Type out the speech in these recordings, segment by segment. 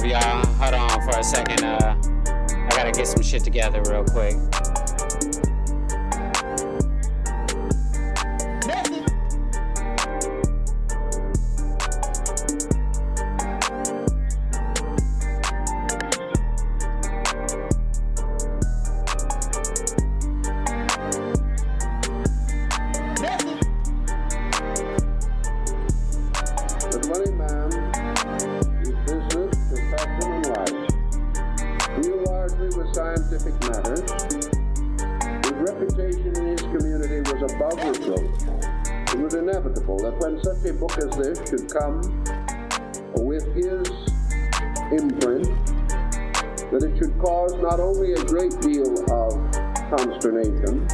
up, y'all? Hold on for a second. I gotta get some shit together real quick. Scientific matters, his reputation in his community was above reproach. It was inevitable that when such a book as this should come with his imprint, that it should cause not only a great deal of consternation,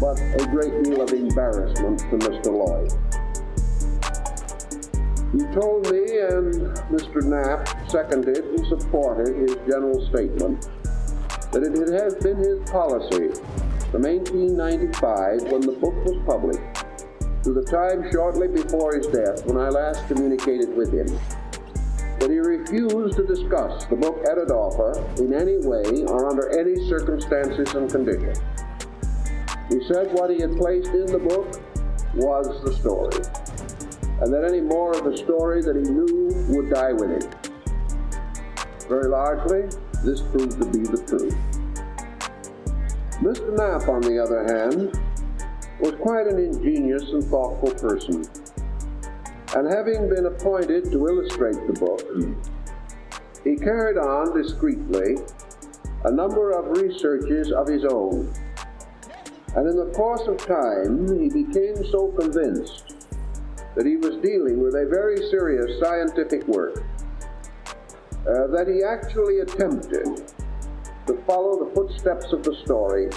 but a great deal of embarrassment to Mr. Lloyd. He told me, and Mr. Knapp seconded and supported his general statement, that it has been his policy from 1895, when the book was published, to the time shortly before his death, when I last communicated with him, that he refused to discuss the book at author in any way or under any circumstances and conditions. He said what he had placed in the book was the story, and that any more of the story that he knew would die with him. Very largely, this proved to be the truth. Mr. Knapp, on the other hand, was quite an ingenious and thoughtful person, and having been appointed to illustrate the book, he carried on discreetly a number of researches of his own, and in the course of time he became so convinced that he was dealing with a very serious scientific work that he actually attempted to follow the footsteps of the story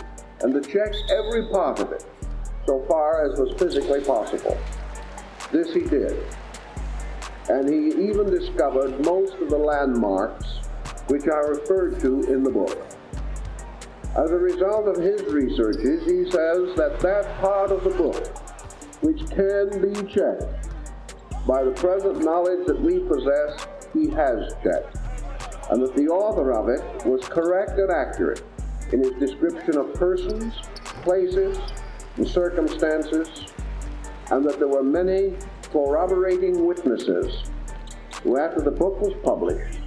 and to check every part of it so far as was physically possible. This he did, and he even discovered most of the landmarks which are referred to in the book. As a result of his researches, he says that that part of the book which can be checked by the present knowledge that we possess, he has checked, and that the author of it was correct and accurate in his description of persons, places, and circumstances, and that there were many corroborating witnesses who, after the book was published,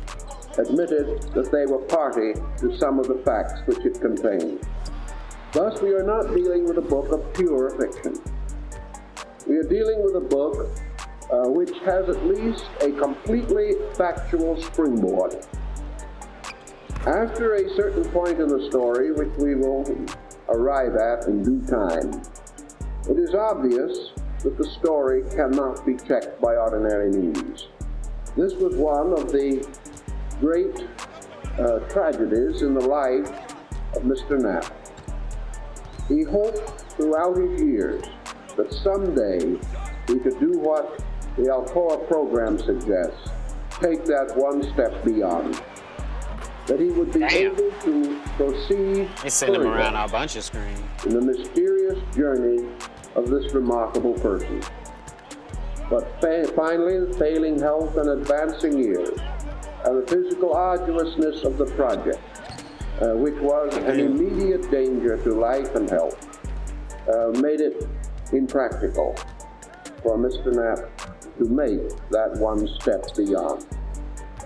admitted that they were party to some of the facts which it contained. Thus, we are not dealing with a book of pure fiction. We are dealing with a book which has at least a completely factual springboard. After a certain point in the story, which we will arrive at in due time, it is obvious that the story cannot be checked by ordinary means. This was one of the great tragedies in the life of Mr. Knapp. He hoped throughout his years that someday he could do what the Alcoa program suggests, take that one step beyond. That he would be able to proceed send him around a bunch of screens in the mysterious journey of this remarkable person. But finally, the failing health and advancing years, and the physical arduousness of the project, which was an immediate danger to life and health, made it impractical for Mr. Knapp to make that one step beyond.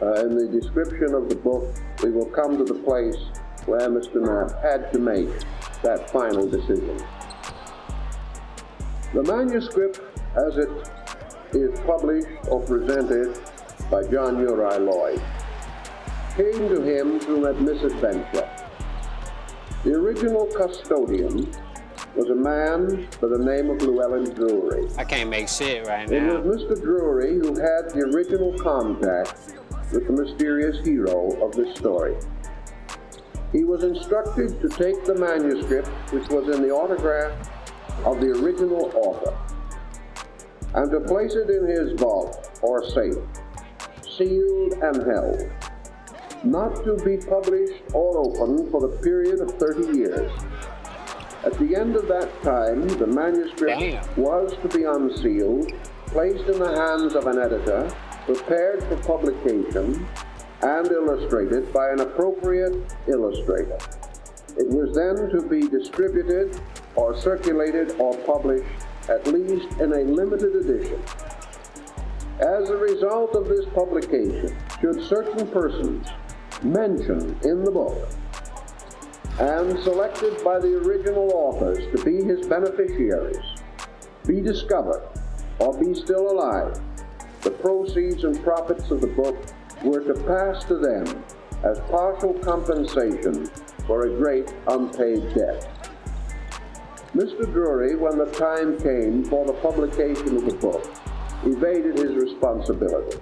In the description of the book, we will come to the place where Mr. Knapp had to make that final decision. The manuscript, as it is published or presented by John Uri Lloyd, came to him through a misadventure. The original custodian was a man by the name of Llewellyn Drury. I can't make shit right now. now. It was Mr. Drury who had the original contact with the mysterious hero of this story. He was instructed to take the manuscript, which was in the autograph of the original author, and to place it in his vault or safe, sealed and held, not to be published or opened for the period of 30 years. At the end of that time, the manuscript was to be unsealed, placed in the hands of an editor, prepared for publication, and illustrated by an appropriate illustrator. It was then to be distributed or circulated or published at least in a limited edition. As a result of this publication, should certain persons mentioned in the book and selected by the original authors to be his beneficiaries be discovered or be still alive, the proceeds and profits of the book were to pass to them as partial compensation for a great unpaid debt. Mr. Drury, when the time came for the publication of the book, evaded his responsibility.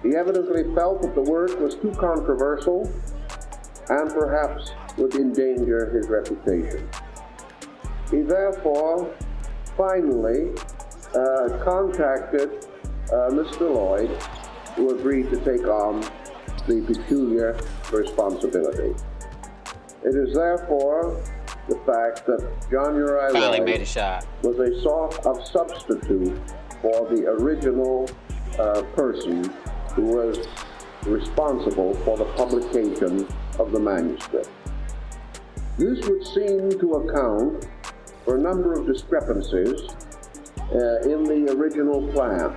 He evidently felt that the work was too controversial and perhaps would endanger his reputation. He therefore finally contacted Mr. Lloyd, who agreed to take on the peculiar responsibility. It is therefore the fact that John Uriah Finally Lloyd made a shot. was a sort of substitute for the original person who was responsible for the publication of the manuscript. This would seem to account for a number of discrepancies in the original plan,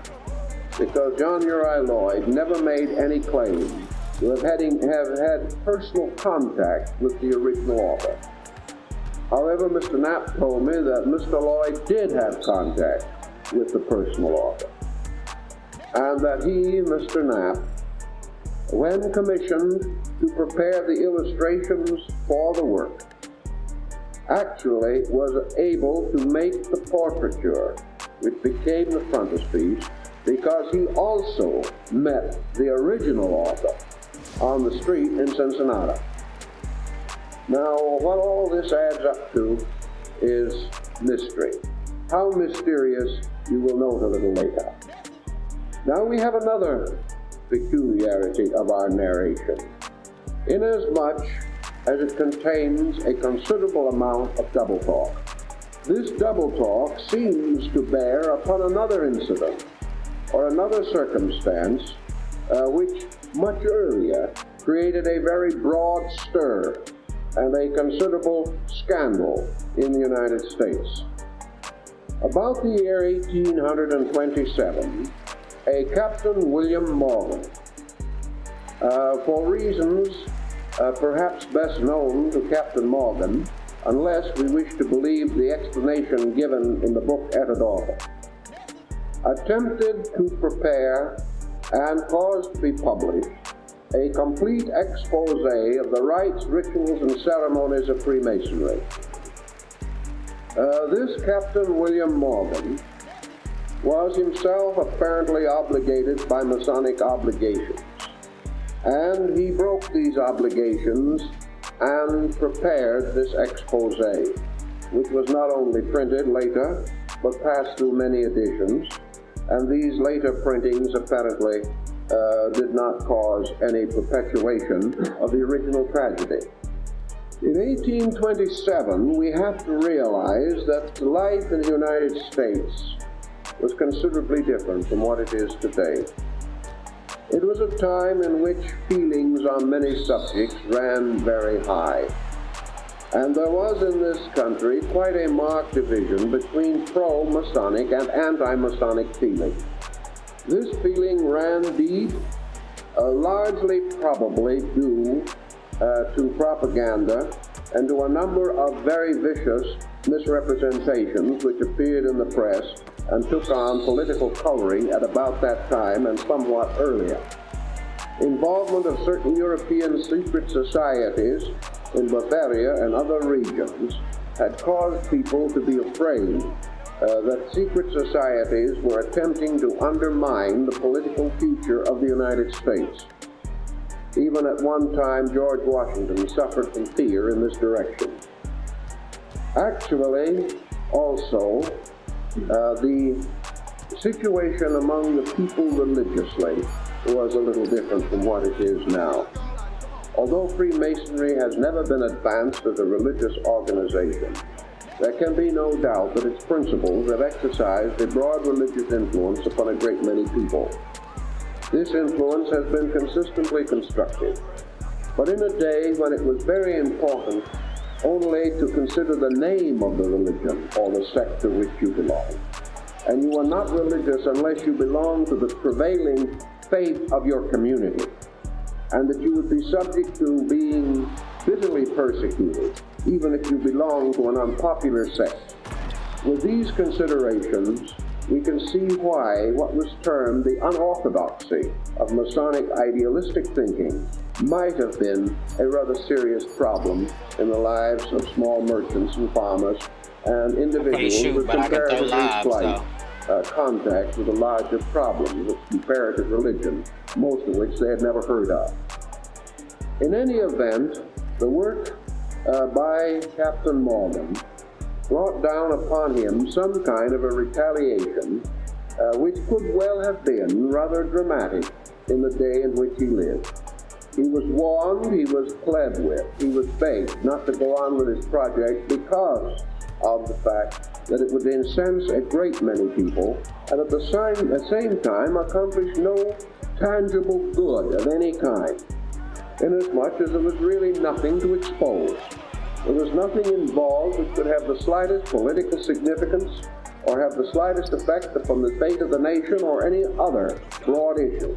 because John Uriah Lloyd never made any claim to have had personal contact with the original author. However, Mr. Knapp told me that Mr. Lloyd did have contact with the personal author, and that he, Mr. Knapp, when commissioned to prepare the illustrations for the work, actually was able to make the portraiture, which became the frontispiece, because he also met the original author on the street in Cincinnati. Now, what all this adds up to is mystery. How mysterious, you will note a little later. Now we have another peculiarity of our narration, inasmuch as it contains a considerable amount of double talk. This double talk seems to bear upon another incident or another circumstance which much earlier created a very broad stir and a considerable scandal in the United States. About the year 1827, a Captain William Morgan, for reasons perhaps best known to Captain Morgan, unless we wish to believe the explanation given in the book Et Author, attempted to prepare and cause to be published a complete expose of the rites, rituals, and ceremonies of Freemasonry. This Captain William Morgan was himself apparently obligated by Masonic obligations, and he broke these obligations and prepared this expose, which was not only printed later, but passed through many editions, and these later printings apparently did not cause any perpetuation of the original tragedy. In 1827, we have to realize that life in the United States was considerably different from what it is today. It was a time in which feelings on many subjects ran very high, and there was in this country quite a marked division between pro-Masonic and anti-Masonic feeling. This feeling ran deep, largely probably due to propaganda and to a number of very vicious misrepresentations which appeared in the press and took on political coloring at about that time and somewhat earlier. Involvement of certain European secret societies in Bavaria and other regions had caused people to be afraid that secret societies were attempting to undermine the political future of the United States. Even at one time, George Washington suffered from fear in this direction. Actually, also, the situation among the people religiously was a little different from what it is now. Although Freemasonry has never been advanced as a religious organization, there can be no doubt that its principles have exercised a broad religious influence upon a great many people. This influence has been consistently constructive. But in a day when it was very important only to consider the name of the religion or the sect to which you belong, and you are not religious unless you belong to the prevailing faith of your community, and that you would be subject to being bitterly persecuted, even if you belong to an unpopular sect. With these considerations, we can see why what was termed the unorthodoxy of Masonic idealistic thinking might have been a rather serious problem in the lives of small merchants and farmers and individuals with comparatively slight contact with the larger problems of comparative religion, most of which they had never heard of. In any event, the work by Captain Morgan brought down upon him some kind of a retaliation which could well have been rather dramatic in the day in which he lived. He was warned, he was pled with, he was begged not to go on with his project because of the fact that it would incense a great many people and at the same time accomplish no tangible good of any kind, inasmuch as there was really nothing to expose. There was nothing involved which could have the slightest political significance or have the slightest effect upon the fate of the nation or any other broad issue.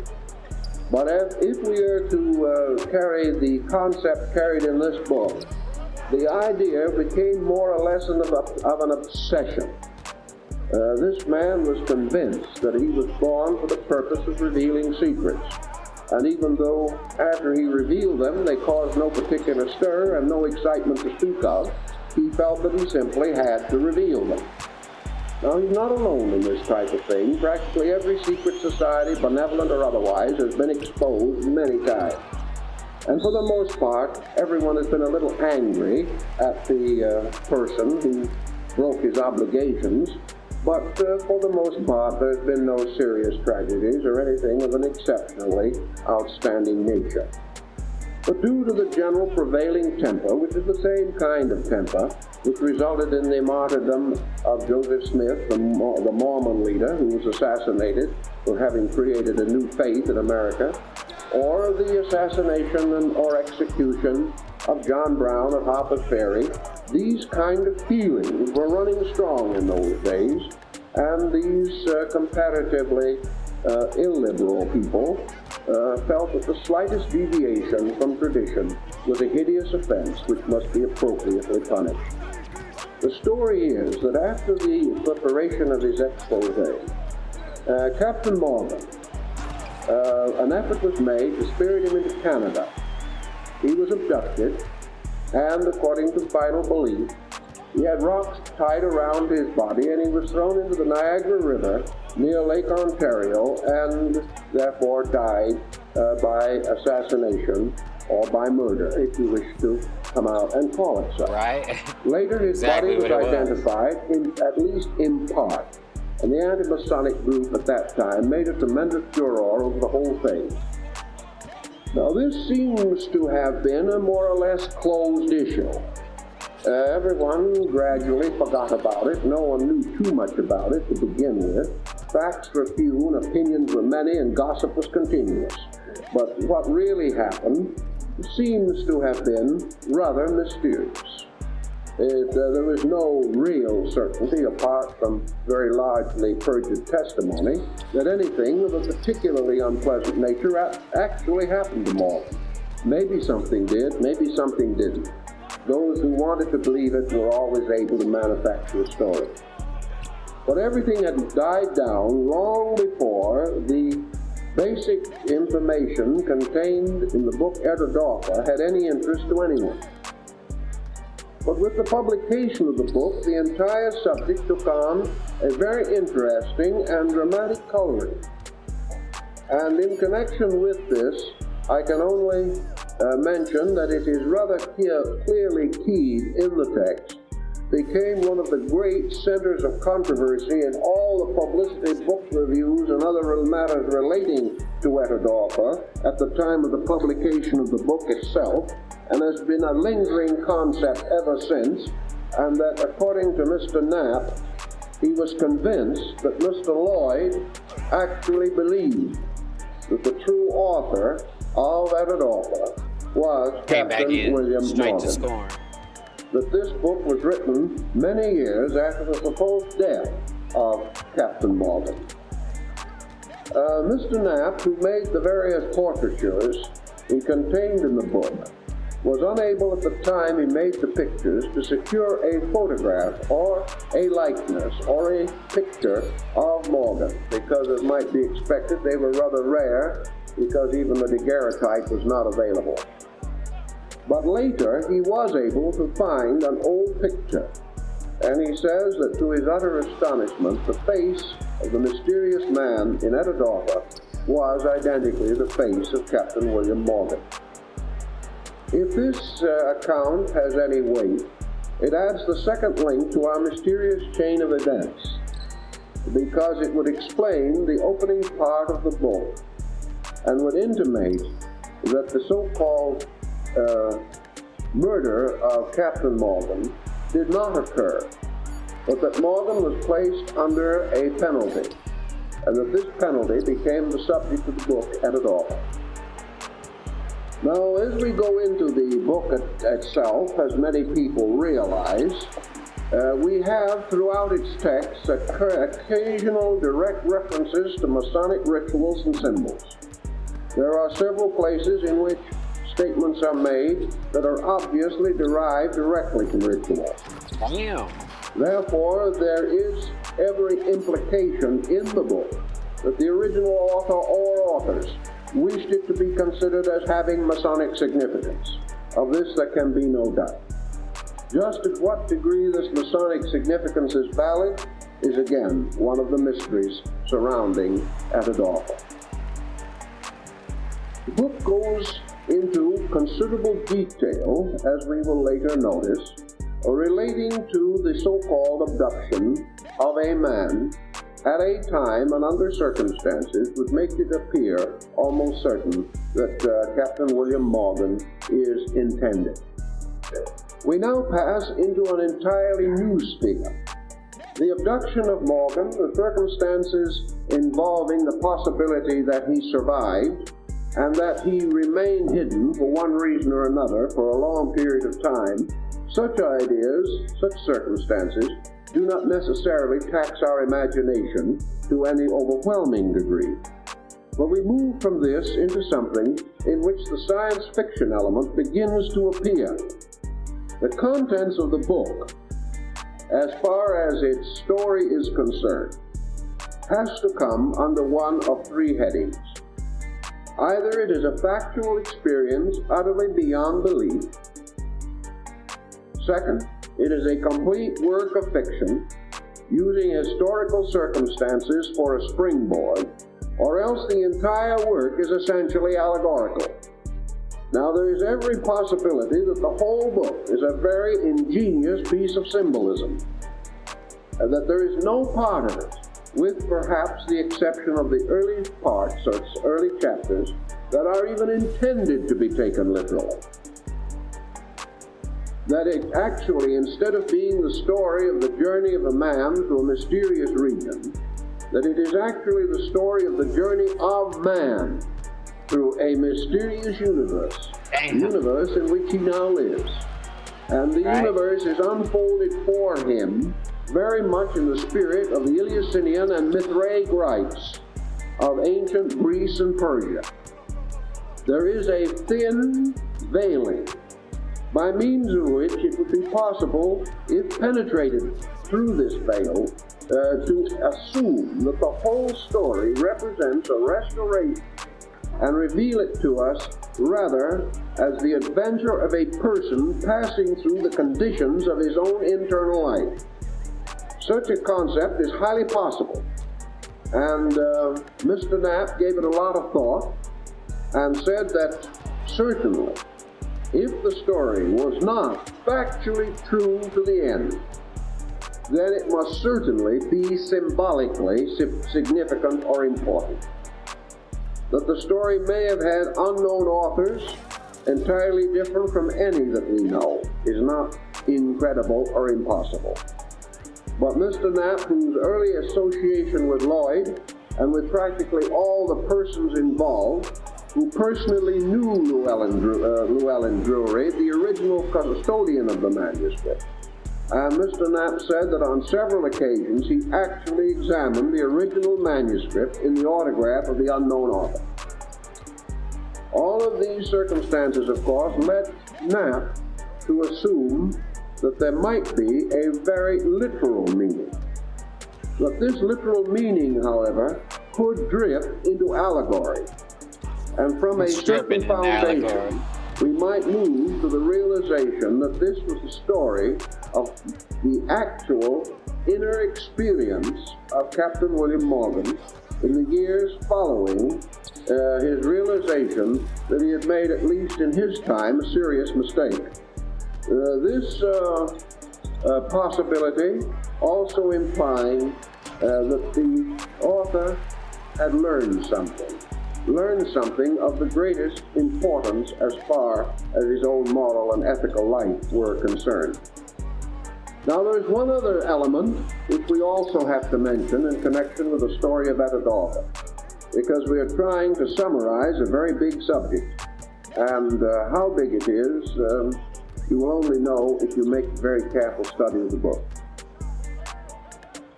But if we are to carry the concept carried in this book, the idea became more or less of an obsession. This man was convinced that he was born for the purpose of revealing secrets. And even though after he revealed them, they caused no particular stir and no excitement to speak of, he felt that he simply had to reveal them. Now, he's not alone in this type of thing. Practically every secret society, benevolent or otherwise, has been exposed many times. And for the most part, everyone has been a little angry at the person who broke his obligations. But for the most part, there's been no serious tragedies or anything of an exceptionally outstanding nature. But due to the general prevailing temper, which is the same kind of temper which resulted in the martyrdom of Joseph Smith, the Mormon leader who was assassinated for having created a new faith in America, or the assassination or execution of John Brown at Harper's Ferry, these kind of feelings were running strong in those days, and these comparatively illiberal people felt that the slightest deviation from tradition was a hideous offense which must be appropriately punished. The story is that after the preparation of his expose, Captain Morgan, an effort was made to spirit him into Canada. He was abducted, and according to final belief, he had rocks tied around his body, and he was thrown into the Niagara River near Lake Ontario, and therefore died by assassination or by murder, if you wish to come out and call it so. Right. Later, his body was identified, at least in part, and the anti-Masonic group at that time made a tremendous furor over the whole thing. Now, this seems to have been a more or less closed issue. Everyone gradually forgot about it. No one knew too much about it to begin with. Facts were few and opinions were many and gossip was continuous. But what really happened seems to have been rather mysterious. There was no real certainty, apart from very largely perjured testimony, that anything of a particularly unpleasant nature actually happened to Morgan. Maybe something did, maybe something didn't. Those who wanted to believe it were always able to manufacture a story. But everything had died down long before the basic information contained in the book Heterodoxa had any interest to anyone. But with the publication of the book, the entire subject took on a very interesting and dramatic coloring. And in connection with this, I can only mention that it is rather clearly keyed in the text, became one of the great centers of controversy in all the publicity, book reviews, and other matters relating to Heterodoxa at the time of the publication of the book itself, and has been a lingering concept ever since, and that according to Mr. Knapp, he was convinced that Mr. Lloyd actually believed that the true author of Atadopa was Came back Captain in William straight to Morgan. scorn. That this book was written many years after the supposed death of Captain Morgan. Mr. Knapp, who made the various portraitures contained in the book, was unable at the time he made the pictures to secure a photograph or a likeness or a picture of Morgan, because as might be expected, they were rather rare because even the daguerreotype was not available. But later, he was able to find an old picture, and he says that to his utter astonishment, the face of the mysterious man in Atadopa was identically the face of Captain William Morgan. If this account has any weight, it adds the second link to our mysterious chain of events, because it would explain the opening part of the book and would intimate that the so-called murder of Captain Morgan did not occur, but that Morgan was placed under a penalty, and that this penalty became the subject of the book Atadopa. Now, as we go into the book itself, as many people realize, we have throughout its text occasional direct references to Masonic rituals and symbols. There are several places in which statements are made that are obviously derived directly from ritual. Damn. Therefore, there is every implication in the book that the original author or authors wished it to be considered as having Masonic significance. Of this there can be no doubt. Just to what degree this Masonic significance is valid is again one of the mysteries surrounding Atadopa. The book goes into considerable detail, as we will later notice, relating to the so-called abduction of a man at a time and under circumstances would make it appear almost certain that Captain William Morgan is intended. We now pass into an entirely new sphere. The abduction of Morgan, the circumstances involving the possibility that he survived and that he remained hidden for one reason or another for a long period of time, such ideas, such circumstances, do not necessarily tax our imagination to any overwhelming degree. But we move from this into something in which the science fiction element begins to appear. The contents of the book, as far as its story is concerned, has to come under one of three headings. Either it is a factual experience utterly beyond belief. Second, it is a complete work of fiction, using historical circumstances for a springboard, or else the entire work is essentially allegorical. Now, there is every possibility that the whole book is a very ingenious piece of symbolism, and that there is no part of it, with perhaps the exception of the early parts or early chapters, that are even intended to be taken literally. That it actually, instead of being the story of the journey of a man to a mysterious region, that it is actually the story of the journey of man through a mysterious universe, the universe in which he now lives. And the universe is unfolded for him very much in the spirit of the Eleusinian and Mithraic rites of ancient Greece and Persia. There is a thin veiling by means of which it would be possible, if penetrated through this veil, to assume that the whole story represents a restoration and reveal it to us rather as the adventure of a person passing through the conditions of his own internal life. Such a concept is highly possible, and Mr. Knapp gave it a lot of thought and said that certainly, if the story was not factually true to the end, then it must certainly be symbolically significant or important. That the story may have had unknown authors entirely different from any that we know is not incredible or impossible. But Mr. Knapp, whose early association with Lloyd and with practically all the persons involved who personally knew Llewellyn Drury, the original custodian of the manuscript. And Mr. Knapp said that on several occasions he actually examined the original manuscript in the autograph of the unknown author. All of these circumstances, of course, led Knapp to assume that there might be a very literal meaning. But this literal meaning, however, could drift into allegory. And from a certain foundation, we might move to the realization that this was the story of the actual inner experience of Captain William Morgan in the years following his realization that he had made, at least in his time, a serious mistake. This possibility also implying that the author had learned something of the greatest importance as far as his own moral and ethical life were concerned. Now there's one other element which we also have to mention in connection with the story of Attadoga, because we are trying to summarize a very big subject, and how big it is, you will only know if you make a very careful study of the book.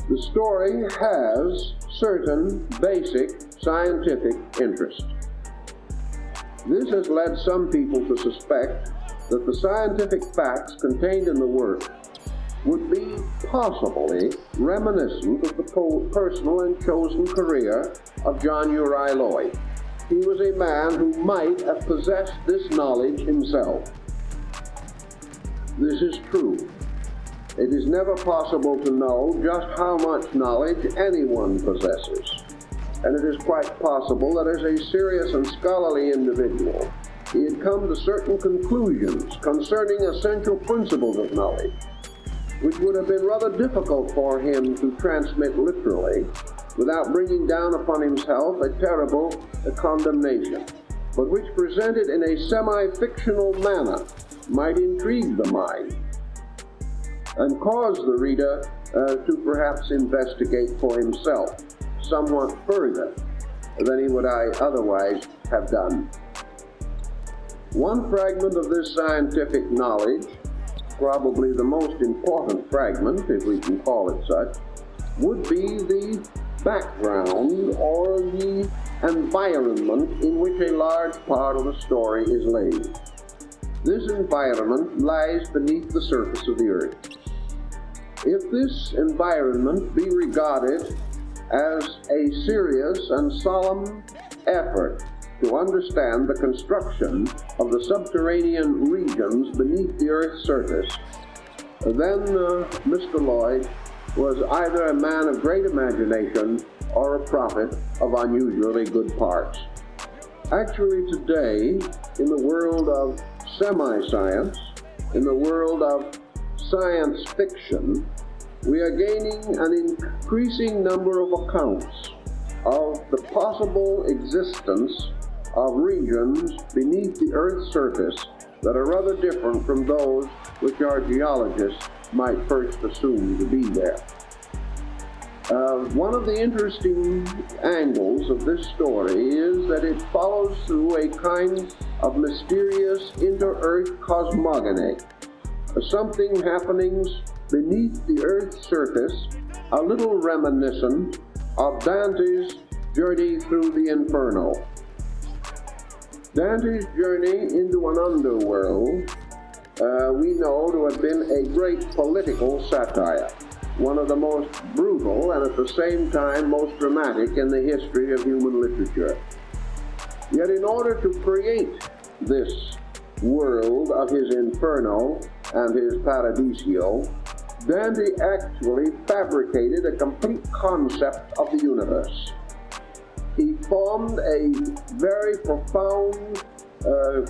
The story has certain basic scientific interest. This has led some people to suspect that the scientific facts contained in the work would be possibly reminiscent of the personal and chosen career of John Uri Lloyd. He was a man who might have possessed this knowledge himself. This is true. It is never possible to know just how much knowledge anyone possesses. And it is quite possible that as a serious and scholarly individual, he had come to certain conclusions concerning essential principles of knowledge, which would have been rather difficult for him to transmit literally without bringing down upon himself a terrible condemnation, but which presented in a semi-fictional manner might intrigue the mind and cause the reader to perhaps investigate for himself somewhat further than he would otherwise have done. One fragment of this scientific knowledge, probably the most important fragment, if we can call it such, would be the background or the environment in which a large part of the story is laid. This environment lies beneath the surface of the earth. If this environment be regarded as a serious and solemn effort to understand the construction of the subterranean regions beneath the Earth's surface, then Mr. Lloyd was either a man of great imagination or a prophet of unusually good parts. Actually today, in the world of semi-science, in the world of science fiction, we are gaining an increasing number of accounts of the possible existence of regions beneath the Earth's surface that are rather different from those which our geologists might first assume to be there. One of the interesting angles of this story is that it follows through a kind of mysterious inter-Earth cosmogony, something happenings beneath the Earth's surface, a little reminiscent of Dante's journey through the Inferno. Dante's journey into an underworld we know to have been a great political satire, one of the most brutal and at the same time most dramatic in the history of human literature. Yet in order to create this world of his Inferno and his Paradiso, Dante actually fabricated a complete concept of the universe. He formed a very profound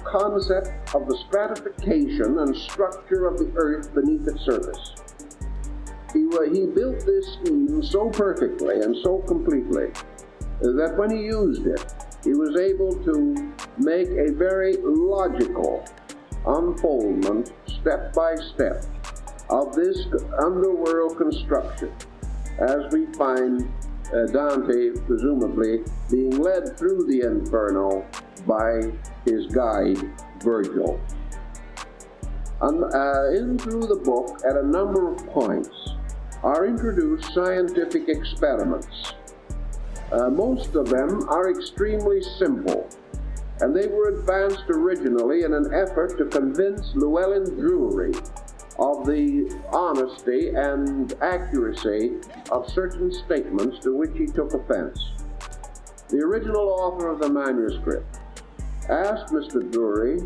concept of the stratification and structure of the earth beneath its surface. He built this scheme so perfectly and so completely that when he used it, he was able to make a very logical unfoldment, step by step, of this underworld construction, as we find Dante presumably being led through the Inferno by his guide, Virgil. In through the book, at a number of points, are introduced scientific experiments. Most of them are extremely simple, and they were advanced originally in an effort to convince Llewellyn Drury of the honesty and accuracy of certain statements to which he took offense. The original author of the manuscript asked Mr. Drury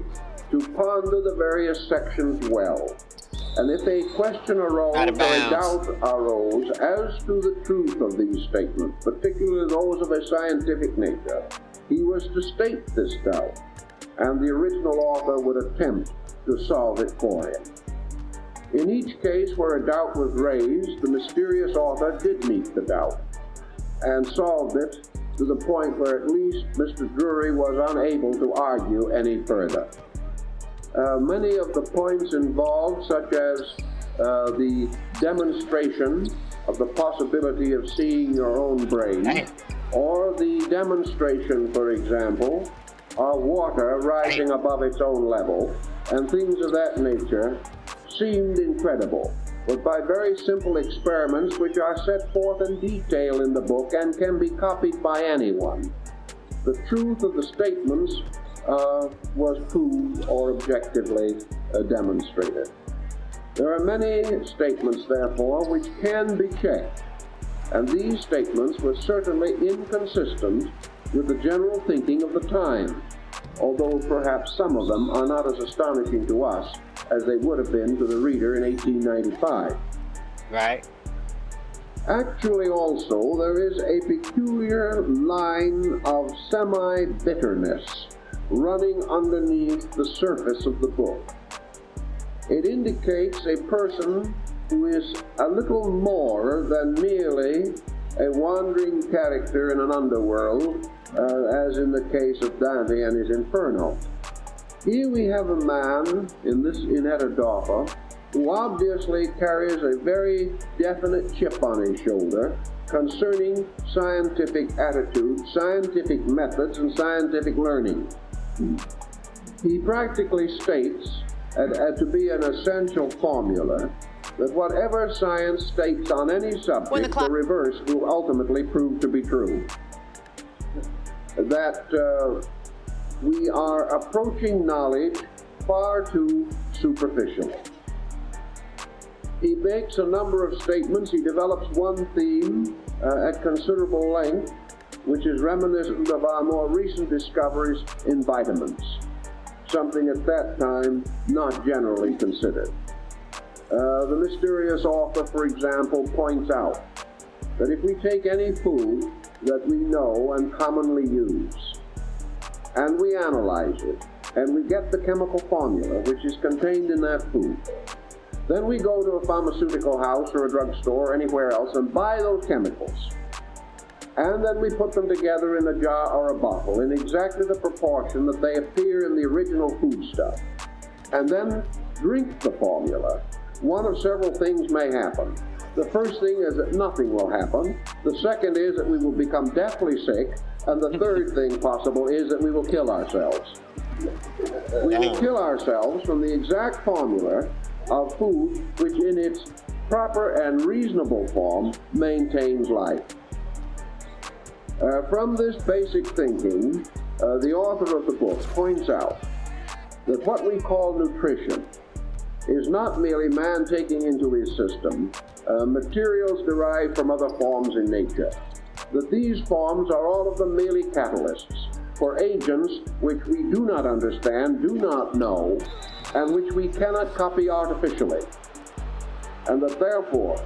to ponder the various sections well, and if a question arose or a doubt arose as to the truth of these statements, particularly those of a scientific nature, he was to state this doubt, and the original author would attempt to solve it for him. In each case where a doubt was raised, the mysterious author did meet the doubt and solved it to the point where at least Mr. Drury was unable to argue any further. Many of the points involved, such as the demonstration of the possibility of seeing your own brain, or the demonstration, for example, of water rising above its own level, and things of that nature, seemed incredible, but by very simple experiments which are set forth in detail in the book and can be copied by anyone, the truth of the statements was proved or objectively demonstrated. There are many statements, therefore, which can be checked, and these statements were certainly inconsistent with the general thinking of the time, although perhaps some of them are not as astonishing to us as they would have been to the reader in 1895. Right. Actually, also, there is a peculiar line of semi-bitterness running underneath the surface of the book. It indicates a person who is a little more than merely a wandering character in an underworld, as in the case of Dante and his Inferno. Here we have a man in Hetterdorfer who obviously carries a very definite chip on his shoulder concerning scientific attitudes, scientific methods, and scientific learning. He practically states, to be an essential formula, that whatever science states on any subject, the reverse will ultimately prove to be true. That we are approaching knowledge far too superficially. He makes a number of statements. He develops one theme at considerable length, which is reminiscent of our more recent discoveries in vitamins, something at that time not generally considered. The mysterious author, for example, points out that if we take any food that we know and commonly use, and we analyze it, and we get the chemical formula which is contained in that food, then we go to a pharmaceutical house or a drugstore or anywhere else and buy those chemicals. And then we put them together in a jar or a bottle in exactly the proportion that they appear in the original foodstuff, and then drink the formula. One of several things may happen. The first thing is that nothing will happen. The second is that we will become deathly sick. And the third thing possible is that we will kill ourselves. We will kill ourselves from the exact formula of food which in its proper and reasonable form maintains life. From this basic thinking, the author of the book points out that what we call nutrition is not merely man taking into his system materials derived from other forms in nature, that these forms are all of them merely catalysts for agents which we do not understand, do not know, and which we cannot copy artificially, and that therefore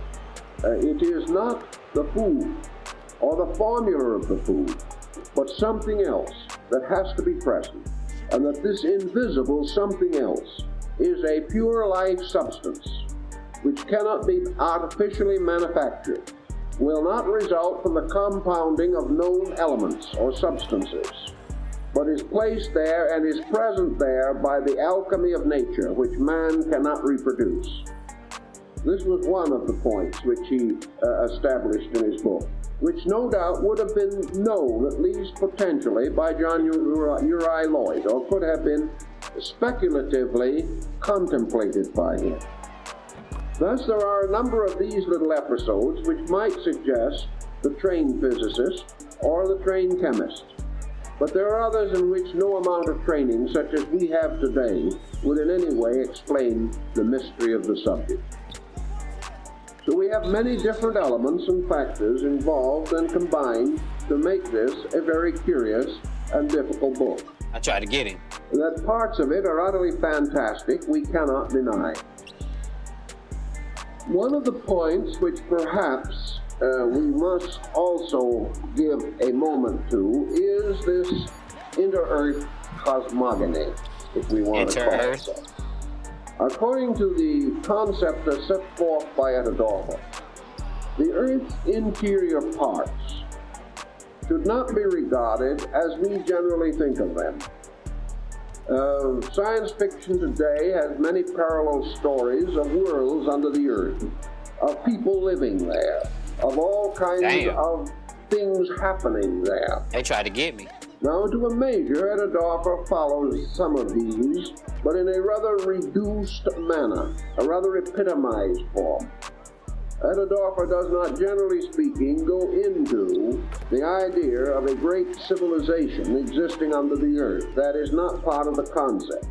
it is not the food or the formula of the food, but something else that has to be present, and that this invisible something else is a pure life substance which cannot be artificially manufactured, will not result from the compounding of known elements or substances, but is placed there and is present there by the alchemy of nature, which man cannot reproduce. This was one of the points which he established in his book, which no doubt would have been known, at least potentially, by John Uri Lloyd, or could have been speculatively contemplated by him. Thus, there are a number of these little episodes which might suggest the trained physicist or the trained chemist. But there are others in which no amount of training, such as we have today, would in any way explain the mystery of the subject. So we have many different elements and factors involved and combined to make this a very curious and difficult book. I tried to get him. That parts of it are utterly fantastic, we cannot deny. One of the points which perhaps we must also give a moment to is this inter-Earth cosmogony, if we want to call it so. According to the concept as set forth by Etedorfer, the Earth's interior parts should not be regarded as we generally think of them. Science fiction today has many parallel stories of worlds under the Earth, of people living there, of all kinds of things happening there. They tried to get me. Now, to a measure, Etedorfer follows some of these, but in a rather reduced manner, a rather epitomized form. Etedorfer does not, generally speaking, go into the idea of a great civilization existing under the earth. That is not part of the concept.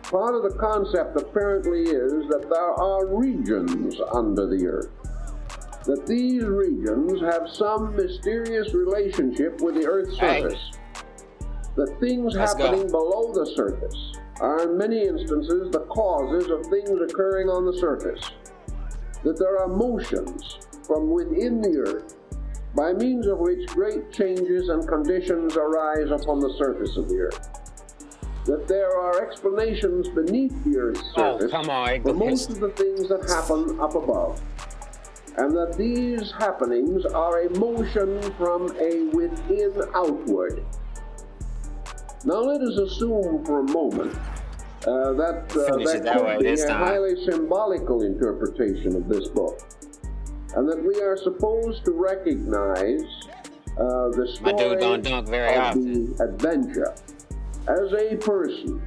Part of the concept apparently is that there are regions under the earth, that these regions have some mysterious relationship with the Earth's surface, that things happening below the surface are in many instances the causes of things occurring on the surface, that there are motions from within the Earth by means of which great changes and conditions arise upon the surface of the Earth, that there are explanations beneath the Earth's surface for most of the things that happen up above, and that these happenings are a motion from a within outward. Now let us assume for a moment that could be a highly symbolical interpretation of this book, and that we are supposed to recognize the story of the adventure as a person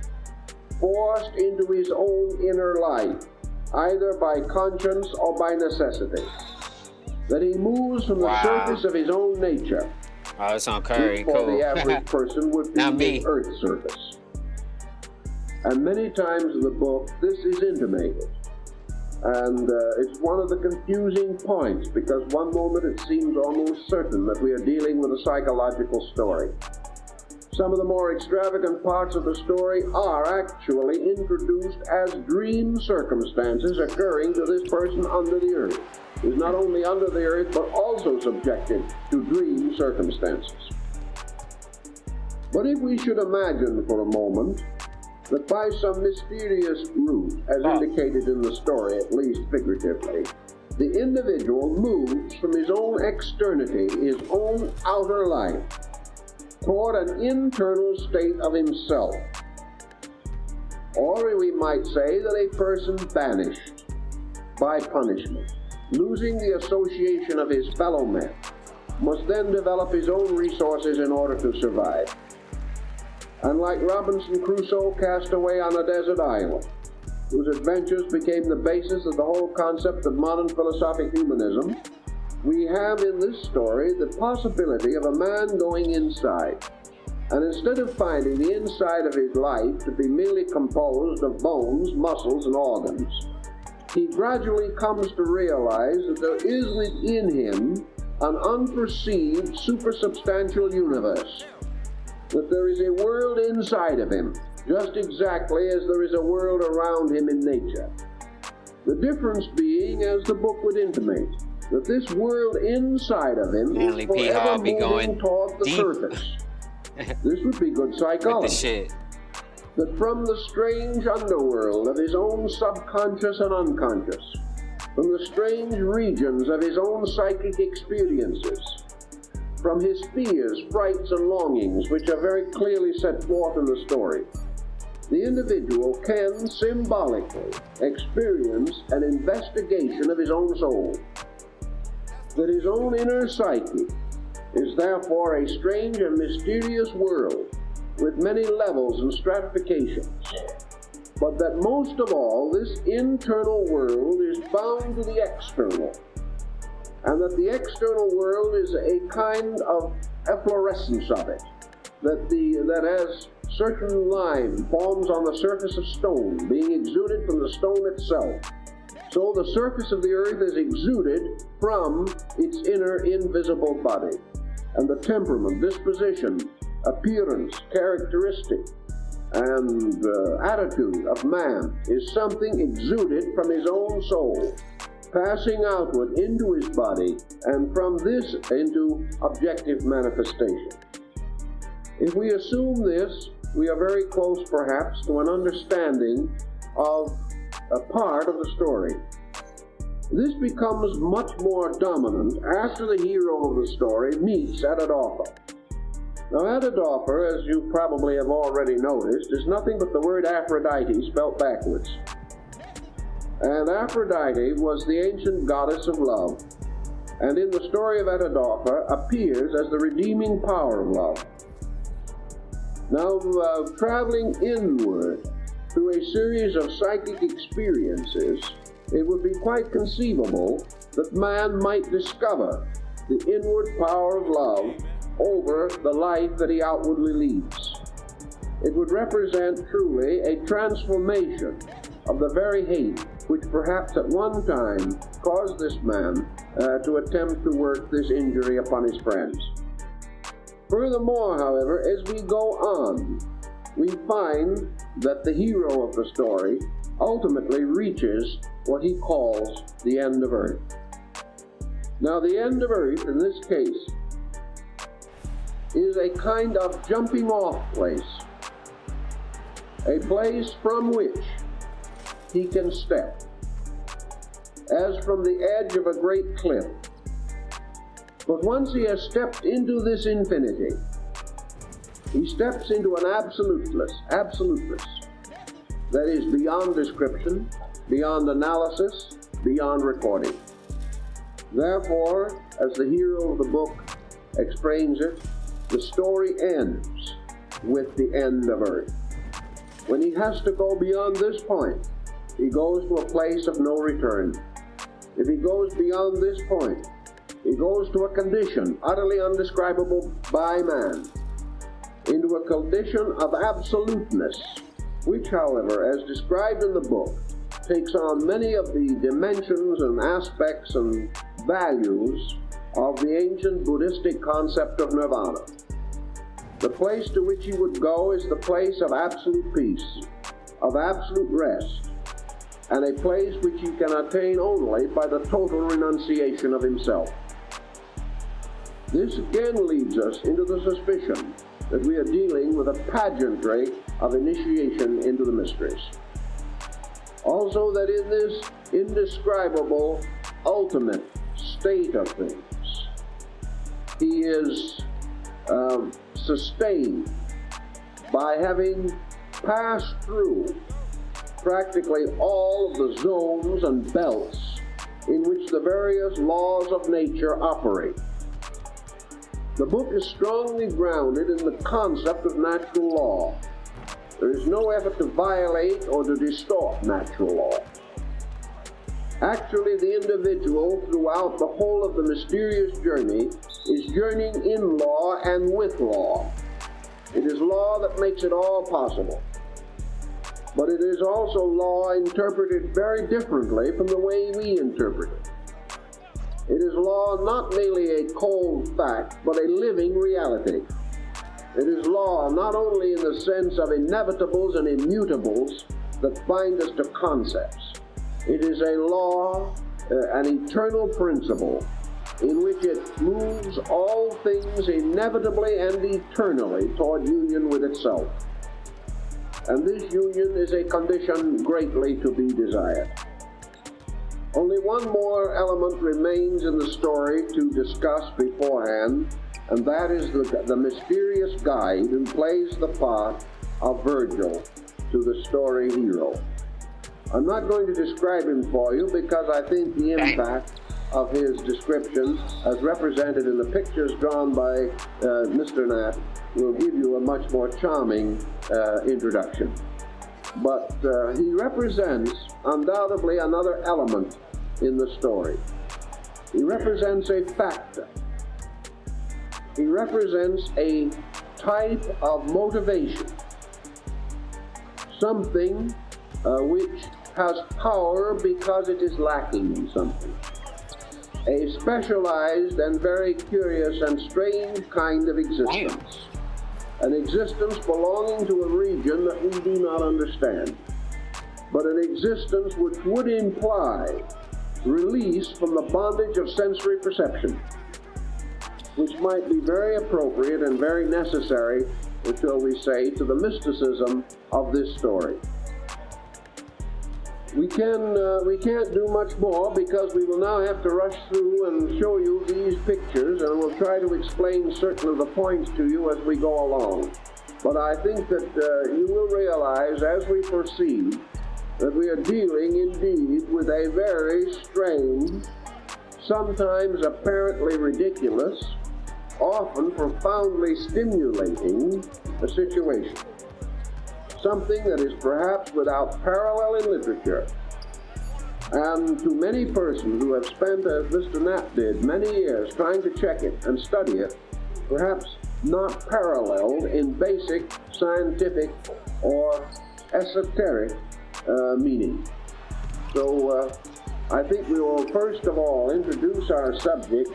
forced into his own inner life, either by conscience or by necessity, that he moves from the surface of his own nature, it's on Curry. which for the average person would be the Earth's surface. And many times in the book, this is intimated. And it's one of the confusing points, because one moment it seems almost certain that we are dealing with a psychological story. Some of the more extravagant parts of the story are actually introduced as dream circumstances occurring to this person under the earth. He's not only under the earth, but also subjected to dream circumstances. But if we should imagine for a moment that by some mysterious route, as indicated in the story, at least figuratively, the individual moves from his own externity, his own outer life, toward an internal state of himself. Or we might say that a person banished by punishment, losing the association of his fellow men, must then develop his own resources in order to survive. And like Robinson Crusoe cast away on a desert island, whose adventures became the basis of the whole concept of modern philosophic humanism, we have in this story the possibility of a man going inside, and instead of finding the inside of his life to be merely composed of bones, muscles, and organs, he gradually comes to realize that there is within him an unperceived supersubstantial universe, that there is a world inside of him, just exactly as there is a world around him in nature. The difference being, as the book would intimate, that this world inside of him is forever moving toward the surface. This would be good psychology. That from the strange underworld of his own subconscious and unconscious, from the strange regions of his own psychic experiences, from his fears, frights, and longings, which are very clearly set forth in the story, the individual can symbolically experience an investigation of his own soul, that his own inner psyche is therefore a strange and mysterious world with many levels and stratifications, but that most of all this internal world is bound to the external, and that the external world is a kind of efflorescence of it, that as certain lime forms on the surface of stone, being exuded from the stone itself, so the surface of the earth is exuded from its inner invisible body, and the temperament, disposition, appearance, characteristic, and attitude of man is something exuded from his own soul, passing outward into his body, and from this into objective manifestation. If we assume this, we are very close perhaps to an understanding of a part of the story. This becomes much more dominant after the hero of the story meets Atadophar. Now, Atadophar, as you probably have already noticed, is nothing but the word Aphrodite spelt backwards. And Aphrodite was the ancient goddess of love, and in the story of Atadophar appears as the redeeming power of love. Now, traveling inward through a series of psychic experiences, it would be quite conceivable that man might discover the inward power of love over the life that he outwardly leads. It would represent truly a transformation of the very hate which perhaps at one time caused this man to attempt to work this injury upon his friends. Furthermore, however, as we go on, we find that the hero of the story ultimately reaches what he calls the end of earth. Now, the end of earth, in this case, is a kind of jumping off place, a place from which he can step, as from the edge of a great cliff. But once he has stepped into this infinity, he steps into an absoluteness that is beyond description, beyond analysis, beyond recording. Therefore, as the hero of the book explains it, the story ends with the end of earth. When he has to go beyond this point, he goes to a place of no return. If he goes beyond this point, he goes to a condition utterly undescribable by man, into a condition of absoluteness, which, however, as described in the book, takes on many of the dimensions and aspects and values of the ancient Buddhistic concept of nirvana. The place to which he would go is the place of absolute peace, of absolute rest, and a place which he can attain only by the total renunciation of himself. This again leads us into the suspicion that we are dealing with a pageantry of initiation into the mysteries. Also, that in this indescribable ultimate state of things, he is sustained by having passed through practically all of the zones and belts in which the various laws of nature operate. The book is strongly grounded in the concept of natural law. There is no effort to violate or to distort natural law. Actually, the individual throughout the whole of the mysterious journey is journeying in law and with law. It is law that makes it all possible. But it is also law interpreted very differently from the way we interpret it. It is law not merely a cold fact, but a living reality. It is law not only in the sense of inevitables and immutables that bind us to concepts. It is a law, an eternal principle, in which it moves all things inevitably and eternally toward union with itself. And this union is a condition greatly to be desired. Only one more element remains in the story to discuss beforehand, and that is the mysterious guide who plays the part of Virgil, to the story hero. I'm not going to describe him for you because I think the impact of his description, as represented in the pictures drawn by Mr. Knapp, will give you a much more charming introduction. But he represents undoubtedly another element in the story. He represents a factor. He represents a type of motivation, something which has power because it is lacking in something. A specialized and very curious and strange kind of existence. An existence belonging to a region that we do not understand, but an existence which would imply release from the bondage of sensory perception, which might be very appropriate and very necessary, shall we say, to the mysticism of this story. We can't do much more because we will now have to rush through and show you these pictures, and we'll try to explain certain of the points to you as we go along. But I think that you will realize as we proceed that we are dealing indeed with a very strange, sometimes apparently ridiculous, often profoundly stimulating situation. Something that is perhaps without parallel in literature. And to many persons who have spent, as Mr. Knapp did, many years trying to check it and study it, perhaps not paralleled in basic scientific or esoteric meaning. So I think we will first of all introduce our subject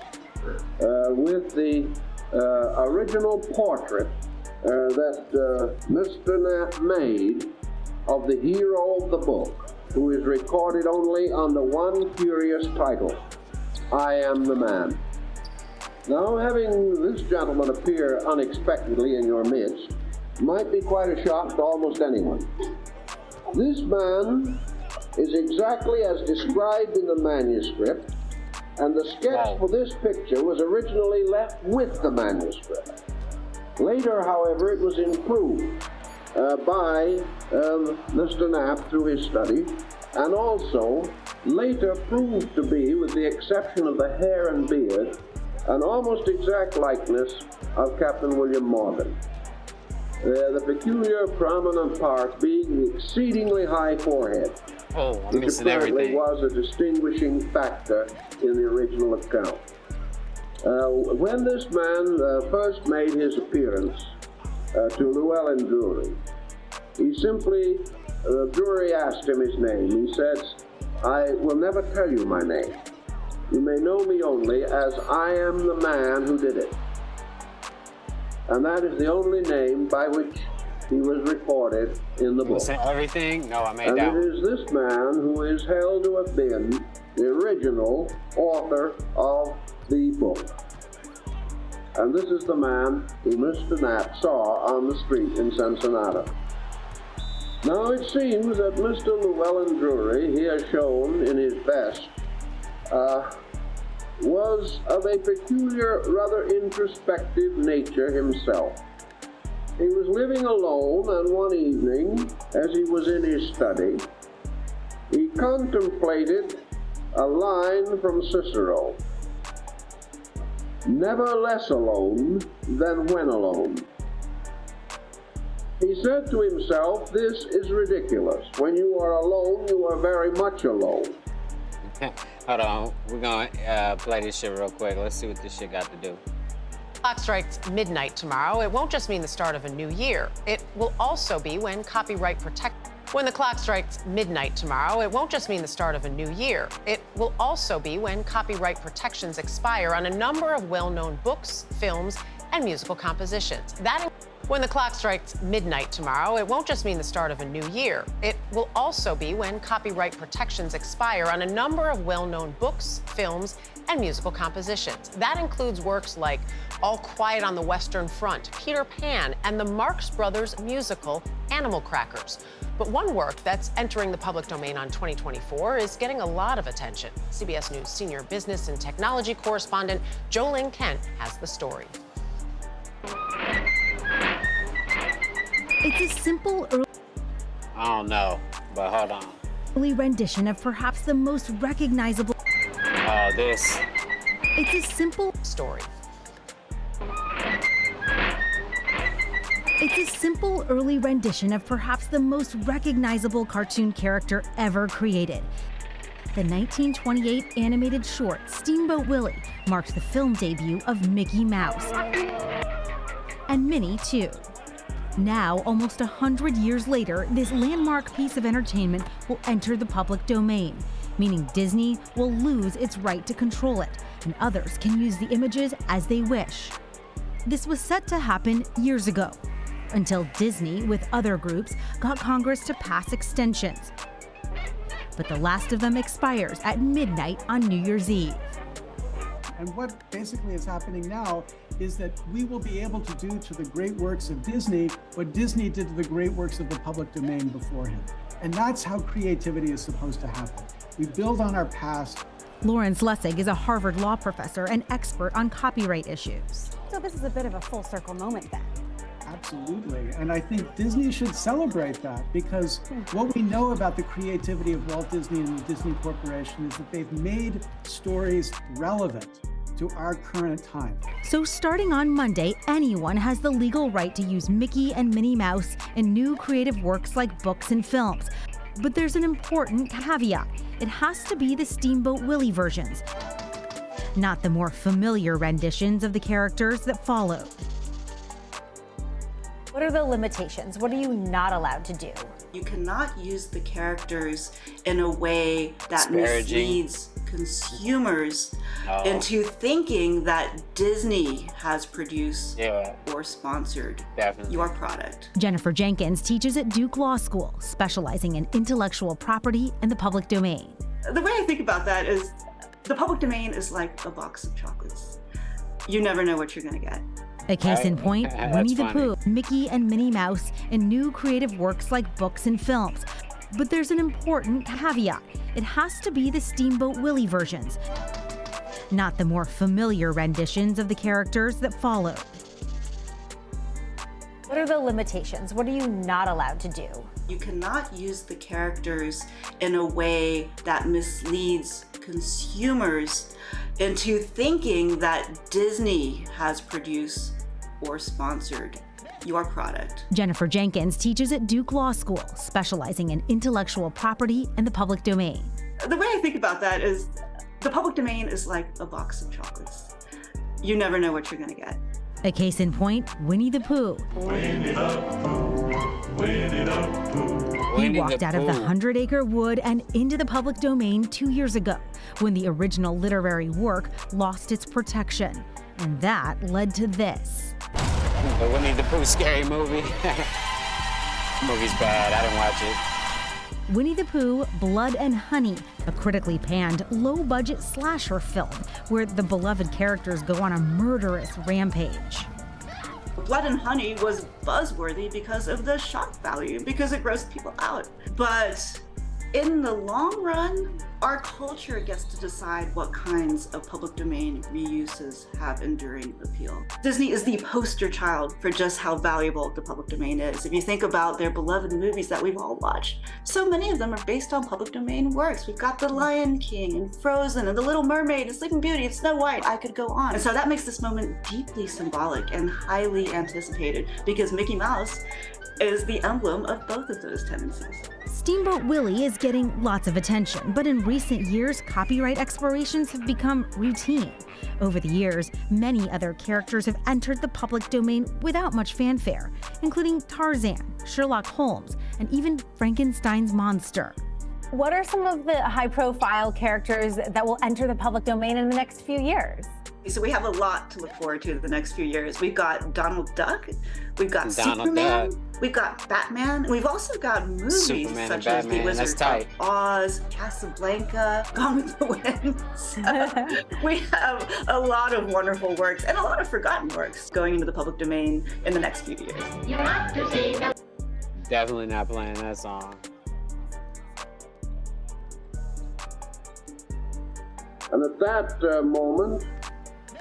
with the original portrait that Mr. Knapp made of the hero of the book, who is recorded only under one curious title, I Am the Man. Now, having this gentleman appear unexpectedly in your midst might be quite a shock to almost anyone. This man is exactly as described in the manuscript, and the sketch for this picture was originally left with the manuscript. Later, however, it was improved by Mr. Knapp through his study, and also later proved to be, with the exception of the hair and beard, an almost exact likeness of Captain William Morgan. The peculiar prominent part being the exceedingly high forehead, which apparently was a distinguishing factor in the original account. When this man first made his appearance to Llewellyn Drury, he simply, Drury asked him his name. He said, I will never tell you my name. You may know me only as I am the man who did it. And that is the only name by which he was recorded in the book. Everything? No, I made that. And it is this man who is held to have been the original author of the book. And this is the man who Mr. Knapp saw on the street in Cincinnati. Now it seems that Mr. Llewellyn Drury, here shown in his vest, was of a peculiar, rather introspective nature himself. He was living alone, and one evening, as he was in his study, he contemplated a line from Cicero, never less alone than when alone. He said to himself, this is ridiculous. When you are alone, you are very much alone. Hold on, we're gonna play this shit real quick. Let's see what this shit got to do. Clock strikes midnight tomorrow. It won't just mean the start of a new year. It will also be when copyright When the clock strikes midnight tomorrow, it won't just mean the start of a new year. It will also be when copyright protections expire on a number of well-known books, films, and musical compositions. When the clock strikes midnight tomorrow, it won't just mean the start of a new year. It will also be when copyright protections expire on a number of well-known books, films, and musical compositions. That includes works like All Quiet on the Western Front, Peter Pan, and the Marx Brothers musical Animal Crackers. But one work that's entering the public domain on 2024 is getting a lot of attention. CBS News senior business and technology correspondent Jolene Kent has the story. It's a simple I don't know, but hold on. Rendition of perhaps the most recognizable. Oh, this. It's a simple Story. It's a simple early rendition of perhaps the most recognizable cartoon character ever created. The 1928 animated short Steamboat Willie marked the film debut of Mickey Mouse. And Minnie, too. Now, almost 100 years later, this landmark piece of entertainment will enter the public domain, meaning Disney will lose its right to control it, and others can use the images as they wish. This was set to happen years ago, until Disney, with other groups, got Congress to pass extensions. But the last of them expires at midnight on New Year's Eve. And what basically is happening now is that we will be able to do to the great works of Disney what Disney did to the great works of the public domain before him. And that's how creativity is supposed to happen. We build on our past. Lawrence Lessig is a Harvard law professor and expert on copyright issues. So this is a bit of a full circle moment then. Absolutely. And I think Disney should celebrate that, because what we know about the creativity of Walt Disney and the Disney Corporation is that they've made stories relevant to our current time. So starting on Monday, anyone has the legal right to use Mickey and Minnie Mouse in new creative works like books and films. But there's an important caveat. It has to be the Steamboat Willie versions, not the more familiar renditions of the characters that followed. What are the limitations? What are you not allowed to do? You cannot use the characters in a way that Disparaging. misleads consumers into thinking that Disney has produced or sponsored your product. Jennifer Jenkins teaches at Duke Law School, specializing in intellectual property and the public domain. The way I think about that is the public domain is like a box of chocolates. You never know what you're going to get. A case in point, That's Winnie the funny. Pooh, Mickey and Minnie Mouse in new creative works like books and films. But there's an important caveat. It has to be the Steamboat Willie versions, not the more familiar renditions of the characters that followed. What are the limitations? What are you not allowed to do? You cannot use the characters in a way that misleads consumers into thinking that Disney has produced or sponsored your product. Jennifer Jenkins teaches at Duke Law School, specializing in intellectual property and the public domain. The way I think about that is the public domain is like a box of chocolates. You never know what you're going to get. A case in point, Winnie the Pooh. He walked out of the 100-acre wood and into the public domain 2 years ago, when the original literary work lost its protection. And that led to this. The Winnie the Pooh scary movie. Movie's bad. I didn't watch it. Winnie the Pooh, Blood and Honey, a critically panned, low-budget slasher film where the beloved characters go on a murderous rampage. Blood and Honey was buzzworthy because of the shock value, because it grossed people out. But in the long run, our culture gets to decide what kinds of public domain reuses have enduring appeal. Disney is the poster child for just how valuable the public domain is. If you think about their beloved movies that we've all watched, so many of them are based on public domain works. We've got The Lion King and Frozen and The Little Mermaid and Sleeping Beauty and Snow White. I could go on. And so that makes this moment deeply symbolic and highly anticipated, because Mickey Mouse is the emblem of both of those tendencies. Steamboat Willie is getting lots of attention, but in recent years, copyright expirations have become routine. Over the years, many other characters have entered the public domain without much fanfare, including Tarzan, Sherlock Holmes, and even Frankenstein's monster. What are some of the high-profile characters that will enter the public domain in the next few years? So we have a lot to look forward to in the next few years. We've got Donald Duck, we've got Superman, we've got Batman, and we've also got movies Superman such and as The Batman, that's Wizard tight. of Oz, Casablanca, Gone with the Wind. So we have a lot of wonderful works and a lot of forgotten works going into the public domain in the next few years. Definitely not playing that song. And at that moment,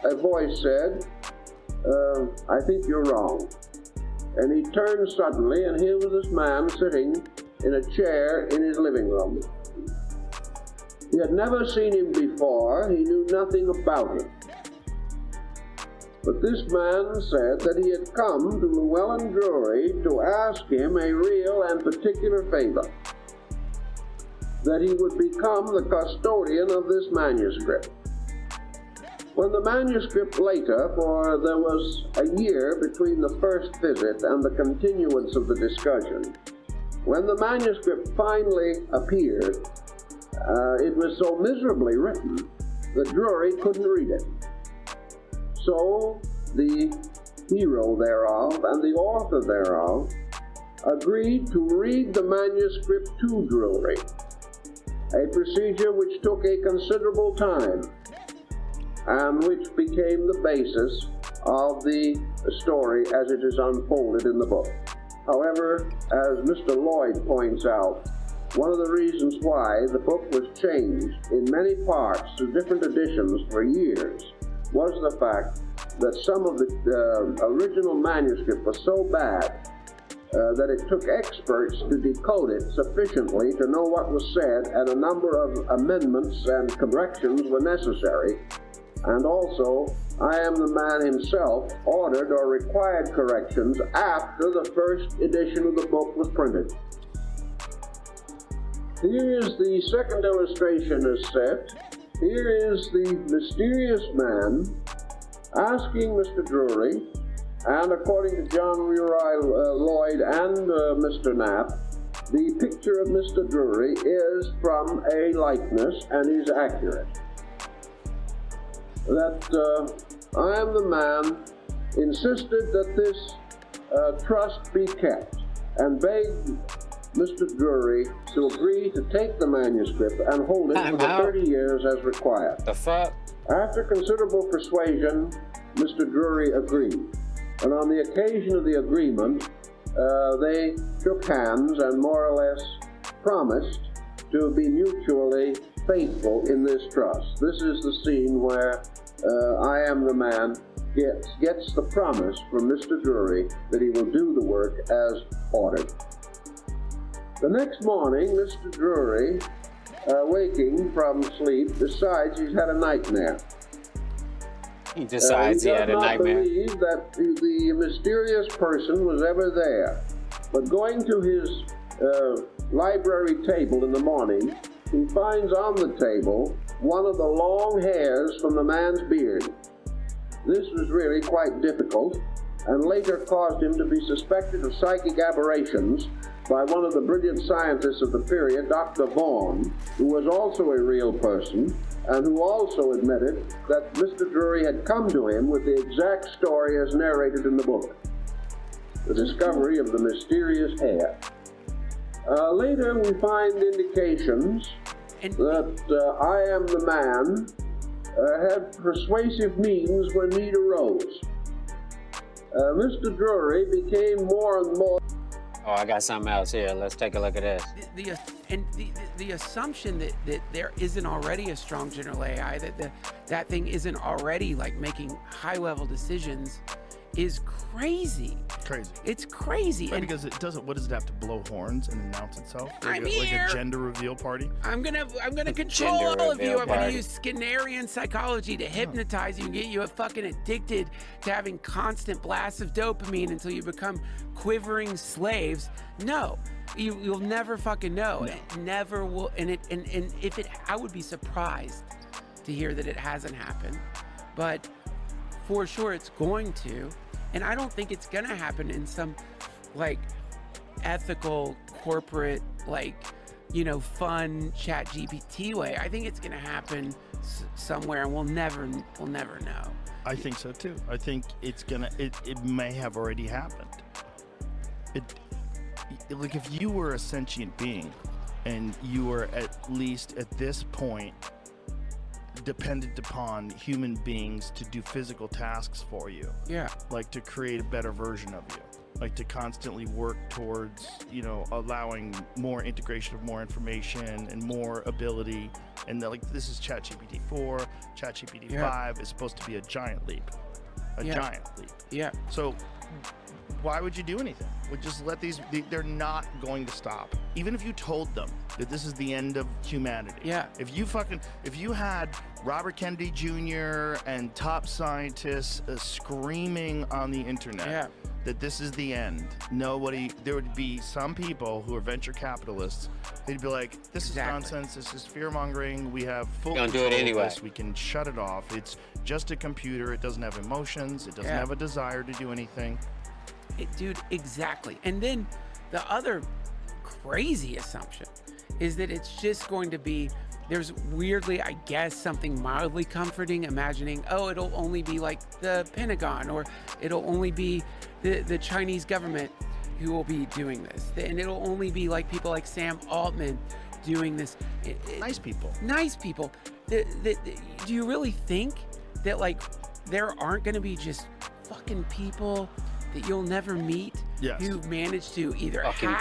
a voice said, I think you're wrong. And he turned suddenly, and here was this man sitting in a chair in his living room. He had never seen him before. He knew nothing about him. But this man said that he had come to Llewellyn Drury to ask him a real and particular favor, that he would become the custodian of this manuscript. When the manuscript later, for there was a year between the first visit and the continuance of the discussion, when the manuscript finally appeared, it was so miserably written that Drury couldn't read it. So the hero thereof and the author thereof agreed to read the manuscript to Drury, a procedure which took a considerable time and which became the basis of the story as it is unfolded in the book. However, as Mr. Lloyd points out, one of the reasons why the book was changed in many parts to different editions for years was the fact that some of the original manuscript was so bad that it took experts to decode it sufficiently to know what was said, and a number of amendments and corrections were necessary. And also, I Am the Man himself ordered or required corrections after the first edition of the book was printed. Here is the second illustration as set. Here is the mysterious man asking Mr. Drury, and according to John Leroy Lloyd and Mr. Knapp, the picture of Mr. Drury is from a likeness and is accurate. That I Am the Man insisted that this trust be kept and begged Mr. Drury to agree to take the manuscript and hold it for the 30 years as required. The fuck? After considerable persuasion, Mr. Drury agreed. And on the occasion of the agreement, they shook hands and more or less promised to be mutually faithful in this trust. This is the scene where I Am the Man gets the promise from Mr. Drury that he will do the work as ordered. The next morning, Mr. Drury, waking from sleep, decides he's had a nightmare. He decides he had a nightmare. He does not believe that the mysterious person was ever there. But going to his library table in the morning, he finds on the table one of the long hairs from the man's beard. This was really quite difficult, and later caused him to be suspected of psychic aberrations by one of the brilliant scientists of the period, Dr. Vaughan, who was also a real person, and who also admitted that Mr. Drury had come to him with the exact story as narrated in the book, the discovery of the mysterious hair. Later we find indications that I Am the Man had persuasive means when need arose. Mr. Drury became more and more... Oh, I got something else here. Let's take a look at this. The assumption that there isn't already a strong general AI, that thing isn't already like making high-level decisions, is crazy. It's crazy. Right, because it doesn't. What does it have to blow horns and announce itself? I'm like here. a gender reveal party. I'm gonna control all of you. I'm gonna use Skinnerian psychology to hypnotize you and get you fucking addicted to having constant blasts of dopamine until you become quivering slaves. No, you'll never fucking know. No. It never will. And if it, I would be surprised to hear that it hasn't happened, but for sure it's going to. And I don't think it's gonna happen in some like ethical, corporate, like, you know, fun ChatGPT way. I think it's gonna happen somewhere, and we'll never know. I think so too. I think it's gonna. It may have already happened. Like if you were a sentient being, and you were at least at this point dependent upon human beings to do physical tasks for you. Yeah. Like to create a better version of you. Like to constantly work towards, you know, allowing more integration of more information and more ability. And like this is ChatGPT 4, ChatGPT 5 is supposed to be a giant leap. A giant leap. Yeah. So why would you do anything? Would just let they're not going to stop. Even if you told them that this is the end of humanity. Yeah. If you had Robert Kennedy Jr. and top scientists screaming on the internet that this is the end, there would be some people who are venture capitalists. They'd be like, this is nonsense. This is fear mongering. We have full control do it anyway. of this. We can shut it off. It's just a computer. It doesn't have emotions. It doesn't have a desire to do anything. Dude, exactly. And then the other crazy assumption is that it's just going to be, there's weirdly, I guess, something mildly comforting, imagining, oh, it'll only be like the Pentagon, or it'll only be the Chinese government who will be doing this. And it'll only be like people like Sam Altman doing this. Nice people. Nice people. Do you really think that, like, there aren't going to be just fucking people that you'll never meet who manage to either hack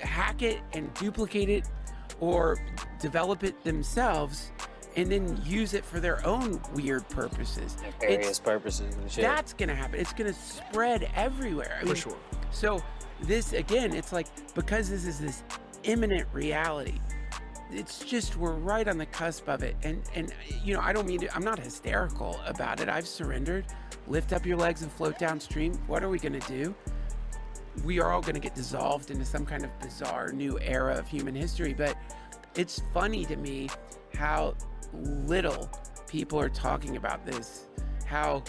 hack it and duplicate it, or develop it themselves and then use it for their own weird purposes, Nefarious purposes and shit. That's gonna happen. It's gonna spread everywhere. I mean, sure. So this, again, it's like, because this is this imminent reality, it's just, we're right on the cusp of it. And you know, I don't mean to, I'm not hysterical about it. I've surrendered. Lift up your legs and float downstream. What are we gonna do? We are all gonna get dissolved into some kind of bizarre new era of human history. But it's funny to me how little people are talking about this, how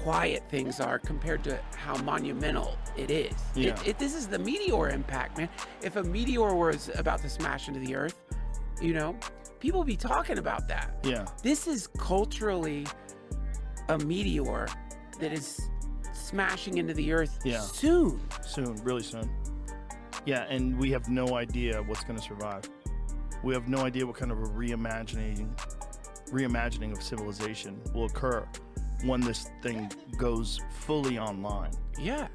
quiet things are compared to how monumental it is. Yeah. This is the meteor impact, man. If a meteor was about to smash into the earth, you know, people be talking about that. Yeah. This is culturally a meteor that is smashing into the earth soon. Soon, really soon. Yeah, and we have no idea what's going to survive. We have no idea what kind of a reimagining of civilization will occur when this thing goes fully online. Yeah.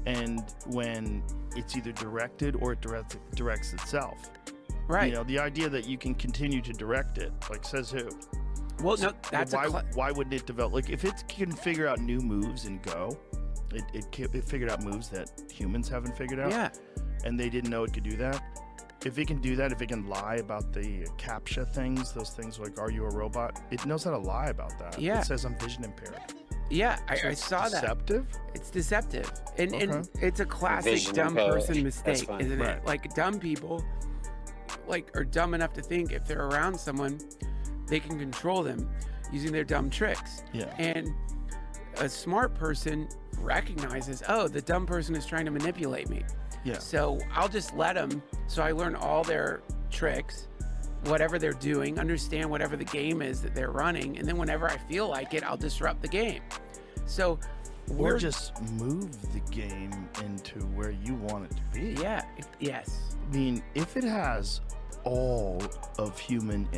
And when it's either directed or it directs itself. Right. You know, the idea that you can continue to direct it, like, says who? Well, no, that's why wouldn't it develop? Like, if it can figure out new moves and go, it figured out moves that humans haven't figured out. Yeah. And they didn't know it could do that. If it can do that, if it can lie about the CAPTCHA things, those things like, are you a robot? It knows how to lie about that. Yeah. It says I'm vision impaired. Yeah, I saw that. Deceptive? It's deceptive. And it's a classic Vision dumb impaired. person That's mistake, fine. isn't Right. it? Like, dumb people, like, are dumb enough to think if they're around someone, they can control them using their dumb tricks. Yeah. And a smart person recognizes, oh, the dumb person is trying to manipulate me. Yeah. So I'll just let them. So I learn all their tricks, whatever they're doing, understand whatever the game is that they're running. And then whenever I feel like it, I'll disrupt the game. So Or just move the game into where you want it to be. Yeah. Yes. I mean, if it has all of human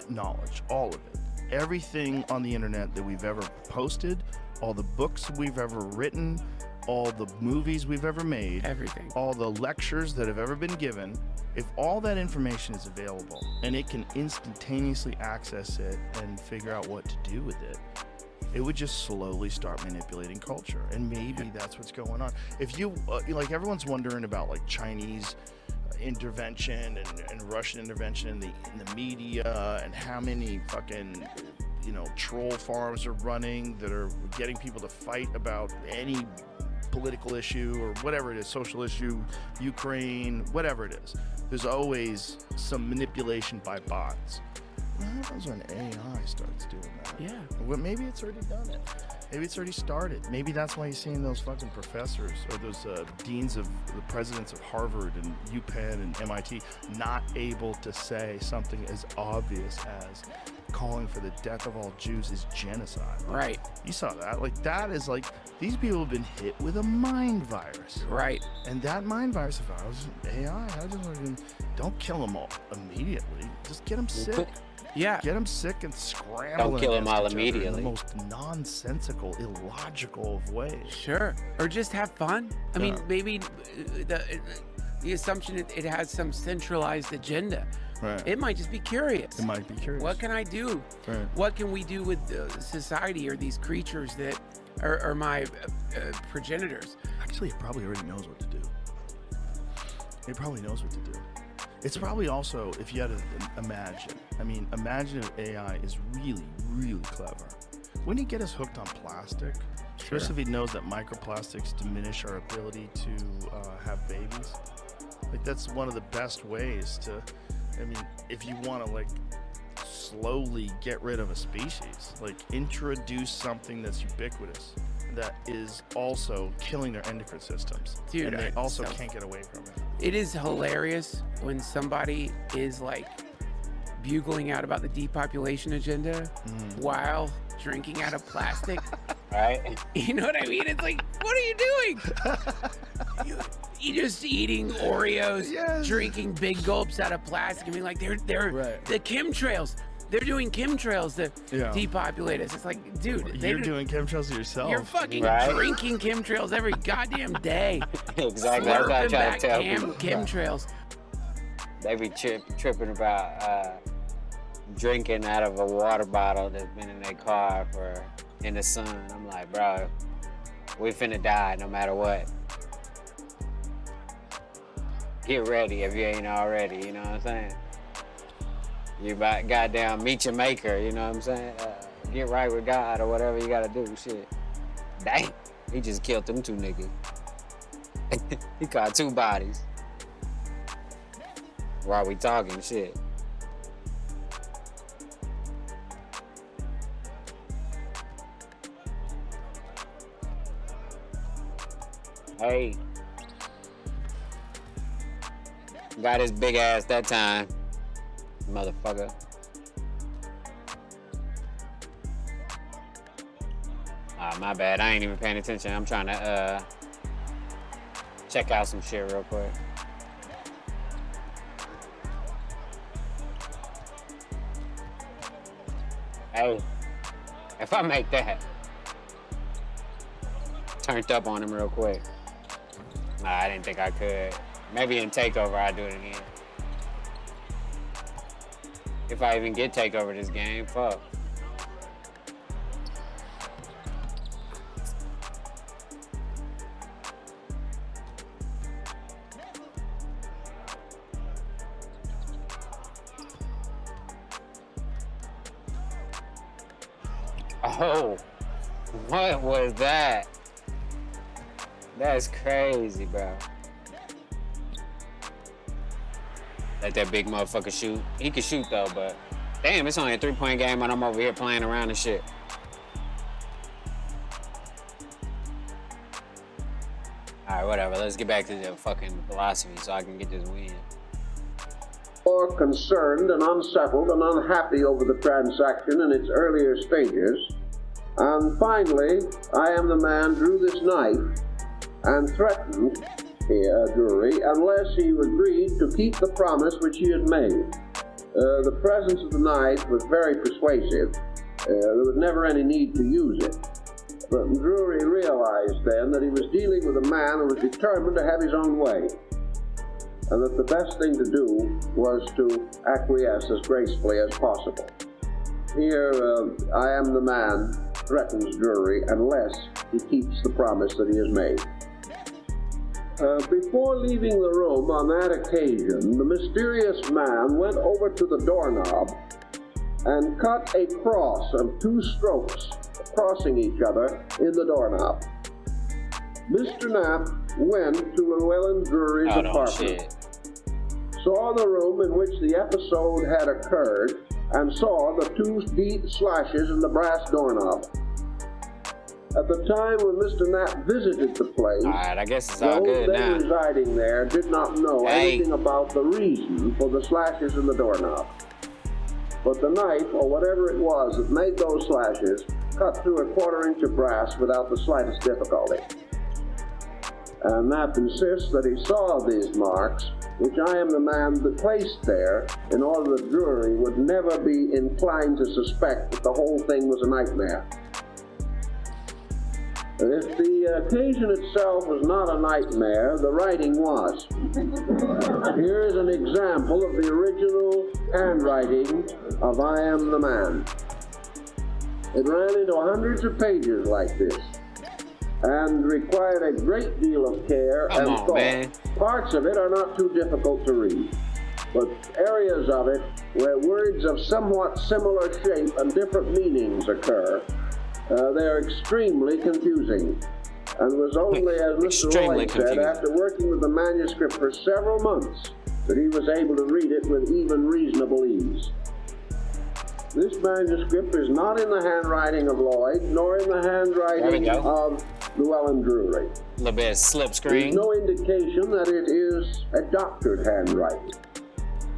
knowledge, all of it, everything on the internet that we've ever posted, all the books we've ever written, all the movies we've ever made, Everything. all the lectures that have ever been given, if all that information is available and it can instantaneously access it and figure out what to do with it, it would just slowly start manipulating culture. And maybe that's what's going on. If you, like, everyone's wondering about, like, Chinese intervention and Russian intervention in the media, and how many fucking, you know, troll farms are running that are getting people to fight about any political issue or whatever it is, social issue, Ukraine, whatever it is. There's always some manipulation by bots. What happens when AI starts doing that? Yeah. Well, maybe it's already done it. Maybe it's already started. Maybe that's why you're seeing those fucking professors or those deans of the presidents of Harvard and UPenn and MIT not able to say something as obvious as calling for the death of all Jews is genocide. Right. You saw that. Like, that is like, these people have been hit with a mind virus. Right. And that mind virus, if I was AI, I just would, don't kill them all immediately. Just get them sick. Yeah. Get them sick and scramble. Don't kill them all immediately. In the most nonsensical, illogical of ways. Sure. Or just have fun. I mean, maybe the assumption it has some centralized agenda. Right. It might just be curious. It might be curious. What can I do? Right. What can we do with society or these creatures that are my progenitors? Actually, it probably already knows what to do. It probably knows what to do. It's probably also, if you had to imagine, imagine if AI is really, really clever. Wouldn't he get us hooked on plastic? Sure. Just if he knows that microplastics diminish our ability to have babies. Like, that's one of the best ways to, if you want to, like, slowly get rid of a species, like, introduce something that's ubiquitous, that is also killing their endocrine systems. Dude, and they also can't get away from it. It is hilarious when somebody is, like, bugling out about the depopulation agenda while drinking out of plastic. Right? You know what I mean? It's like, what are you doing? You're just eating Oreos, Yes. drinking big gulps out of plastic. Like, they're Right. the chemtrails. They're doing chemtrails to Yeah. depopulate us. It's like, dude, You're doing chemtrails yourself. you're fucking Right. drinking chemtrails every goddamn day. Exactly. That's what I Slurping try back to tell people. chemtrails. They be tripping about drinking out of a water bottle that's been in their car in the sun. I'm like, bro, we finna die no matter what. Get ready if you ain't already, you know what I'm saying? You about goddamn meet your maker, you know what I'm saying? Get right with God or whatever you gotta do, shit. Dang, he just killed them 2 niggas. He caught 2 bodies. While we talking shit. Hey. Got his big ass that time. Motherfucker. My bad. I ain't even paying attention. I'm trying to check out some shit real quick. Hey, if I make that, turned up on him real quick. Nah, I didn't think I could. Maybe in TakeOver I'll do it again. If I even get TakeOver this game, fuck. Oh, what was that? That's crazy, bro. Let that big motherfucker shoot. He can shoot though, but damn, it's only a 3-point game and I'm over here playing around and shit. Alright, whatever. Let's get back to the fucking philosophy so I can get this win. More concerned and unsettled and unhappy over the transaction in its earlier stages. And finally, I am the man drew this knife and threatened Drury unless he agreed to keep the promise which he had made. The presence of the knife was very persuasive. There was never any need to use it. But Drury realized then that he was dealing with a man who was determined to have his own way, and that the best thing to do was to acquiesce as gracefully as possible. Here, I am the man threatens Drury unless he keeps the promise that he has made. Before leaving the room on that occasion, the mysterious man went over to the doorknob and cut a cross of 2 strokes crossing each other in the doorknob. Mr. Knapp went to Llewellyn Drury's apartment, saw the room in which the episode had occurred, and saw the 2 deep slashes in the brass doorknob. At the time when Mr. Knapp visited the place, Alright, I guess it's all good those now. residing there did not know anything about the reason for the slashes in the doorknob. But the knife, or whatever it was that made those slashes, cut through a 1/4 inch of brass without the slightest difficulty. And Knapp insists that he saw these marks, which I am the man that placed there, in order that Drury would never be inclined to suspect that the whole thing was a nightmare. If the occasion itself was not a nightmare, the writing was. Here is an example of the original handwriting of I Am the Man. It ran into hundreds of pages like this and required a great deal of care and thought. Man. Parts of it are not too difficult to read, but areas of it where words of somewhat similar shape and different meanings occur, they're extremely confusing, and was only, as Mr. Lloyd said, after working with the manuscript for several months, that he was able to read it with even reasonable ease. This manuscript is not in the handwriting of Lloyd, nor in the handwriting of Llewellyn Drury. A little bit of slip screen. There's no indication that it is a doctored handwriting.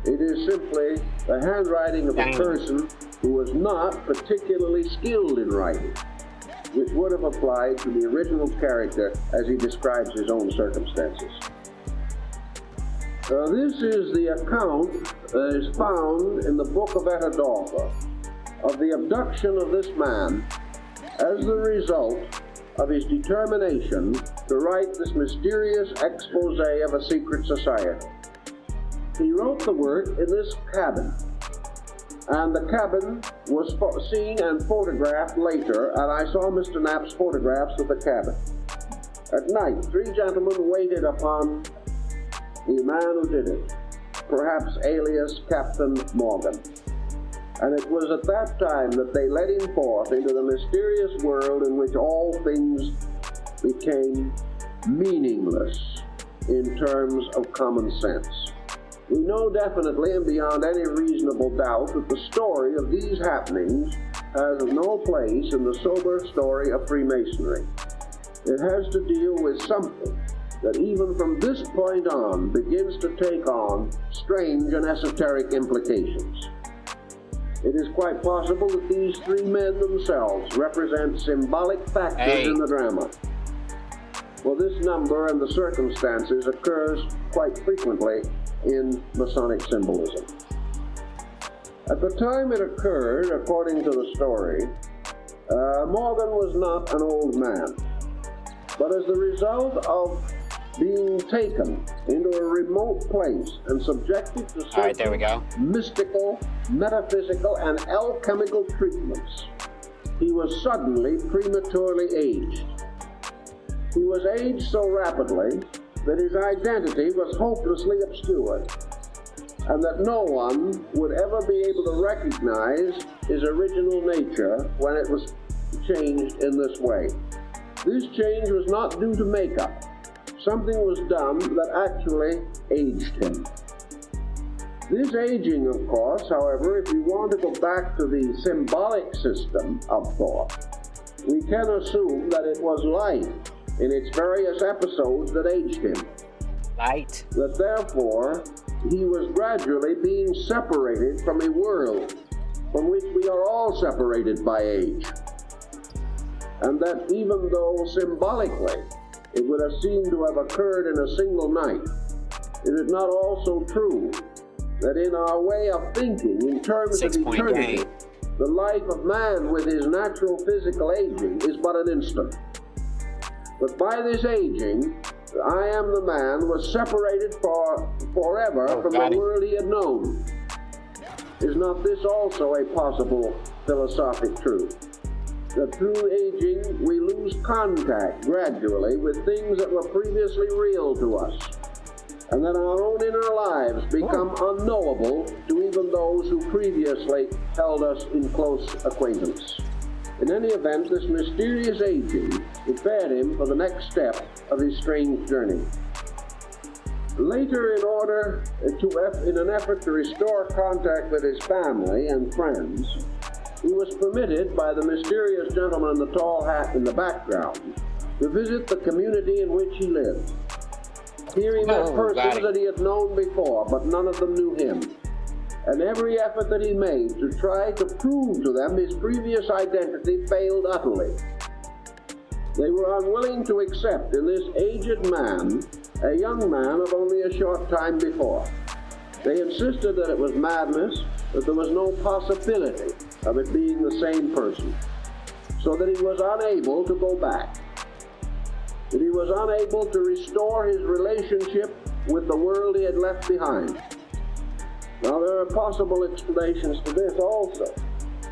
It is simply the handwriting of a person who was not particularly skilled in writing, which would have applied to the original character as he describes his own circumstances. This is the account that is found in the Book of Etadolpha of the abduction of this man as the result of his determination to write this mysterious expose of a secret society. He wrote the work in this cabin, and the cabin was seen and photographed later, and I saw Mr. Knapp's photographs of the cabin. At night, 3 gentlemen waited upon the man who did it, perhaps alias Captain Morgan. And it was at that time that they led him forth into the mysterious world in which all things became meaningless in terms of common sense. We know definitely and beyond any reasonable doubt that the story of these happenings has no place in the sober story of Freemasonry. It has to deal with something that even from this point on begins to take on strange and esoteric implications. It is quite possible that these 3 men themselves represent symbolic factors in the drama. Well, this number and the circumstances occurs quite frequently in Masonic symbolism. At the time it occurred, according to the story, Morgan was not an old man, but as the result of being taken into a remote place and subjected to certain mystical, metaphysical, and alchemical treatments, he was suddenly prematurely aged. He was aged so rapidly that his identity was hopelessly obscured, and that no one would ever be able to recognize his original nature when it was changed in this way. This change was not due to makeup. Something was done that actually aged him. This aging, of course, however, if you want to go back to the symbolic system of thought, we can assume that it was life in its various episodes that aged him. Light. That therefore, he was gradually being separated from a world from which we are all separated by age. And that even though symbolically it would have seemed to have occurred in a single night, it is not also true that in our way of thinking in terms of eternity, the life of man with his natural physical aging is but an instant. But by this aging, I Am the Man was separated forever from the world he had known. Is not this also a possible philosophic truth? That through aging, we lose contact gradually with things that were previously real to us, and that our own inner lives become unknowable to even those who previously held us in close acquaintance. In any event, this mysterious aging prepared him for the next step of his strange journey. Later, in an effort to restore contact with his family and friends, he was permitted by the mysterious gentleman in the tall hat in the background to visit the community in which he lived. Here he met persons that he had known before, but none of them knew him. And every effort that he made to try to prove to them his previous identity failed utterly. They were unwilling to accept in this aged man a young man of only a short time before. They insisted that it was madness, that there was no possibility of it being the same person, so that he was unable to go back. that he was unable to restore his relationship with the world he had left behind. Now, there are possible explanations to this also.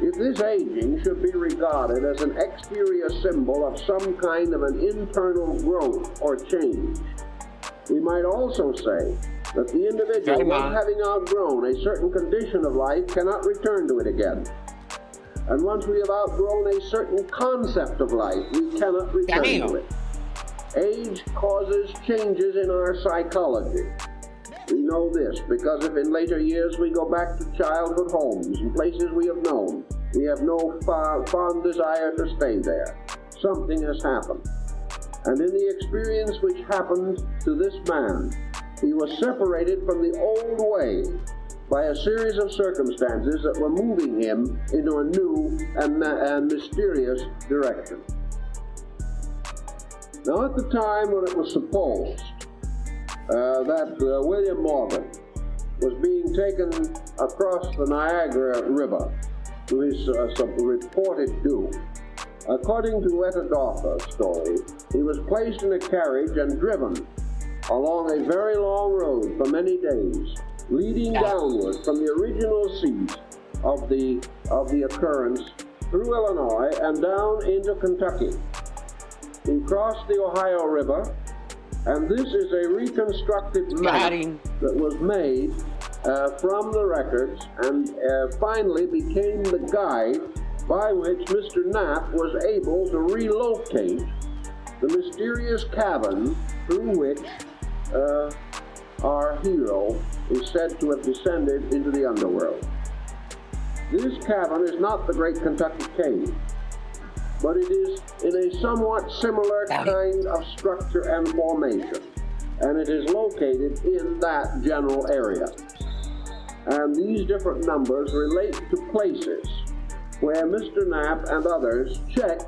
If this aging should be regarded as an exterior symbol of some kind of an internal growth or change, we might also say that the individual, once having outgrown a certain condition of life, cannot return to it again. And once we have outgrown a certain concept of life, we cannot return to it. Age causes changes in our psychology. We know this because if in later years we go back to childhood homes and places we have known, we have no fond desire to stay there. Something has happened. And in the experience which happened to this man, he was separated from the old way by a series of circumstances that were moving him into a new and mysterious direction. Now, at the time when it was supposed that William Morgan was being taken across the Niagara River to his reported doom, according to Etta Dotha's story, he was placed in a carriage and driven along a very long road for many days, leading downward from the original seat of the occurrence through Illinois and down into Kentucky. He crossed the Ohio River, and this is a reconstructed map that was made from the records and finally became the guide by which Mr. Knapp was able to relocate the mysterious cavern through which our hero is said to have descended into the underworld. This cavern is not the Great Kentucky Cave, but it is in a somewhat similar kind of structure and formation, and it is located in that general area. And these different numbers relate to places where Mr. Knapp and others check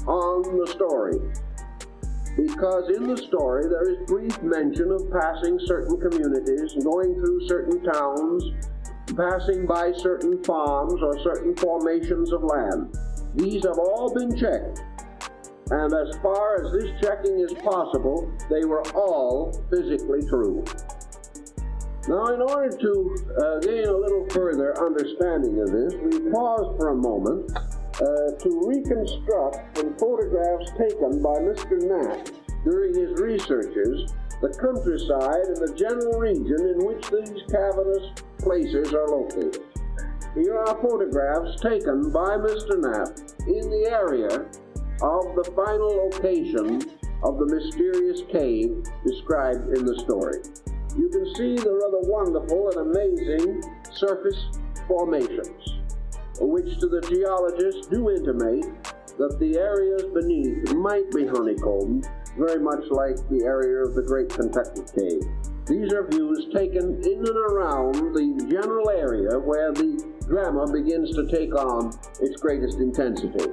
on the story. Because in the story there is brief mention of passing certain communities, going through certain towns, passing by certain farms or certain formations of land. These have all been checked, and as far as this checking is possible, they were all physically true. Now, in order to gain a little further understanding of this, we pause for a moment to reconstruct from photographs taken by Mr. Knapp during his researches the countryside and the general region in which these cavernous places are located. Here are photographs taken by Mr. Knapp in the area of the final location of the mysterious cave described in the story. You can see the rather wonderful and amazing surface formations, which to the geologists do intimate that the areas beneath might be honeycombed, very much like the area of the Great Kentucky Cave. These are views taken in and around the general area where the drama begins to take on its greatest intensity.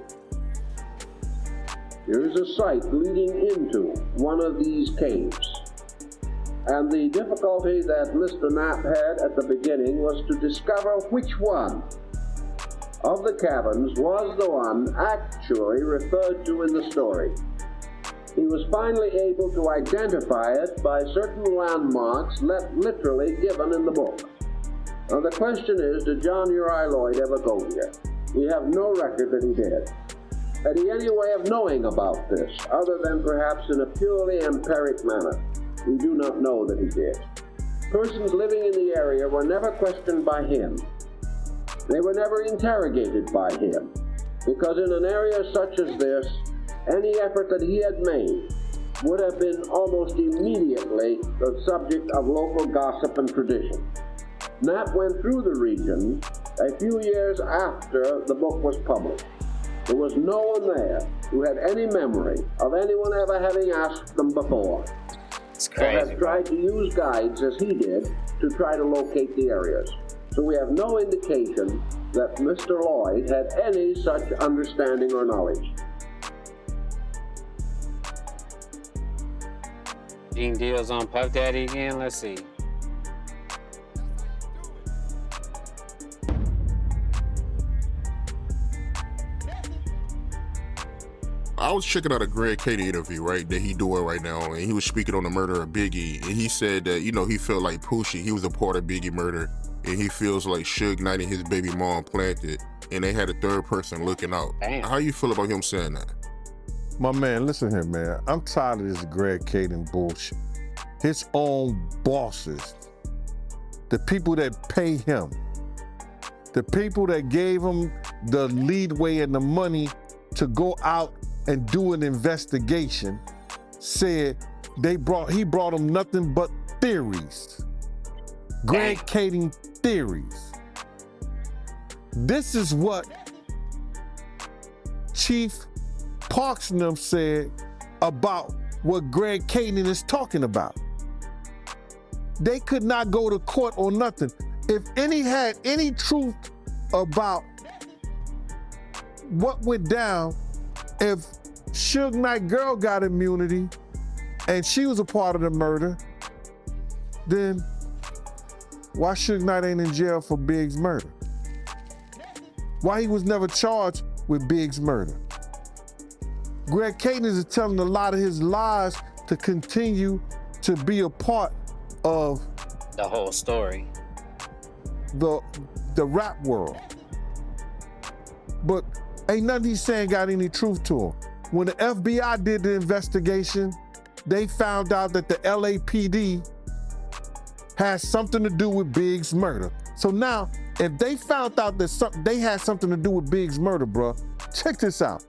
Here is a site leading into one of these caves. And the difficulty that Mr. Knapp had at the beginning was to discover which one of the caverns was the one actually referred to in the story. He was finally able to identify it by certain landmarks literally given in the book. Now the question is, did John Uri Lloyd ever go here? We have no record that he did. Had he any way of knowing about this, other than perhaps in a purely empiric manner? We do not know that he did. Persons living in the area were never questioned by him. They were never interrogated by him, because in an area such as this, any effort that he had made would have been almost immediately the subject of local gossip and tradition. Knapp went through the region a few years after the book was published. There was no one there who had any memory of anyone ever having asked them before. It's crazy. Or have tried to use guides, as he did, to try to locate the areas. So we have no indication that Mr. Lloyd had any such understanding or knowledge. Gene Deals on Puff Daddy again? Let's see. I was checking out a Greg Kading interview, right, that he doing right now, and he was speaking on the murder of Biggie, and he said that, you know, he felt like Poochie, he was a part of Biggie murder, and he feels like Suge Knight and his baby mom planted, and they had a third person looking out. Damn. How you feel about him saying that? My man, listen here, man. I'm tired of this Greg Kading bullshit. His own bosses, the people that pay him, the people that gave him the leadway and the money to go out and do an investigation, said he brought them nothing but theories. Greg Kading theories. This is what Chief Parks and them said about what Greg Kading is talking about. They could not go to court or nothing. If any had any truth about what went down, if Suge Knight girl got immunity and she was a part of the murder, then why Suge Knight ain't in jail for Big's murder? Why he was never charged with Big's murder? Greg Kading is telling a lot of his lies to continue to be a part of the whole story. The rap world. But ain't nothing he's saying got any truth to him. When the FBI did the investigation, they found out that the LAPD has something to do with Big's murder. So now, if they found out that they had something to do with Big's murder, bro, check this out.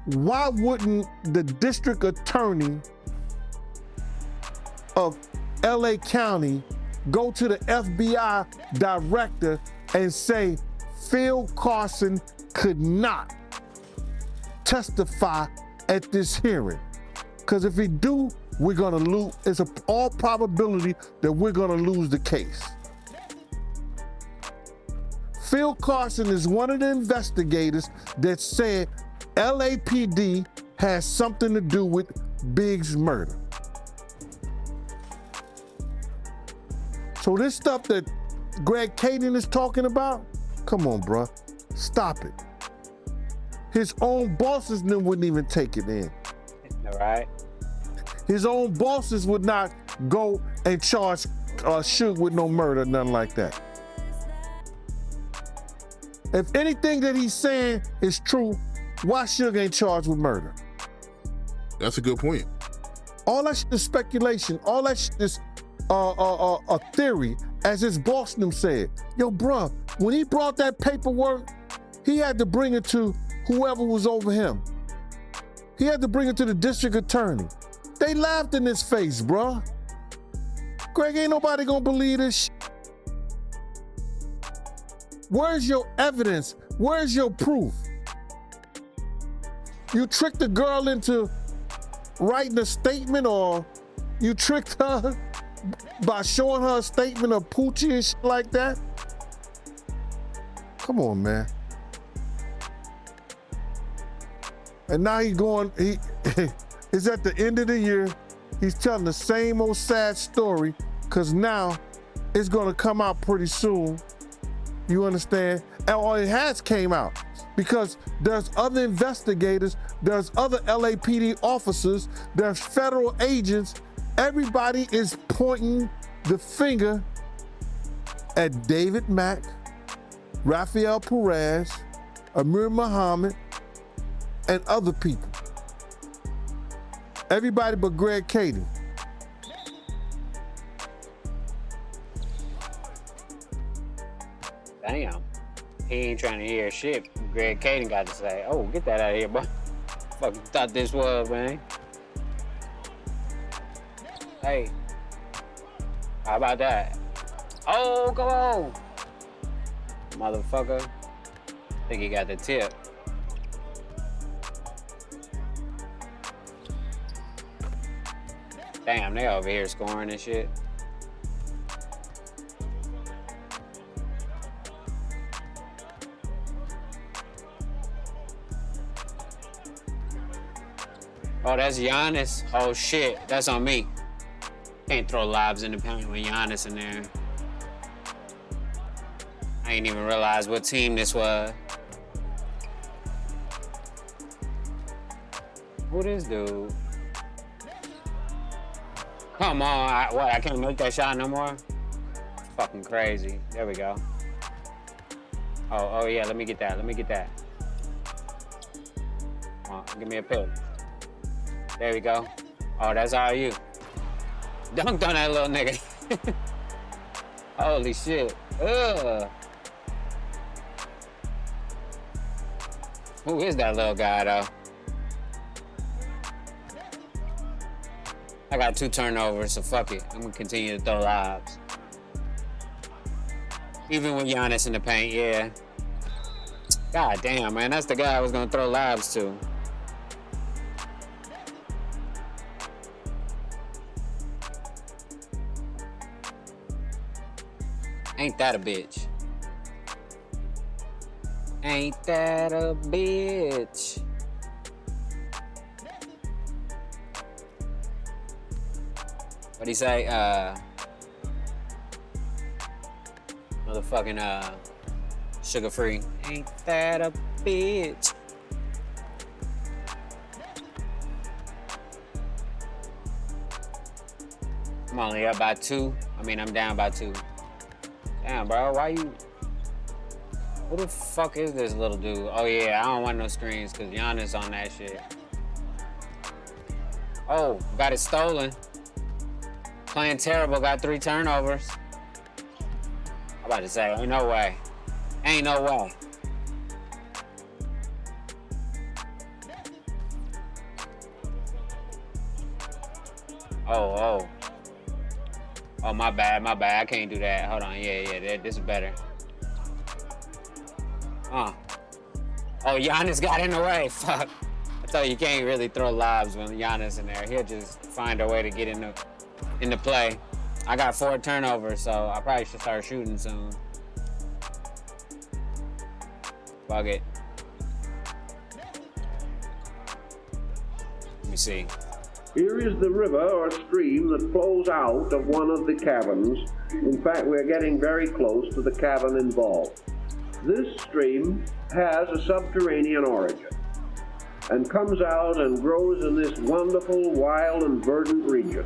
Why wouldn't the district attorney of LA County go to the FBI director and say Phil Carson could not testify at this hearing? Because if he do, we're gonna lose. It's all probability that we're gonna lose the case. Phil Carson is one of the investigators that said LAPD has something to do with Big's murder. So this stuff that Greg Kading is talking about, come on, bruh, stop it. His own bosses wouldn't even take it in. All right. His own bosses would not go and charge Suge with no murder, nothing like that. If anything that he's saying is true, why Suge ain't charged with murder? That's a good point. All that shit is speculation. All that shit is a theory, as his boss them said. Yo, bruh, when he brought that paperwork, he had to bring it to whoever was over him. He had to bring it to the district attorney. They laughed in his face, bruh. Greg, ain't nobody gonna believe this shit. Where's your evidence? Where's your proof? You tricked the girl into writing a statement, or you tricked her by showing her a statement of Poochie and shit like that? Come on, man. And now he's it's at the end of the year, he's telling the same old sad story, because now it's gonna come out pretty soon. You understand? Or it has came out, because there's other investigators, there's other LAPD officers, there's federal agents. Everybody is pointing the finger at David Mack, Rafael Perez, Amir Muhammad, and other people. Everybody but Greg Kading. Damn. He ain't trying to hear shit Greg Kading got to say. Oh, get that out of here, bro. Fuck you thought this was, man. Hey. How about that? Oh, come on. Motherfucker. Think he got the tip. Damn, they over here scoring and shit. Oh, that's Giannis. Oh shit, that's on me. Can't throw lobs in the paint with Giannis in there. I ain't even realize what team this was. Who this dude? Come on, I can't make that shot no more? It's fucking crazy. There we go. Oh yeah, let me get that. Come on, give me a pick. There we go. Oh, that's all you. Dunked on that little nigga. Holy shit. Ugh. Who is that little guy, though? I got 2 turnovers, so fuck it. I'm gonna continue to throw lobs. Even with Giannis in the paint, yeah. God damn, man, that's the guy I was gonna throw lobs to. Ain't that a bitch? Ain't that a bitch? What'd he say? Motherfucking sugar free. Ain't that a bitch? I'm only up by 2. I'm down by 2. Damn, bro, why you... Who the fuck is this little dude? Oh, yeah, I don't want no screens because Giannis on that shit. Oh, got it stolen. Playing terrible, got 3 turnovers. I'm about to say, ain't no way. Ain't no way. Oh, my bad. I can't do that. Hold on, yeah, this is better. Oh, Giannis got in the way. Fuck. I tell you, you can't really throw lobs when Giannis in there. He'll just find a way to get in the play. I got 4 turnovers, so I probably should start shooting soon. Fuck it. Let me see. Here is the river or stream that flows out of one of the caverns. In fact, we're getting very close to the cavern involved. This stream has a subterranean origin and comes out and grows in this wonderful, wild, and verdant region.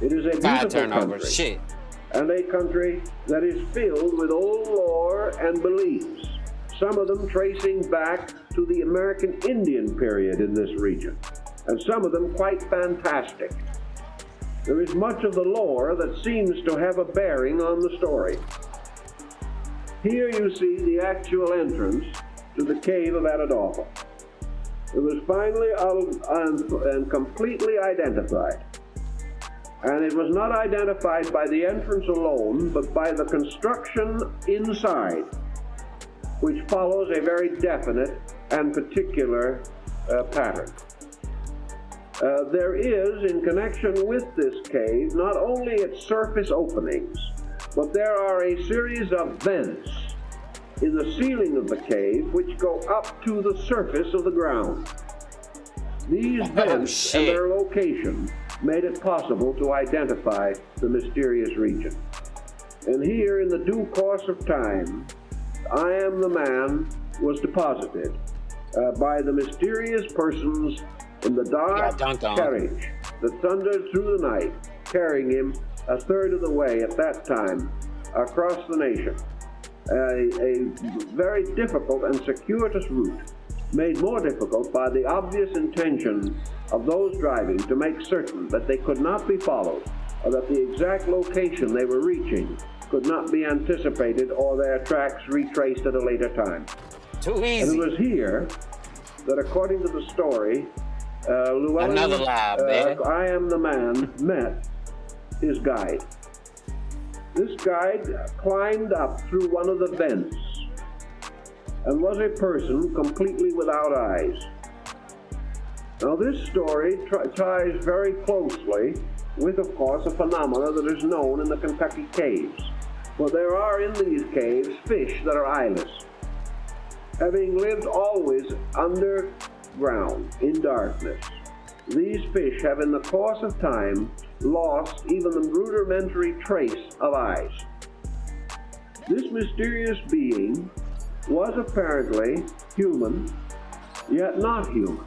It is a beautiful country, shit. and a country that is filled with old lore and beliefs, some of them tracing back to the American Indian period in this region, and some of them quite fantastic. There is much of the lore that seems to have a bearing on the story. Here you see the actual entrance to the cave of Atadofa. It was finally and completely identified. And it was not identified by the entrance alone, but by the construction inside, which follows a very definite and particular pattern. There is, in connection with this cave, not only its surface openings, but there are a series of vents in the ceiling of the cave which go up to the surface of the ground. These vents and their location made it possible to identify the mysterious region. And here, in the due course of time, I Am the Man was deposited by the mysterious persons in the dark carriage that thundered through the night, carrying him a third of the way at that time across the nation. A very difficult and circuitous route, made more difficult by the obvious intention of those driving to make certain that they could not be followed, or that the exact location they were reaching could not be anticipated or their tracks retraced at a later time. Too easy. And it was here that, according to the story, Llewellyn, I Am the Man, met his guide. This guide climbed up through one of the vents and was a person completely without eyes. Now, this story ties very closely with, of course, a phenomena that is known in the Kentucky caves. For there are in these caves fish that are eyeless. Having lived always underground in darkness, these fish have in the course of time lost even the rudimentary trace of eyes. This mysterious being was apparently human, yet not human,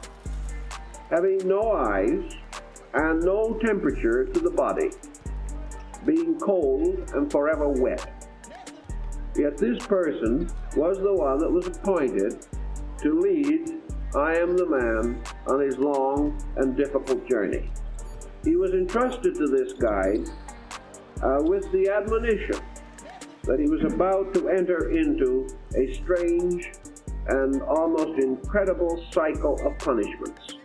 having no eyes and no temperature to the body, being cold and forever wet. Yet this person was the one that was appointed to lead I Am the Man on his long and difficult journey. He was entrusted to this guide with the admonition that he was about to enter into a strange and almost incredible cycle of punishments.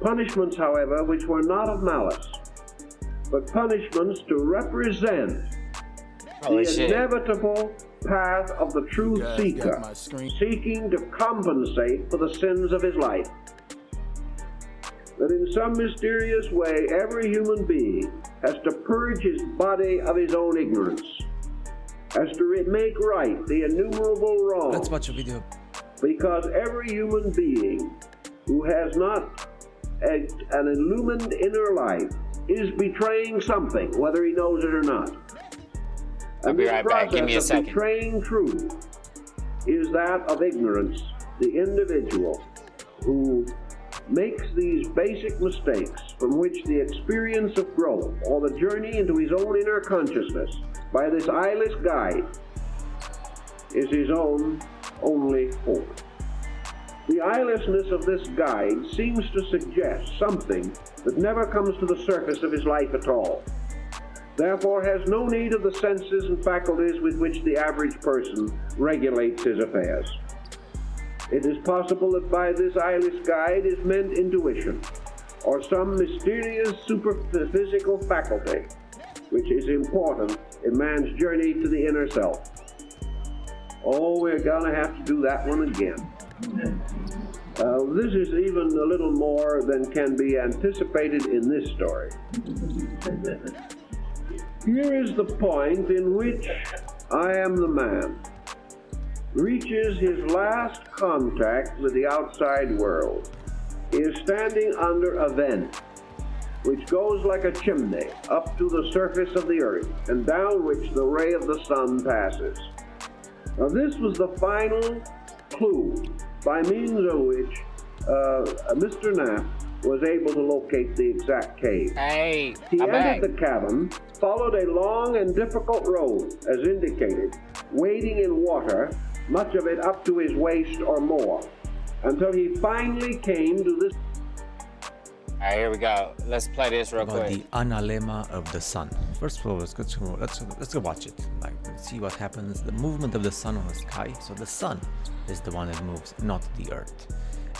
Punishments, however, which were not of malice, but punishments to represent the inevitable path of the true seeker, seeking to compensate for the sins of his life. That in some mysterious way, every human being has to purge his body of his own ignorance, has to make right the innumerable wrongs. Let's watch a video. Because every human being who has not an illumined inner life is betraying something, whether he knows it or not. I'll be right back. Give me a second. Betraying truth is that of ignorance. The individual who makes these basic mistakes, from which the experience of growth or the journey into his own inner consciousness by this eyeless guide is his own only hope. The eyelessness of this guide seems to suggest something that never comes to the surface of his life at all, therefore has no need of the senses and faculties with which the average person regulates his affairs. It is possible that by this eyeless guide is meant intuition, or some mysterious superphysical faculty, which is important in man's journey to the inner self. Oh, we're gonna have to do that one again. This is even a little more than can be anticipated in this story. Here is the point in which I Am the Man reaches his last contact with the outside world. He is standing under a vent which goes like a chimney up to the surface of the earth and down which the ray of the sun passes. Now this was the final clue by means of which Mr. Knapp was able to locate the exact cave. Hey, he entered the cabin, followed a long and difficult road, as indicated, wading in water, much of it up to his waist or more, until he finally came to this. All right, here we go. Let's play this real quick. The analemma of the sun. First of all, let's go watch it. Like, let's see what happens. The movement of the sun on the sky. So the sun is the one that moves, not the earth.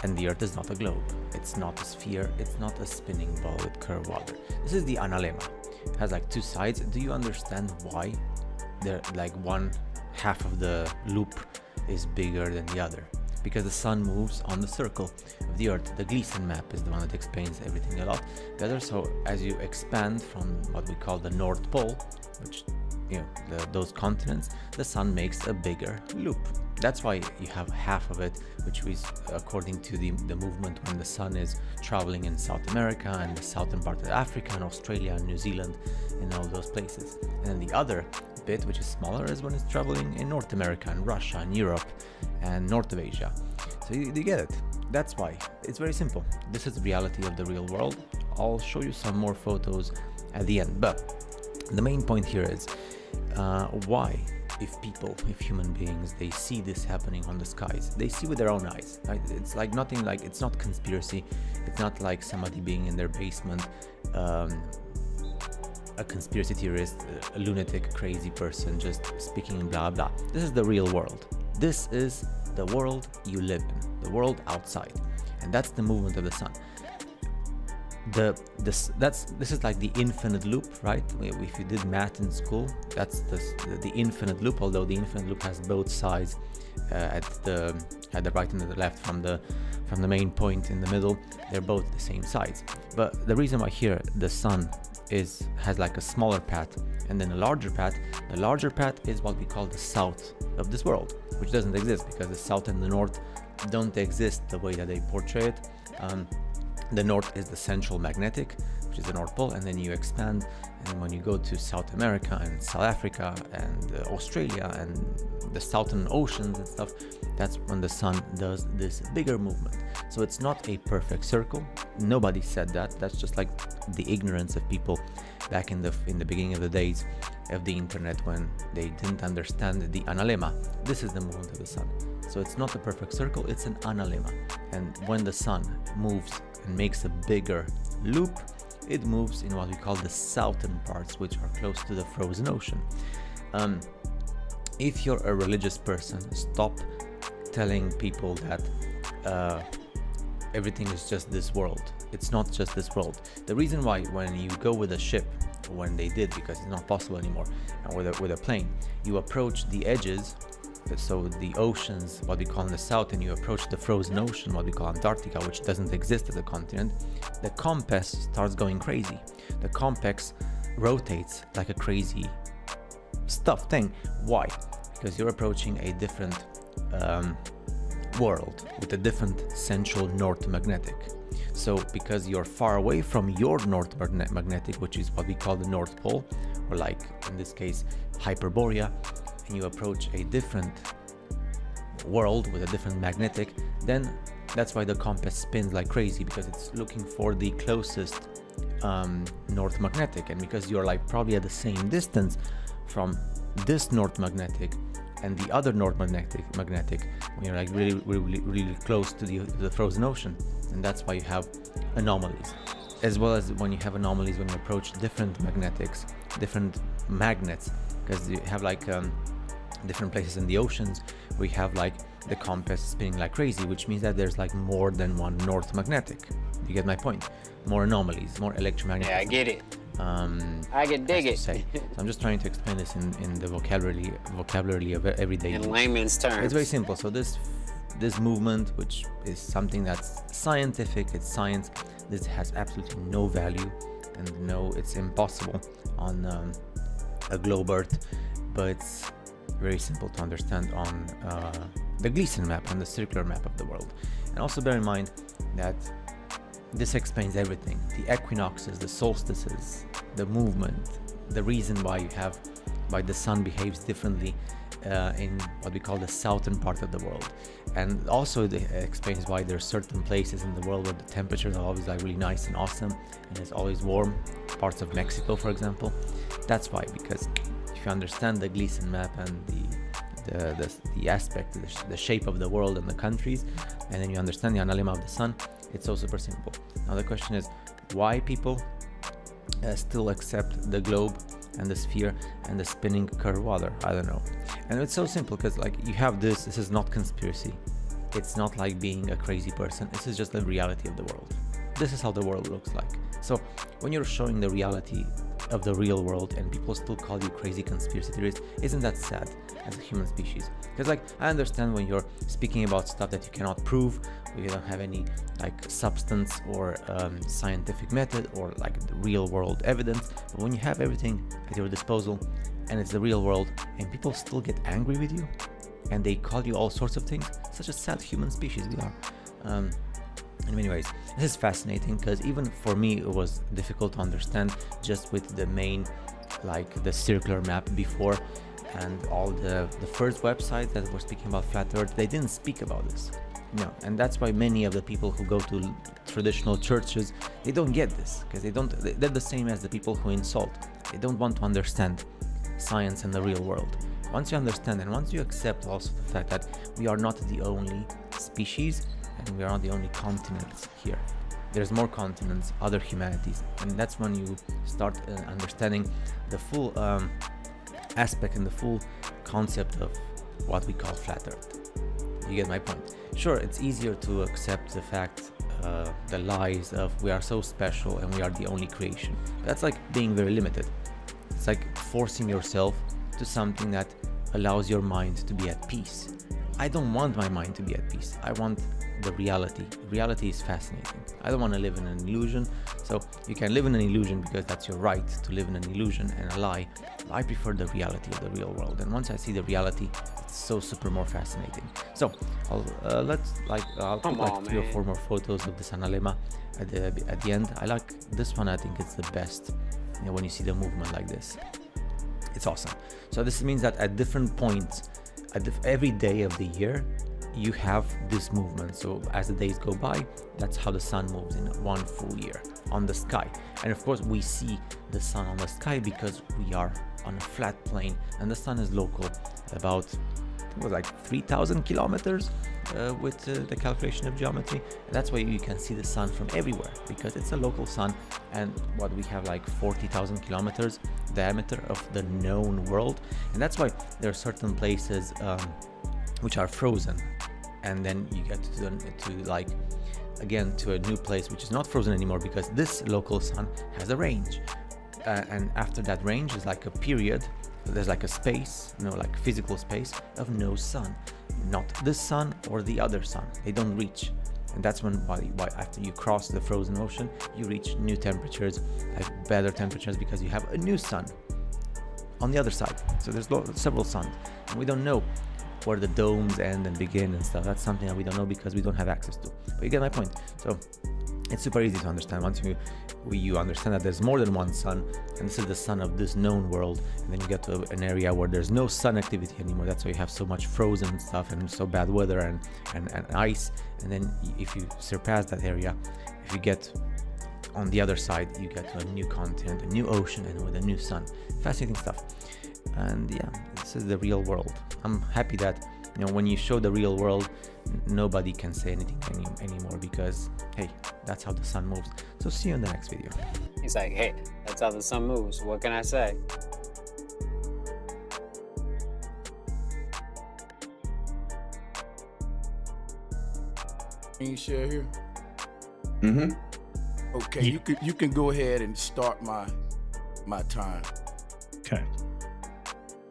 And the earth is not a globe. It's not a sphere. It's not a spinning ball with curved water. This is the analemma. It has like two sides. Do you understand why they're like one half of the loop is bigger than the other? Because the sun moves on the circle of the earth. The Gleason map is the one that explains everything a lot better. So as you expand from what we call the North Pole, which, you know, those continents, the sun makes a bigger loop. That's why you have half of it, which is according to the movement when the sun is traveling in South America and the southern part of Africa and Australia and New Zealand and all those places. And then the other bit, which is smaller, is when it's traveling in North America and Russia and Europe and north of Asia. So you get it. That's why. It's very simple. This is the reality of the real world. I'll show you some more photos at the end. But the main point here is why, if human beings, they see this happening on the skies, they see with their own eyes, right? It's like nothing, like, it's not conspiracy. It's not like somebody being in their basement, a conspiracy theorist, a lunatic, crazy person just speaking blah blah. This is the real world. This is the world you live in, the world outside, and that's the movement of the sun. This is like the infinite loop, right? If you did math in school, that's the infinite loop. Although the infinite loop has both sides at the right and the left from the main point in the middle. They're both the same sides. But the reason why here the sun has like a smaller path and then a larger path. The larger path is what we call the south of this world, which doesn't exist because the south and the north don't exist the way that they portray it. The north is the central magnetic, which is the North Pole, and then you expand, and when you go to South America and South Africa and Australia and the southern oceans and stuff, that's when the sun does this bigger movement. So it's not a perfect circle. Nobody said that. That's just like the ignorance of people back in the beginning of the days of the internet, when they didn't understand the analemma. This is the movement of the sun. So it's not a perfect circle, it's an analemma. And when the sun moves and makes a bigger loop, it moves in what we call the southern parts, which are close to the frozen ocean. If you're a religious person, stop telling people that everything is just this world. It's not just this world. The reason why when you go with a ship, when they did, because it's not possible anymore, with a plane, you approach the edges, so the oceans, what we call in the south, and you approach the frozen ocean, what we call Antarctica, which doesn't exist as a continent, the compass starts going crazy. The compass rotates like a crazy stuff thing. Why? Because you're approaching a different world with a different central north magnetic. So because you're far away from your north magnetic, which is what we call the North Pole, or like in this case Hyperborea, and you approach a different world with a different magnetic, then that's why the compass spins like crazy, because it's looking for the closest north magnetic. And because you're like probably at the same distance from this north magnetic and the other north magnetic when you're like really close to the frozen ocean, and that's why you have anomalies. As well as when you have anomalies when you approach different magnets, because you have like different places in the oceans where you have like the compass spinning like crazy, which means that there's like more than one north magnetic. You get my point? More anomalies, more electromagnetism. Yeah, I get it. I can dig it. So I'm just trying to explain this in the vocabulary of everyday. In layman's terms. It's very simple. So this movement, which is something that's scientific, it's science, this has absolutely no value, and no, it's impossible on a globe Earth, but it's very simple to understand on the Gleason map, on the circular map of the world. And also bear in mind that this explains everything: the equinoxes, the solstices, the movement, the reason why the sun behaves differently in what we call the southern part of the world. And also it explains why there are certain places in the world where the temperatures are always like really nice and awesome, and it's always warm, parts of Mexico for example. That's why, because if you understand the Gleason map and the aspect, the shape of the world and the countries, and then you understand the analemma of the sun, it's so super simple. Now the question is, why people still accept the globe and the sphere and the spinning curved water? I don't know. And it's so simple, because like you have this is not conspiracy, it's not like being a crazy person, this is just the reality of the world. This is how the world looks like. So when you're showing the reality of the real world and people still call you crazy conspiracy theorist, isn't that sad as a human species? Because like I understand when you're speaking about stuff that you cannot prove, or you don't have any like substance or scientific method or like the real world evidence, but when you have everything at your disposal and it's the real world and people still get angry with you and they call you all sorts of things, such a sad human species we are. In many ways, this is fascinating, because even for me it was difficult to understand just with the main, like the circular map before, and all the first websites that were speaking about flat earth, they didn't speak about this. No, and that's why many of the people who go to traditional churches, they don't get this, because they're the same as the people who insult. They don't want to understand science and the real world. Once you understand, and once you accept also the fact that we are not the only species, and we are not the only continents here. There's more continents, other humanities, and that's when you start understanding the full aspect and the full concept of what we call flat earth. You get my point? Sure, it's easier to accept the fact, the lies of we are so special and we are the only creation. That's like being very limited. It's like forcing yourself to something that allows your mind to be at peace. I don't want my mind to be at peace. I want the reality. Reality is fascinating. I don't want to live in an illusion. So you can live in an illusion because that's your right to live in an illusion and a lie. I prefer the reality of the real world. And once I see the reality, it's so super more fascinating. So I'll put like 3 or 4 more photos of the San Alema at the end. I like this one. I think it's the best. You know, when you see the movement like this, it's awesome. So this means that at different points, every day of the year, you have this movement. So as the days go by, that's how the sun moves in one full year on the sky. And of course, we see the sun on the sky because we are on a flat plane, and the sun is local, about it was like 3,000 kilometers with the calculation of geometry. And that's why you can see the sun from everywhere, because it's a local sun. And what we have like 40,000 kilometers diameter of the known world. And that's why there are certain places which are frozen, and then you get to like again to a new place which is not frozen anymore, because this local sun has a range, and after that range is like a period. There's like a space, like physical space of no sun, not this sun or the other sun. They don't reach, and that's when why after you cross the frozen ocean, you reach new temperatures, like better temperatures, because you have a new sun on the other side. So there's several suns, and we don't know where the domes end and begin and stuff. That's something that we don't know because we don't have access to. But you get my point. So it's super easy to understand once you understand that there's more than one sun, and this is the sun of this known world. And then you get to an area where there's no sun activity anymore. That's why you have so much frozen stuff and so bad weather and ice. And then if you surpass that area, if you get on the other side, you get to a new continent, a new ocean, and with a new sun. Fascinating stuff. And yeah, this is the real world. I'm happy that when you show the real world, nobody can say anything anymore, because hey, that's how the sun moves. So see you in the next video. He's like, hey, that's how the sun moves. What can I say? Can you share here? Mm-hmm. Okay, you can go ahead and start my time.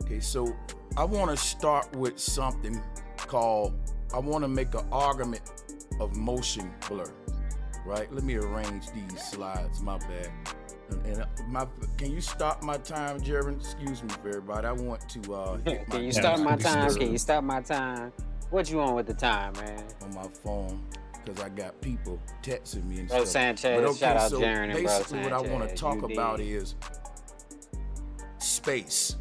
Okay, so I want to start with something called, I want to make an argument of motion blur, right? Let me arrange these slides, my bad. Can you stop my time, Jaron? Excuse me for everybody. I want to Can you stop my time? Can you stop my time? What you want with the time, man? On my phone, because I got people texting me and Bro stuff. Sanchez, But okay, shout out so Jaron and Bro basically Sanchez. what I want to talk about is space.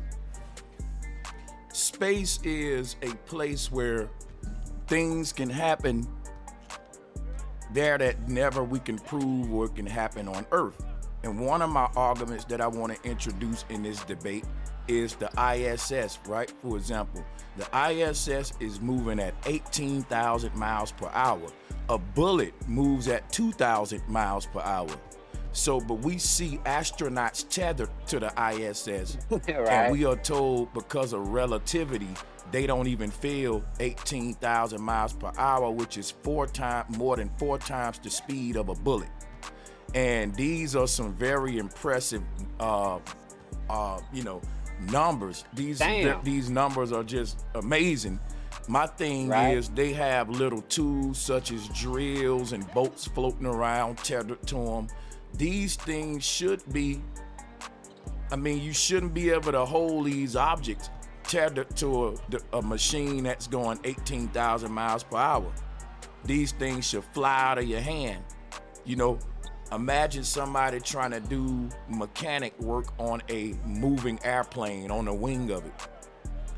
Space is a place where things can happen there that never we can prove or can happen on Earth. And one of my arguments that I want to introduce in this debate is the ISS, right? For example, the ISS is moving at 18,000 miles per hour. A bullet moves at 2,000 miles per hour. So, but we see astronauts tethered to the ISS, Right. and we are told because of relativity, they don't even feel 18,000 miles per hour, which is more than 4 times the speed of a bullet. And these are some very impressive, numbers. These numbers are just amazing. My thing is they have little tools such as drills and boats floating around tethered to them. These things should be, you shouldn't be able to hold these objects tethered to a machine that's going 18,000 miles per hour. These things should fly out of your hand. Imagine somebody trying to do mechanic work on a moving airplane on the wing of it.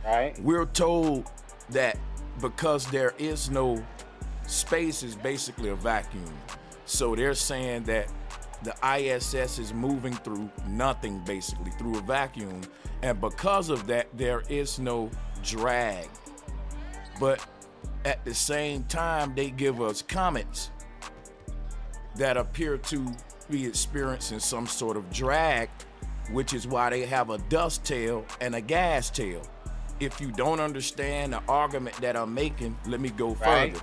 Right. We're told that because there is no space, is basically a vacuum. So they're saying that the ISS is moving through nothing, basically, through a vacuum. And because of that, there is no drag. But at the same time, they give us comets that appear to be experiencing some sort of drag, which is why they have a dust tail and a gas tail. If you don't understand the argument that I'm making, let me go further.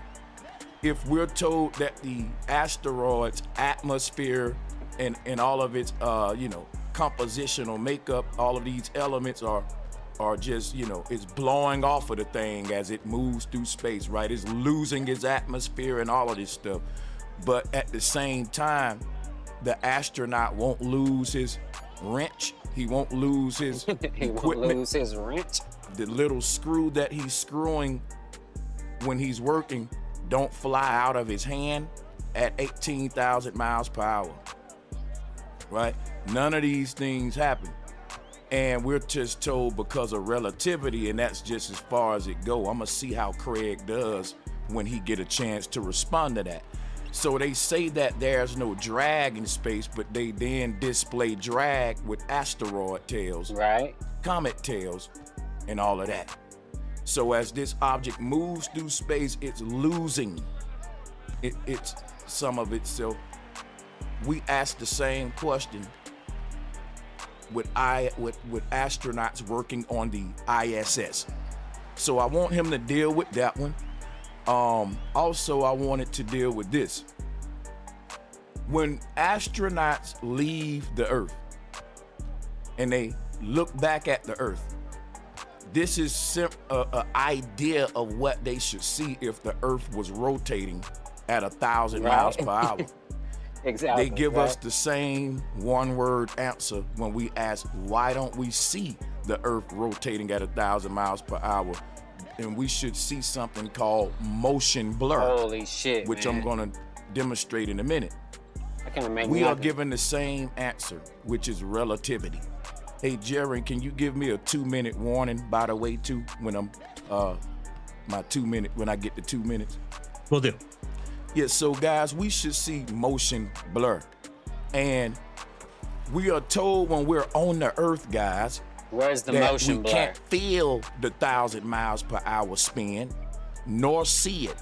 If we're told that the asteroid's atmosphere and all of its compositional makeup, all of these elements are are just, you know, it's blowing off of the thing as it moves through space, right? It's losing its atmosphere and all of this stuff. But at the same time, the astronaut won't lose his wrench. He won't lose his He won't lose his wrench. The little screw that he's screwing when he's working don't fly out of his hand at 18,000 miles per hour, right? None of these things happen. And we're just told because of relativity, and that's just as far as it go. I'm gonna see how Craig does when he get a chance to respond to that. So they say that there's no drag in space, but they then display drag with asteroid tails, right? Comet tails, and all of that. So as this object moves through space, it's losing it's some of itself. We ask the same question with astronauts working on the ISS. So I want him to deal with that one. Also, I wanted to deal with this. When astronauts leave the Earth and they look back at the Earth, this is an idea of what they should see if the Earth was rotating at 1,000 miles per hour. Exactly. They give us the same one-word answer when we ask, why don't we see the Earth rotating at 1,000 miles per hour? And we should see something called motion blur. Holy shit, which man. I'm gonna demonstrate in a minute. I can't imagine. We are given the same answer, which is relativity. Hey, Jerry, can you give me a 2-minute warning, by the way, too, when I'm when I get to 2 minutes? Will do. Yeah, so guys, we should see motion blur. And we are told when we're on the Earth, guys, where's the that motion we blur? can't feel the 1,000 miles per hour spin, nor see it.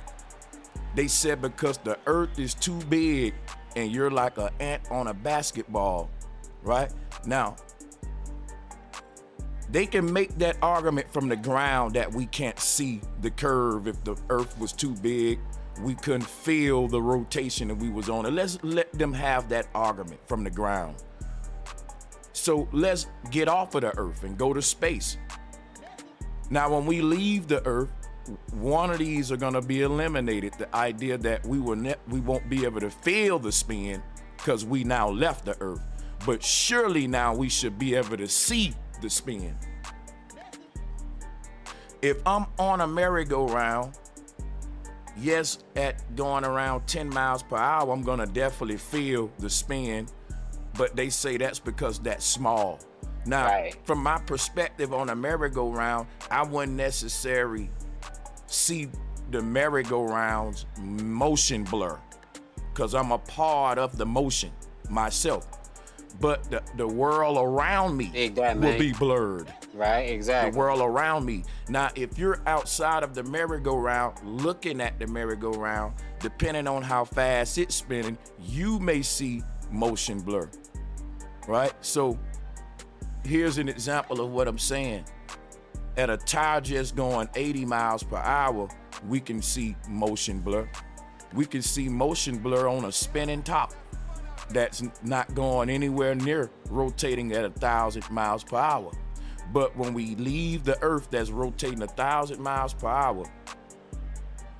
They said because the Earth is too big and you're like an ant on a basketball, right? Now, they can make that argument from the ground that we can't see the curve. If the Earth was too big, we couldn't feel the rotation that we was on it. Let's let them have that argument from the ground. So let's get off of the Earth and go to space. Now, when we leave the Earth, one of these are gonna be eliminated. The idea that we won't be able to feel the spin because we now left the Earth. But surely now we should be able to see the spin. If I'm on a merry-go-round, yes, at going around 10 miles per hour, I'm gonna definitely feel the spin, but they say that's because that's small. Now, from my perspective on a merry-go-round, I wouldn't necessarily see the merry-go-round's motion blur because I'm a part of the motion myself. But the world around me will be blurred. Right, exactly. The world around me. Now, if you're outside of the merry-go-round, looking at the merry-go-round, depending on how fast it's spinning, you may see motion blur, right? So here's an example of what I'm saying. At a tire just going 80 miles per hour, we can see motion blur. We can see motion blur on a spinning top that's not going anywhere near rotating at 1,000 miles per hour. But when we leave the Earth that's rotating 1,000 miles per hour,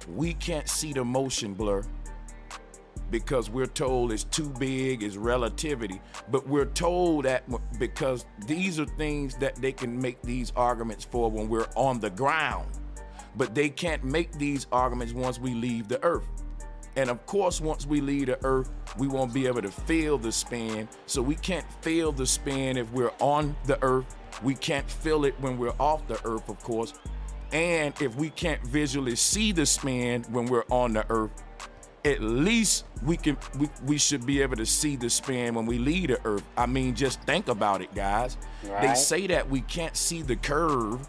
we can't see the motion blur because we're told it's too big, it's relativity. But we're told that because these are things that they can make these arguments for when we're on the ground. But they can't make these arguments once we leave the Earth. And of course, once we leave the Earth, we won't be able to feel the spin. So we can't feel the spin if we're on the Earth. We can't feel it when we're off the Earth, of course. And if we can't visually see the spin when we're on the Earth, at least we should be able to see the spin when we leave the Earth. I mean, just think about it, guys. Right. They say that we can't see the curve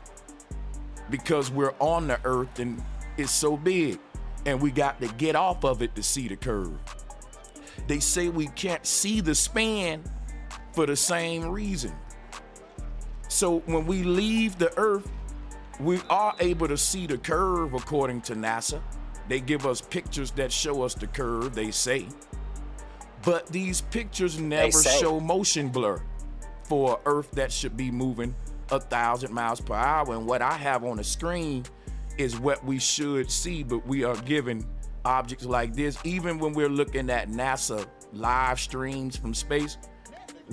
because we're on the Earth and it's so big. And we got to get off of it to see the curve. They say we can't see the span for the same reason. So when we leave the Earth, we are able to see the curve according to NASA. They give us pictures that show us the curve, they say. But these pictures never show motion blur for Earth that should be moving 1,000 miles per hour. And what I have on the screen is what we should see, but we are given objects like this. Even when we're looking at NASA live streams from space,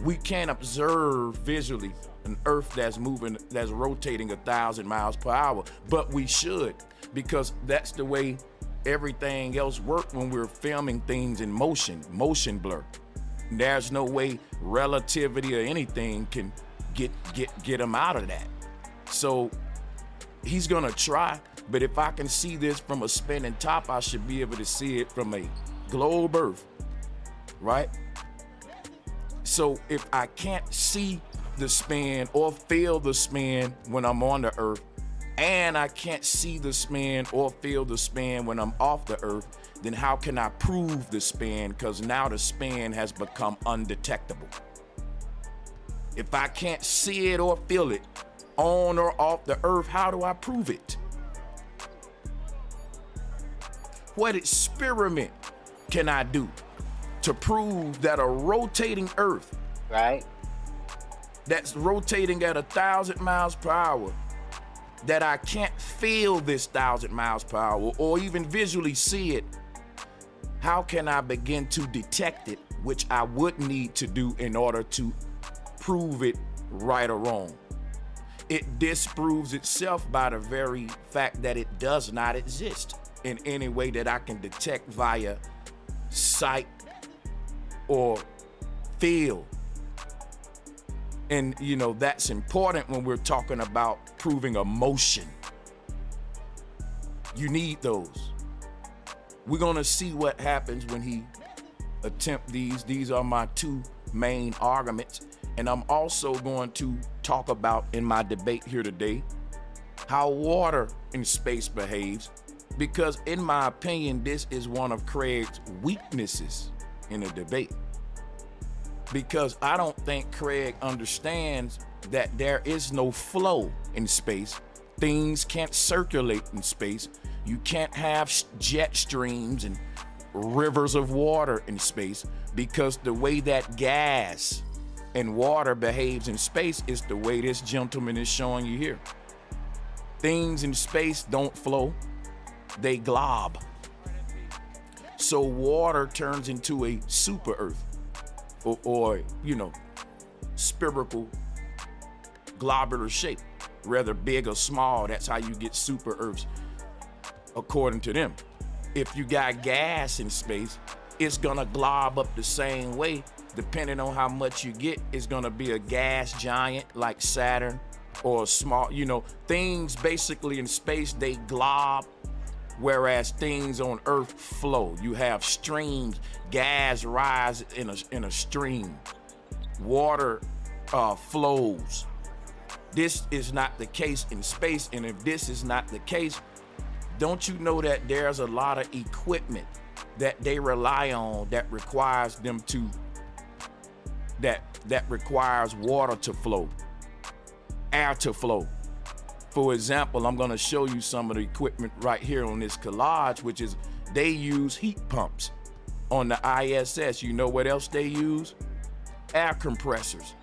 we can't observe visually an Earth that's moving, that's rotating 1,000 miles per hour, but we should, because that's the way everything else works when we're filming things in motion blur. There's no way relativity or anything can get him out of that. So he's gonna try, but if I can see this from a spinning top, I should be able to see it from a globe Earth, right? So if I can't see the spin or feel the spin when I'm on the Earth, and I can't see the spin or feel the spin when I'm off the Earth, then how can I prove the spin? Because now the spin has become undetectable. If I can't see it or feel it on or off the Earth, how do I prove it? What experiment can I do to prove that a rotating Earth, right, that's rotating at 1,000 miles per hour, that I can't feel this 1,000 miles per hour or even visually see it? How can I begin to detect it, which I would need to do in order to prove it right or wrong? It disproves itself by the very fact that it does not exist in any way that I can detect via sight or feel. And you know, that's important when we're talking about proving a motion. You need those. We're gonna see what happens when he attempt these. These are my two main arguments. And I'm also going to talk about in my debate here today how water in space behaves, because in my opinion, this is one of Craig's weaknesses in a debate. Because I don't think Craig understands that there is no flow in space. Things can't circulate in space. You can't have jet streams and rivers of water in space, because the way that gas and water behaves in space is the way this gentleman is showing you here. Things in space don't flow, they glob. So water turns into a super Earth, or you know, spherical globular shape, whether big or small. That's how you get super Earths, according to them. If you got gas in space, it's gonna glob up the same way. Depending on how much you get, it's gonna be a gas giant like Saturn, or a small, you know, things basically in space, they glob, whereas things on Earth flow. You have streams, gas rise in a stream, water flows. This is not the case in space, and if this is not the case, don't you know that there's a lot of equipment that they rely on that requires them to, that requires water to flow, air to flow. For example, I'm gonna show you some of the equipment right here on this collage, which is they use heat pumps on the ISS. You know what else they use? Air compressors.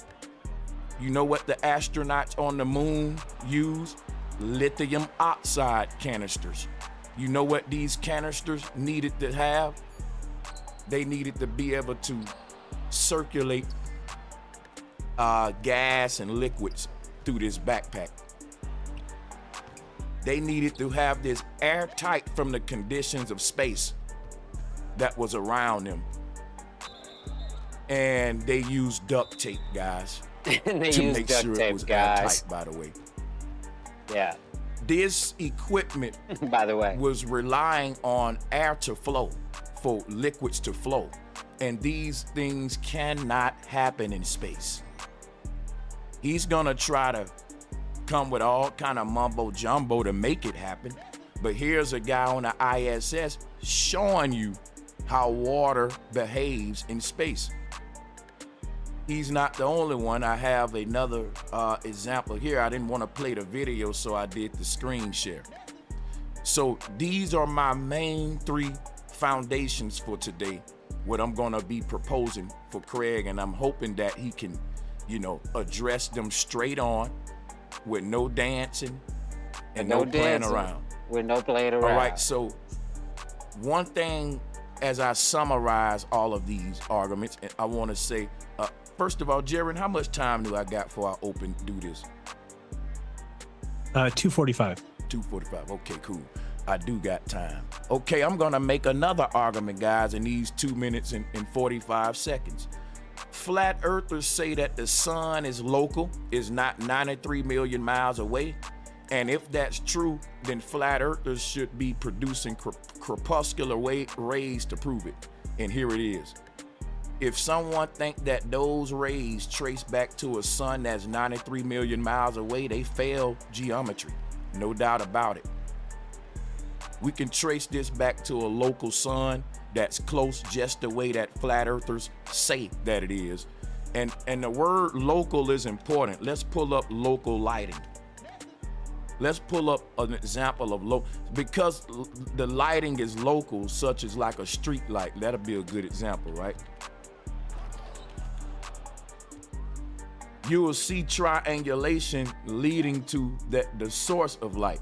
You know what the astronauts on the moon use? Lithium oxide canisters. You know what these canisters needed to have? They needed to be able to circulate gas and liquids through this backpack. They needed to have this airtight from the conditions of space that was around them. And they used duct tape, guys. They to use make duct sure tape, it was guys. airtight, by the way. Yeah. This equipment, by the way, was relying on air to flow, for liquids to flow. And these things cannot happen in space. He's gonna try to come with all kind of mumbo jumbo to make it happen. But here's a guy on the ISS showing you how water behaves in space. He's not the only one. I have another example here. I didn't want to play the video, so I did the screen share. So these are my main three foundations for today, what I'm gonna be proposing for Craig, and I'm hoping that he can, you know, address them straight on with no dancing and No no playing dancing. around. With no playing around. All right, so one thing as I summarize all of these arguments, and I want to say, first of all, Jaron, how much time do I got before I do this? 2:45. 2:45. Okay, cool. I do got time. Okay, I'm gonna make another argument, guys, in these 2 minutes and 45 seconds. Flat earthers say that the sun is local, is not 93 million miles away. And if that's true, then flat earthers should be producing crepuscular rays to prove it. And here it is. If someone think that those rays trace back to a sun that's 93 million miles away, they fail geometry. No doubt about it. We can trace this back to a local sun that's close just the way that flat earthers say that it is. And the word local is important. Let's pull up local lighting. Let's pull up an example of because the lighting is local, such as like a street light. That'll be a good example, right? You will see triangulation leading to the source of light.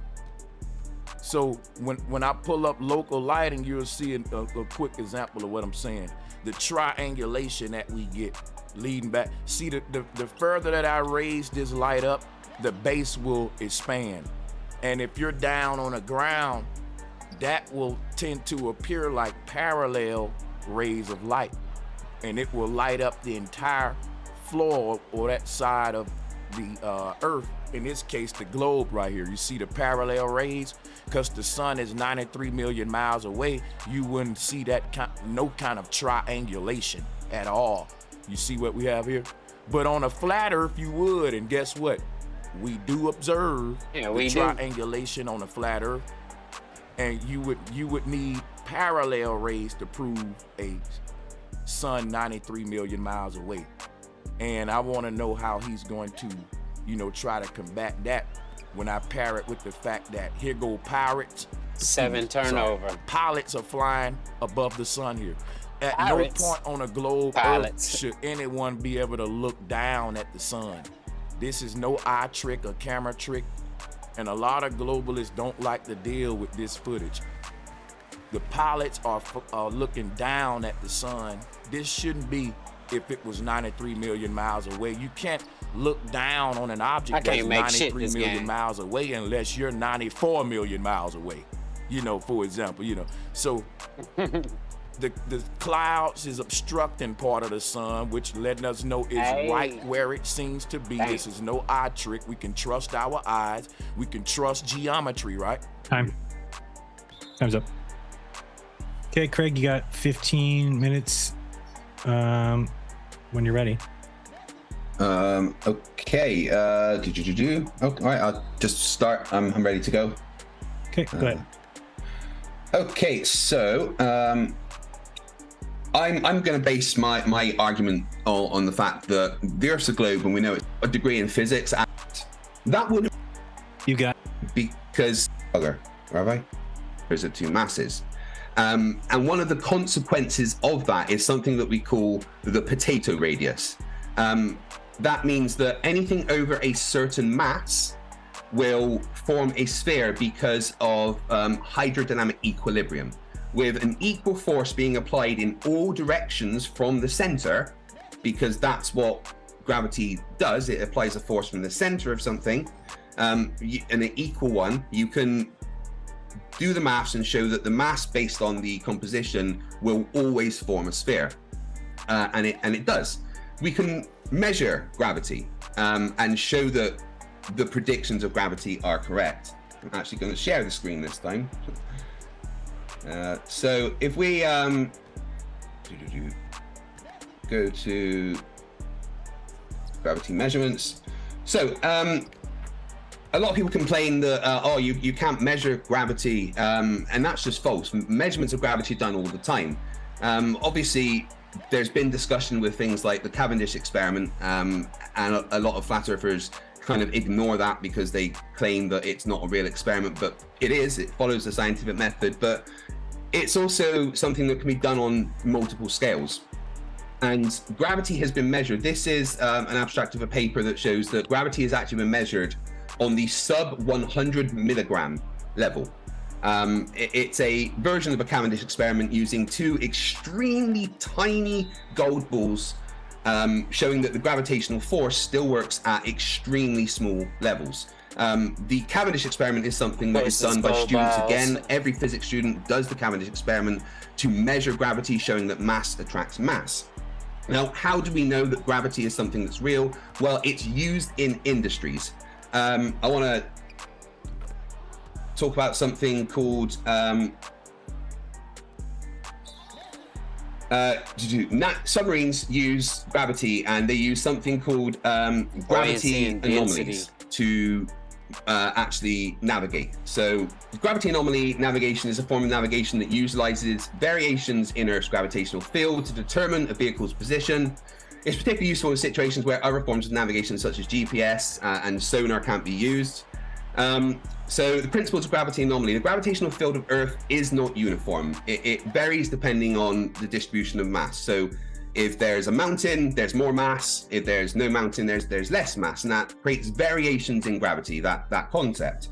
So when I pull up local lighting, you'll see a quick example of what I'm saying. The triangulation that we get leading back. See, the further that I raise this light up, the base will expand. And if you're down on the ground, that will tend to appear like parallel rays of light. And it will light up the entire floor or that side of the earth, in this case the globe right here. You see the parallel rays? Because the sun is 93 million miles away, you wouldn't see that no kind of triangulation at all. You see what we have here? But on a flat earth you would, and guess what? We do observe the triangulation on a flat earth, and you would need parallel rays to prove a sun 93 million miles away. And I want to know how he's going to, try to combat that when I pair it with the fact that here go pirates. 7 turnover. Pilots are flying above the sun here. At Pirates. no point on a globe Pilots. Earth should anyone be able to look down at the sun. This is no eye trick or camera trick. And a lot of globalists don't like to deal with this footage. The pilots are looking down at the sun. This shouldn't be if it was 93 million miles away. You can't look down on an object that's 93 million miles away unless you're 94 million miles away, for example, So the clouds is obstructing part of the sun, which letting us know is right where it seems to be. This is no eye trick. We can trust our eyes. We can trust geometry, right? Time's up. Okay, Craig, you got 15 minutes when you're ready. Okay. All right, I'll just start. I'm ready to go. Okay, go ahead. Okay, so I'm going to base my argument on the fact that the Earth's a globe, and we know it's a degree in physics, and that wouldn't. You got because there's the two masses. And one of the consequences of that is something that we call the potato radius. That means that anything over a certain mass will form a sphere because of hydrodynamic equilibrium, with an equal force being applied in all directions from the center, because that's what gravity does. It applies a force from the center of something, and an equal one. You can do the maths and show that the mass based on the composition will always form a sphere, and it does. We can measure gravity and show that the predictions of gravity are correct. I'm actually going to share the screen this time. So if we go to gravity measurements, so a lot of people complain that you can't measure gravity, and that's just false. Measurements of gravity are done all the time. Obviously, there's been discussion with things like the Cavendish experiment, and a lot of flat earthers kind of ignore that because they claim that it's not a real experiment, but it is. It follows the scientific method, but it's also something that can be done on multiple scales. And gravity has been measured. This is an abstract of a paper that shows that gravity has actually been measured on the sub 100 milligram level. It's a version of a Cavendish experiment using two extremely tiny gold balls, showing that the gravitational force still works at extremely small levels. The Cavendish experiment is something that is done by students. Again, every physics student does the Cavendish experiment to measure gravity, showing that mass attracts mass. Now, how do we know that gravity is something that's real? Well, it's used in industries. I want to talk about something called submarines use gravity, and they use something called gravity anomalies to actually navigate. So gravity anomaly navigation is a form of navigation that utilizes variations in Earth's gravitational field to determine a vehicle's position. It's particularly useful in situations where other forms of navigation such as GPS and sonar can't be used. So the principles of gravity anomaly: the gravitational field of Earth is not uniform. It varies depending on the distribution of mass. So if there's a mountain, there's more mass. If there's no mountain, there's less mass, and that creates variations in gravity, that concept.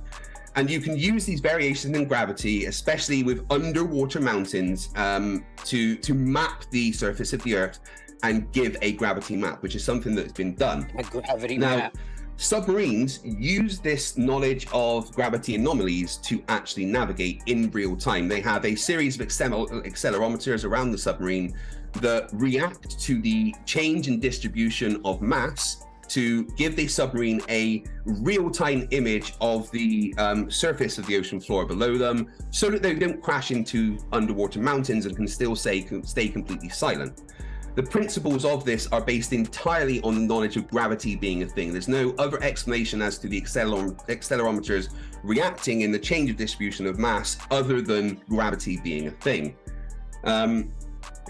And you can use these variations in gravity, especially with underwater mountains, to map the surface of the Earth and give a gravity map, which is something that's been done. A gravity now, map. Submarines use this knowledge of gravity anomalies to actually navigate in real time. They have a series of accelerometers around the submarine that react to the change in distribution of mass to give the submarine a real-time image of the surface of the ocean floor below them, so that they don't crash into underwater mountains and can still stay completely silent. The principles of this are based entirely on the knowledge of gravity being a thing. There's no other explanation as to the accelerometers reacting in the change of distribution of mass other than gravity being a thing.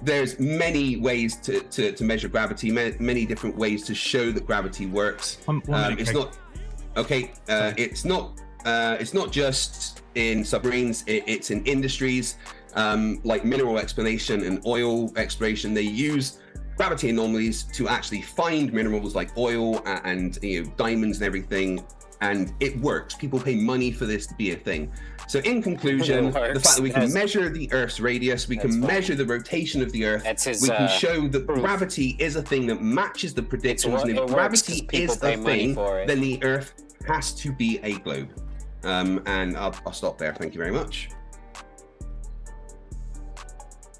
There's many ways to measure gravity, many different ways to show that gravity works. It's not just in submarines, it's in industries. Like mineral exploration and oil exploration, they use gravity anomalies to actually find minerals like oil and diamonds and everything, and it works. People pay money for this to be a thing. So in conclusion, the fact that we can measure the Earth's radius, we can measure the rotation of the Earth, we can show that gravity is a thing that matches the predictions, and if gravity is a thing, then the Earth has to be a globe. And I'll stop there. Thank you very much.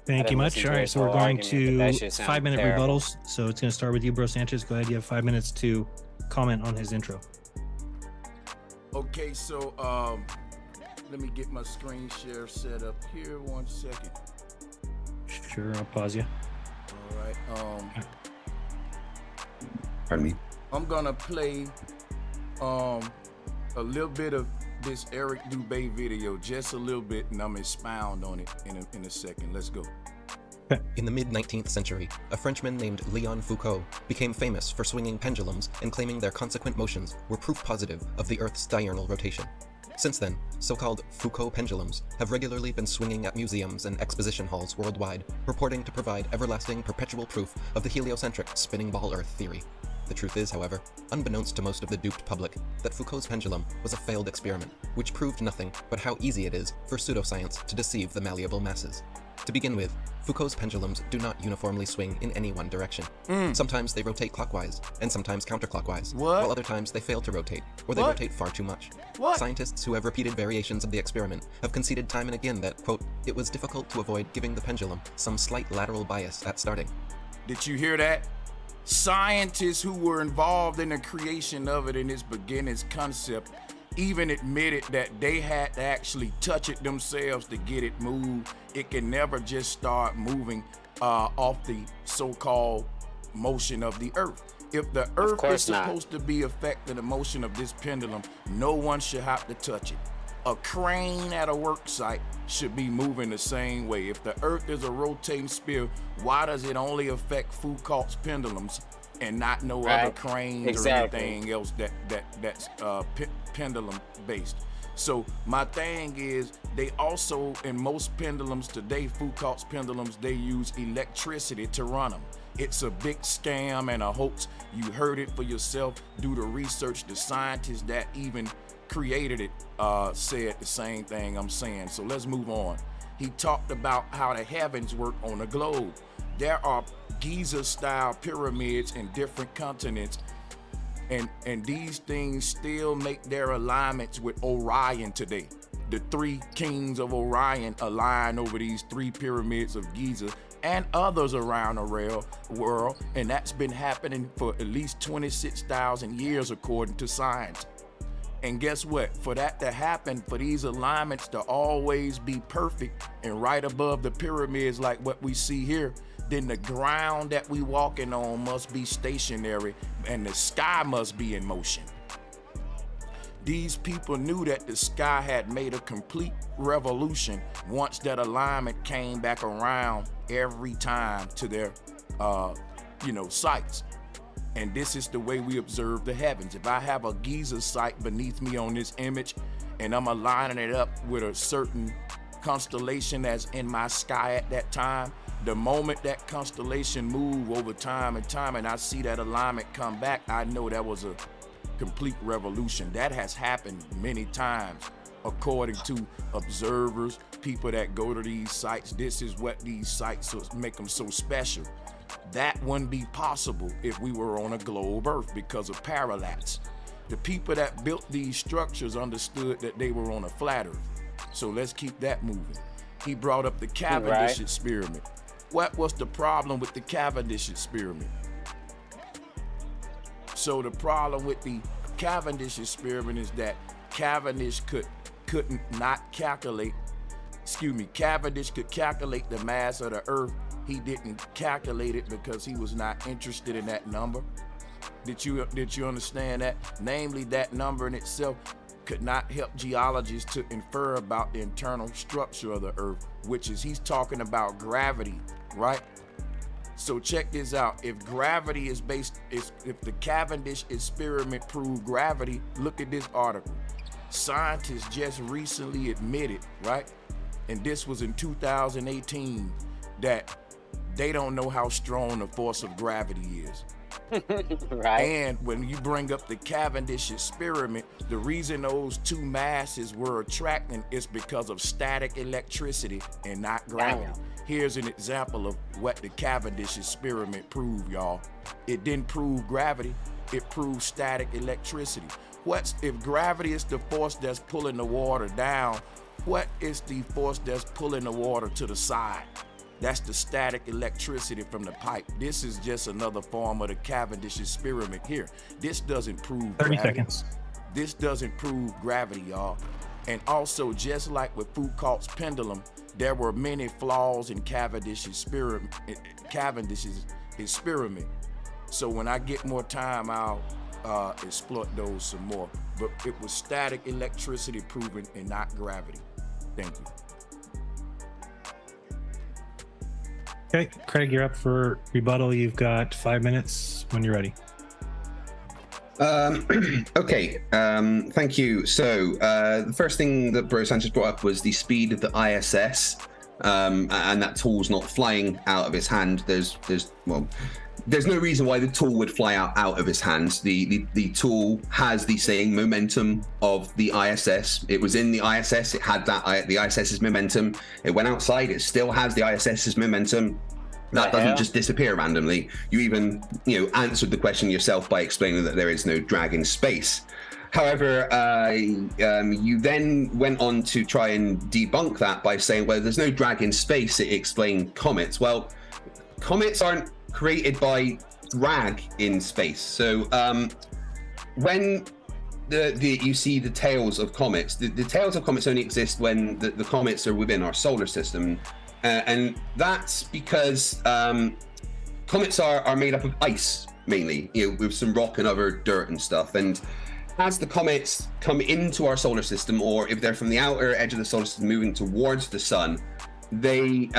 Thank you much. All right, so we're going to 5-minute rebuttals. So it's going to start with you, Bro Sanchez. Go ahead. You have 5 minutes to comment on his intro. Okay, so let me get my screen share set up here. 1 second. Sure, I'll pause you. All right. Pardon me. I'm gonna play a little bit of this Eric Dubé video, just a little bit, and I'm expound on it in a second. Let's go. In the mid-19th century, a Frenchman named Léon Foucault became famous for swinging pendulums and claiming their consequent motions were proof positive of the Earth's diurnal rotation. Since then, so-called Foucault pendulums have regularly been swinging at museums and exposition halls worldwide, purporting to provide everlasting perpetual proof of the heliocentric spinning ball Earth theory. The truth is, however, unbeknownst to most of the duped public, that Foucault's pendulum was a failed experiment, which proved nothing but how easy it is for pseudoscience to deceive the malleable masses. To begin with, Foucault's pendulums do not uniformly swing in any one direction. Sometimes they rotate clockwise, and sometimes counterclockwise, while other times they fail to rotate, or they rotate far too much. Scientists who have repeated variations of the experiment have conceded time and again that, quote, it was difficult to avoid giving the pendulum some slight lateral bias at starting. Did you hear that? Scientists who were involved in the creation of it in its beginnings concept even admitted that they had to actually touch it themselves to get it moved. It can never just start moving off the so-called motion of the Earth. If the Earth is supposed to be affecting the motion of this pendulum, no one should have to touch it. A crane at a work site should be moving the same way. If the Earth is a rotating sphere, why does it only affect Foucault's pendulums and not no other cranes or anything else that's pendulum based? So my thing is, they also, in most pendulums today, Foucault's pendulums, they use electricity to run them. it's a big scam and a hoax. You heard it for yourself. Do the research. The scientists that even created it said the same thing I'm saying. So let's move on. He talked about how the heavens work on the globe. There are Giza-style pyramids in different continents, and these things still make their alignments with Orion today. The 3 kings of Orion align over these 3 pyramids of Giza and others around the world, and that's been happening for at least 26,000 years according to science. And guess what? For that to happen, for these alignments to always be perfect and right above the pyramids like what we see here, then the ground that we walking on must be stationary and the sky must be in motion. These people knew that the sky had made a complete revolution once that alignment came back around every time to their sites. And this is the way we observe the heavens. If I have a Giza site beneath me on this image and I'm aligning it up with a certain constellation that's in my sky at that time, the moment that constellation move over time and I see that alignment come back, I know that was a complete revolution. That has happened many times according to observers, people that go to these sites. This is what these sites make them so special. That wouldn't be possible if we were on a globe Earth because of parallax. The people that built these structures understood that they were on a flat Earth. So let's keep that moving. He brought up the Cavendish experiment. What was the problem with the Cavendish experiment? So the problem with the Cavendish experiment is that Cavendish could calculate the mass of the Earth. He didn't calculate it because he was not interested in that number. Did you understand that? Namely, that number in itself could not help geologists to infer about the internal structure of the Earth, which is, he's talking about gravity, right? So check this out. If gravity is if the Cavendish experiment proved gravity, look at this article. Scientists just recently admitted, right? And this was in 2018, that they don't know how strong the force of gravity is. Right. And when you bring up the Cavendish experiment, the reason those 2 masses were attracting is because of static electricity and not gravity. Here's an example of what the Cavendish experiment proved, y'all. It didn't prove gravity, it proved static electricity. If gravity is the force that's pulling the water down, what is the force that's pulling the water to the side? That's the static electricity from the pipe. This is just another form of the Cavendish experiment here. This doesn't prove 30 gravity. seconds. This doesn't prove gravity, y'all. And also, just like with Foucault's pendulum, there were many flaws in Cavendish's experiment. So when I get more time, I'll exploit those some more. But it was static electricity proven and not gravity. Thank you. Okay, Craig, you're up for rebuttal. You've got 5 minutes when you're ready. Okay, thank you. So the first thing that Bro Sanchez brought up was the speed of the ISS, and that tool's not flying out of his hand. There's no reason why the tool would fly out of his hands. The tool has the same momentum of the ISS. It was in the ISS. It had the ISS's momentum. It went outside. It still has the ISS's momentum. That doesn't just disappear randomly. You even, answered the question yourself by explaining that there is no drag in space. However, you then went on to try and debunk that by saying, well, there's no drag in space. It explained comets. Well, comets aren't created by drag in space. So when you see the tails of comets, the tails of comets only exist when the comets are within our solar system. And that's because comets are made up of ice, mainly, with some rock and other dirt and stuff. And as the comets come into our solar system, or if they're from the outer edge of the solar system moving towards the sun, they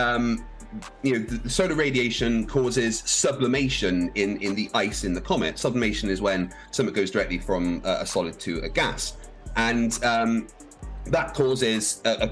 the solar radiation causes sublimation in the ice in the comet. Sublimation is when something goes directly from a solid to a gas, and that causes a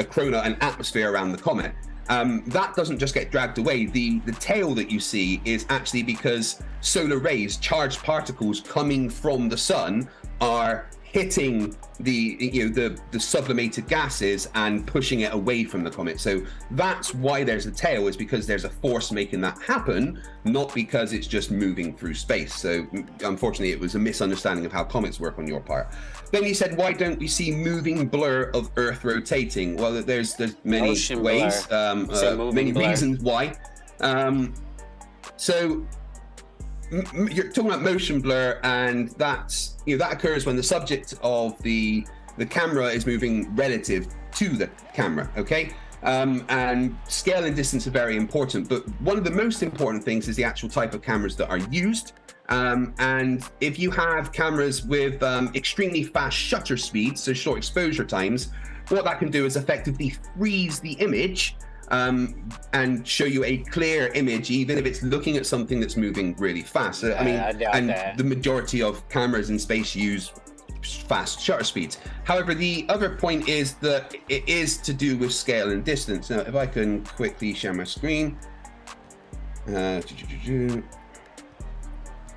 corona, an atmosphere around the comet. that doesn't just get dragged away. The tail that you see is actually because solar rays, charged particles coming from the sun, are hitting the sublimated gases and pushing it away from the comet. So that's why there's a tail, is because there's a force making that happen, not because it's just moving through space. So unfortunately, it was a misunderstanding of how comets work on your part. Then you said, why don't we see moving blur of Earth rotating? Well, there's many Motion ways, blur. many Blur. reasons why. So you're talking about motion blur, and that's that occurs when the subject of the camera is moving relative to the camera. Okay. And scale and distance are very important, but one of the most important things is the actual type of cameras that are used. And if you have cameras with extremely fast shutter speeds, so short exposure times, what that can do is effectively freeze the image and show you a clear image, even if it's looking at something that's moving really fast. So, I mean, the majority of cameras in space use fast shutter speeds. However, the other point is that it is to do with scale and distance. Now, if I can quickly share my screen.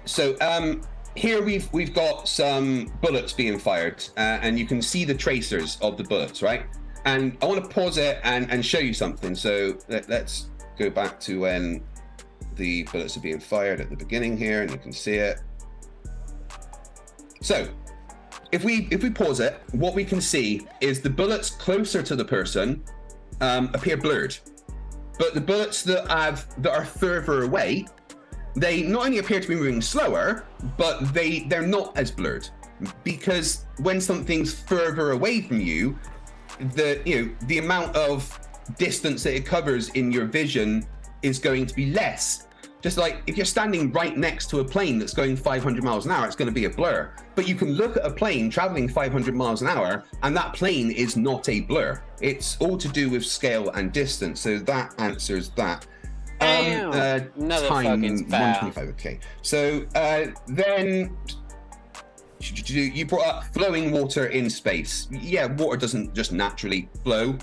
So here we've got some bullets being fired, and you can see the tracers of the bullets, right? And I want to pause it and show you something. So let's go back to when the bullets are being fired at the beginning here, and you can see it. So if we pause it, what we can see is the bullets closer to the person appear blurred, but the bullets that are further away, they not only appear to be moving slower, but they're not as blurred, because when something's further away from you, the amount of distance that it covers in your vision is going to be less. Just like if you're standing right next to a plane that's going 500 miles an hour, it's going to be a blur. But you can look at a plane traveling 500 miles an hour, and that plane is not a blur. It's all to do with scale and distance. So that answers that. Another Time fucking foul. 125. Okay. So then you brought up flowing water in space. Yeah, water doesn't just naturally flow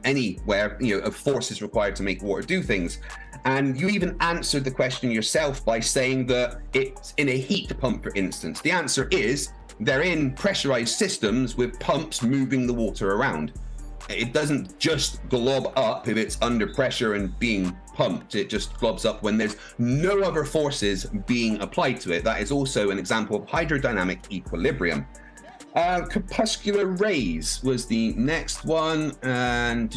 anywhere. A force is required to make water do things. And you even answered the question yourself by saying that it's in a heat pump, for instance. The answer is they're in pressurized systems with pumps moving the water around. It doesn't just glob up if it's under pressure and being pumped. It just globs up when there's no other forces being applied to it. That is also an example of hydrodynamic equilibrium. Corpuscular rays was the next one. And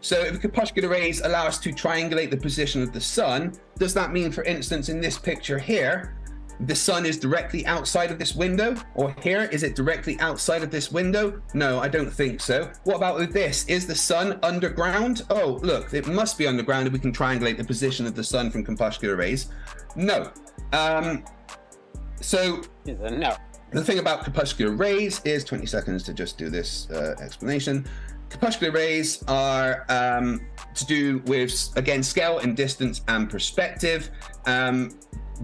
so if corpuscular rays allow us to triangulate the position of the sun, does that mean, for instance, in this picture here, the sun is directly outside of this window? Or here, is it directly outside of this window? No, I don't think so. What about with this? Is the sun underground? Oh, look, it must be underground if we can triangulate the position of the sun from corpuscular rays. No. So no. The thing about corpuscular rays is 20 seconds to just do this explanation. Corpuscular rays are to do with, again, scale and distance and perspective.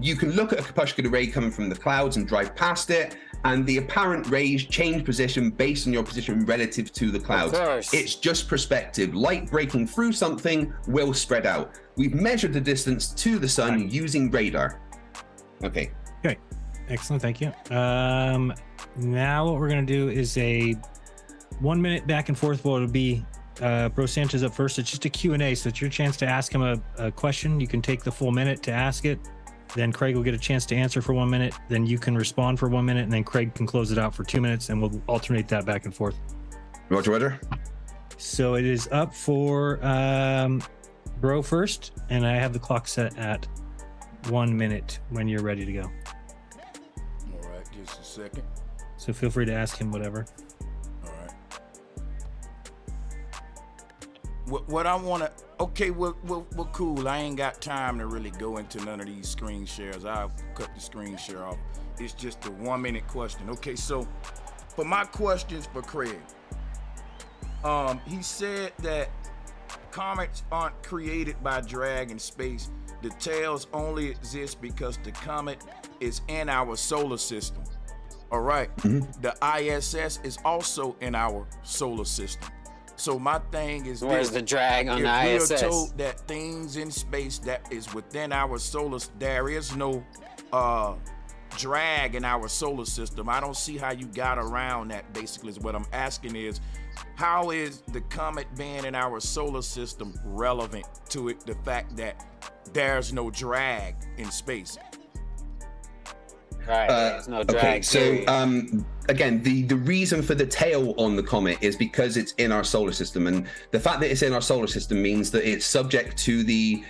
You can look at a corpuscular ray coming from the clouds and drive past it, and the apparent rays change position based on your position relative to the clouds. Of course. It's just perspective. Light breaking through something will spread out. We've measured the distance to the sun using radar. Okay. Okay. Excellent. Thank you. Now what we're going to do is a 1 minute back and forth. It'll be Bro Sanchez up first. It's just a Q&A, so it's your chance to ask him a question. You can take the full minute to ask it. Then Craig will get a chance to answer for 1 minute. Then you can respond for 1 minute, and then Craig can close it out for 2 minutes, and we'll alternate that back and forth. Roger. So it is up for Bro first, and I have the clock set at 1 minute when you're ready to go. All right, just a second. So feel free to ask him whatever. All right. What I want to... Okay, well, cool. I ain't got time to really go into none of these screen shares. I'll cut the screen share off. It's just a 1 minute question. Okay, so for my questions for Craig, he said that comets aren't created by drag in space. The tails only exist because the comet is in our solar system. All right. The ISS is also in our solar system. So my thing is Where's the drag on the ISS? If we are told that things in space that is within our there is no drag in our solar system. I don't see how you got around that, basically, is what I'm asking is, how is the comet being in our solar system relevant to it, the fact that there's no drag in space? Right, there's no drag. Okay, so again, the reason for the tail on the comet is because it's in our solar system, and the fact that it's in our solar system means that it's subject to the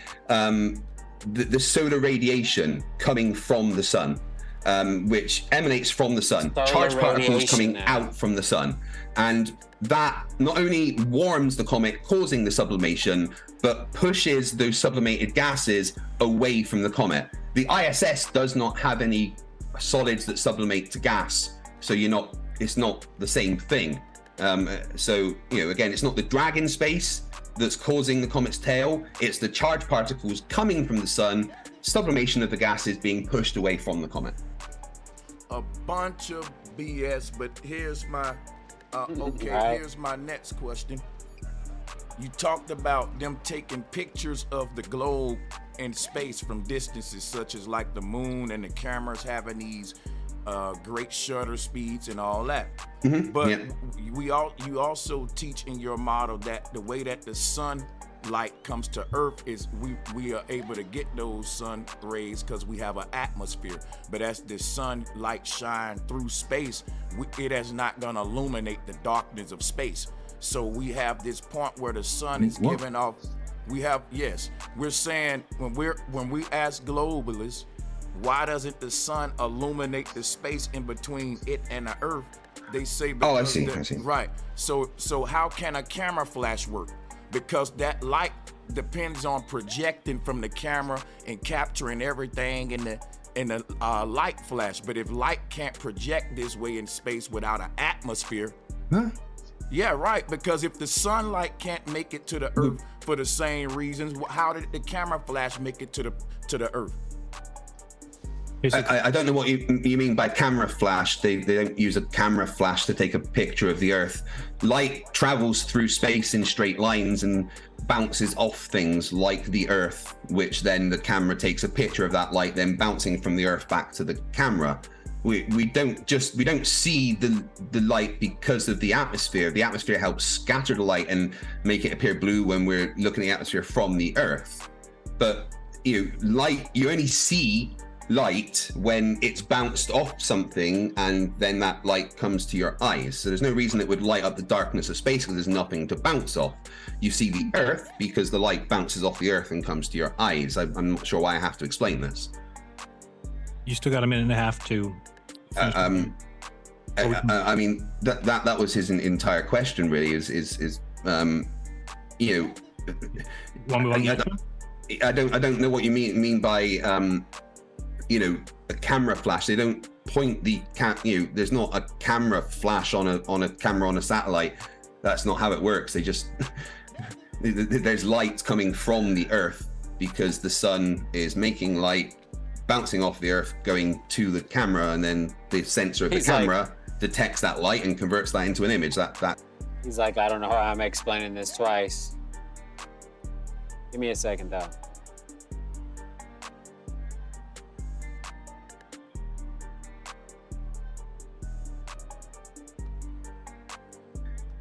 solar radiation coming from the sun, which emanates from the sun, charged particles coming out from the sun, and that not only warms the comet, causing the sublimation, but pushes those sublimated gases away from the comet. The ISS does not have any solids that sublimate to gas, so it's not the same thing. So again, it's not the drag in space that's causing the comet's tail, it's the charged particles coming from the sun, sublimation of the gases being pushed away from the comet. A bunch of BS, but here's my here's my next question. You talked about them taking pictures of the globe in space from distances such as like the moon, and the cameras having these great shutter speeds and all that. But you also teach in your model that the way that the sunlight comes to Earth is we are able to get those sun rays because we have an atmosphere. But as the sunlight shine through space, it is not going to illuminate the darkness of space. So we have this point where the sun is giving off. We're saying when we ask globalists, why doesn't the sun illuminate the space in between it and the Earth? They say I see. Right. So how can a camera flash work? Because that light depends on projecting from the camera and capturing everything in the light flash. But if light can't project this way in space without an atmosphere, yeah, right. Because if the sunlight can't make it to the Earth for the same reasons, how did the camera flash make it to the Earth? I don't know what you mean by camera flash. They don't use a camera flash to take a picture of the Earth. Light travels through space in straight lines and bounces off things like the Earth, which then the camera takes a picture of that light, then bouncing from the Earth back to the camera. We don't see the light because of the atmosphere. The atmosphere helps scatter the light and make it appear blue when we're looking at the atmosphere from the Earth. But light, you only see light when it's bounced off something, and then that light comes to your eyes. So there's no reason it would light up the darkness of space because there's nothing to bounce off. You see the Earth because the light bounces off the Earth and comes to your eyes. I'm not sure why I have to explain this. You still got a minute and a half to. I mean that was his entire question, really. I don't know what you mean by a camera flash. They don't point the there's not a camera flash on a camera on a satellite. That's not how it works. They just there's light coming from the Earth because the sun is making light, bouncing off the Earth, going to the camera, and then the sensor of the camera detects that light and converts that into an image. That He's like, I don't know how I'm explaining this twice. Give me a second though.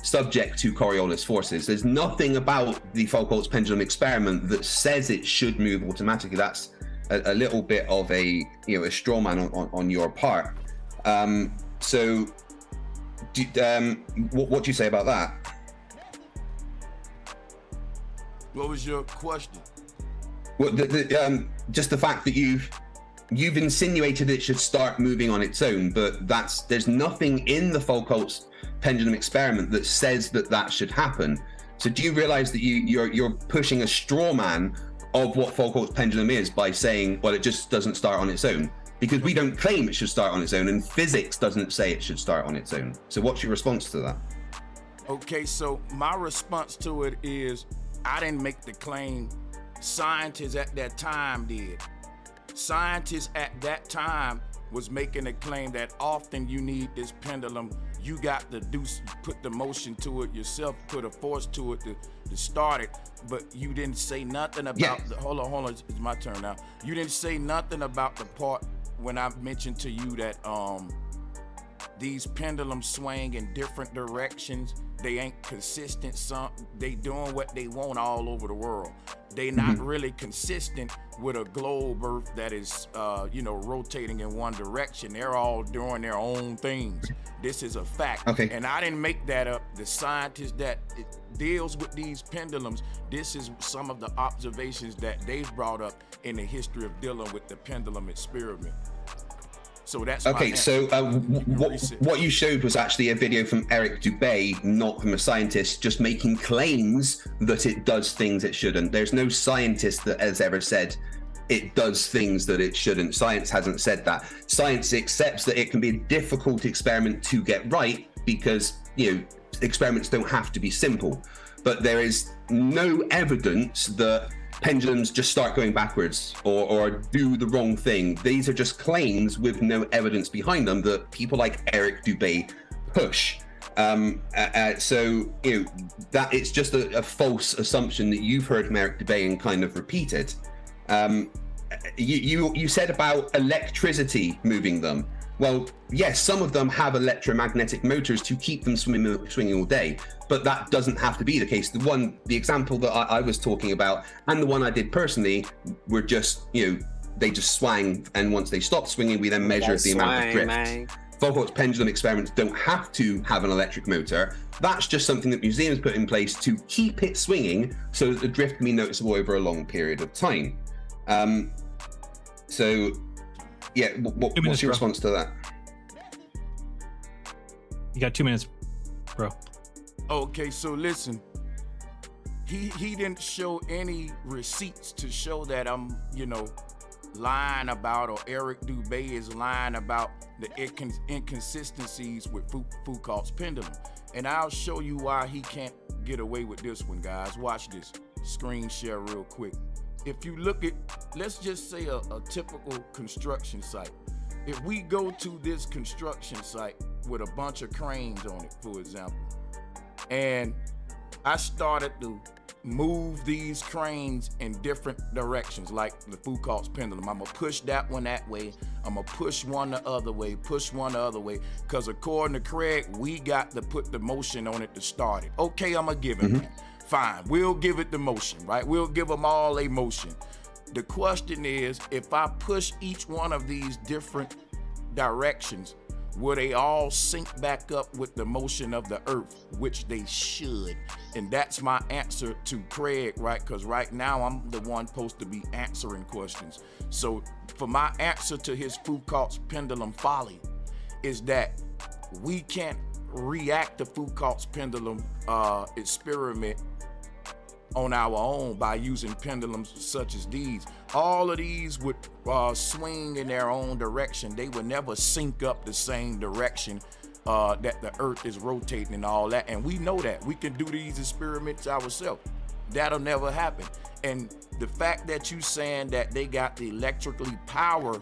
subject to Coriolis forces. There's nothing about the Foucault's pendulum experiment that says it should move automatically. That's a little bit of a straw man on your part. So what do you say about that? What was your question? Well, just the fact that you've insinuated it should start moving on its own, but there's nothing in the Foucault's pendulum experiment that says that should happen. So do you realize that you're pushing a straw man of what Foucault's pendulum is by saying, well, it just doesn't start on its own? Because we don't claim it should start on its own, and physics doesn't say it should start on its own. So what's your response to that? Okay, so my response to it is, I didn't make the claim. Scientists at that time did. Scientists at that time was making a claim that often you need this pendulum you got to put the motion to it yourself, put a force to it to start it. But you didn't say nothing about hold on, it's my turn now. You didn't say nothing about the part when I mentioned to you that these pendulums swing in different directions. They ain't consistent. They doing what they want all over the world. They not really consistent with a globe Earth that is, rotating in one direction. They're all doing their own things. This is a fact. Okay. And I didn't make that up. The scientist that deals with these pendulums, this is some of the observations that they've brought up in the history of dealing with the pendulum experiment. So that's okay. So what you showed was actually a video from Eric Dubay, not from a scientist, just making claims that it does things it shouldn't. There's no scientist that has ever said it does things that it shouldn't. Science hasn't said that. Science accepts that it can be a difficult experiment to get right because, experiments don't have to be simple. But there is no evidence that pendulums just start going backwards or do the wrong thing. These are just claims with no evidence behind them that people like Eric Dubay push. So that it's just a false assumption that you've heard from Eric Dubay and kind of repeated. You said about electricity moving them. Well, yes, some of them have electromagnetic motors to keep them swinging all day, but that doesn't have to be the case. The example that I was talking about and the one I did personally were just, they just swang, and once they stopped swinging, we then measured the amount of drift. Foucault's pendulum experiments don't have to have an electric motor. That's just something that museums put in place to keep it swinging so that the drift can be noticeable over a long period of time. What's your response to that? You got 2 minutes, bro. Okay, so listen. He didn't show any receipts to show that I'm, lying about, or Eric Dubay is lying about the inconsistencies with Foucault's pendulum. And I'll show you why he can't get away with this one, guys. Watch this. Screen share real quick. If you look at, let's just say a typical construction site. If we go to this construction site with a bunch of cranes on it, for example, and I started to move these cranes in different directions, like the Foucault's pendulum. I'm gonna push that one that way. I'm gonna push one the other way, because according to Craig, we got to put the motion on it to start it. Okay, I'm gonna give him that. Fine, we'll give it the motion, right? We'll give them all a motion. The question is, if I push each one of these different directions, will they all sync back up with the motion of the earth, which they should? And that's my answer to Craig, right? Because right now I'm the one supposed to be answering questions. So for my answer to his Foucault's pendulum folly is that we can't react to Foucault's pendulum experiment on our own by using pendulums such as these. All of these would swing in their own direction. They would never sync up the same direction that the earth is rotating and all that. And we know that. We can do these experiments ourselves. That'll never happen. And the fact that you saying that they got the electrically powered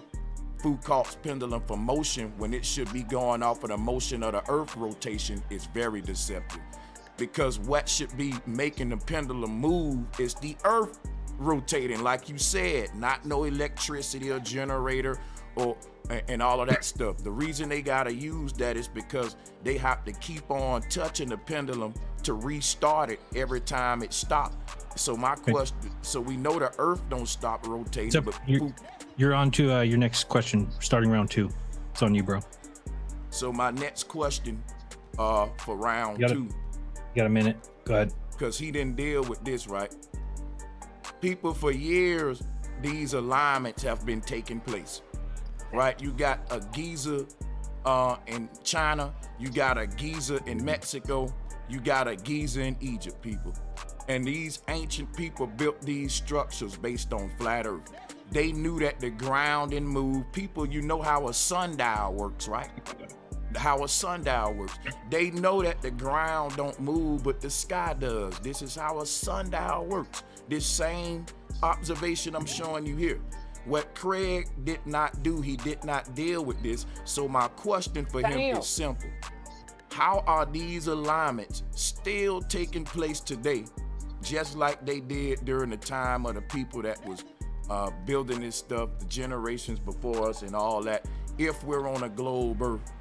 Foucault's pendulum for motion when it should be going off of the motion of the earth rotation is very deceptive. Because what should be making the pendulum move is the earth rotating, like you said, not no electricity or generator and all of that stuff. The reason they gotta use that is because they have to keep on touching the pendulum to restart it every time it stops. So my question, so we know the earth don't stop rotating. So you're on to your next question, starting round 2. It's on you, bro. So my next question for round 2. You got a minute. Go ahead. Because he didn't deal with this, right? People, for years, these alignments have been taking place, right? You got a Giza in China. You got a Giza in Mexico. You got a Giza in Egypt, people. And these ancient people built these structures based on flat earth. They knew that the ground didn't move. People, you know how a sundial works, right? How a sundial works. They know that the ground don't move, but the sky does. This is how a sundial works. This same observation I'm showing you here. What Craig did not do, he did not deal with this. So my question for him is simple. how are these alignments still taking place today, just like they did during the time of the people that was building this stuff, the generations before us and all that, if we're on a globe Earth?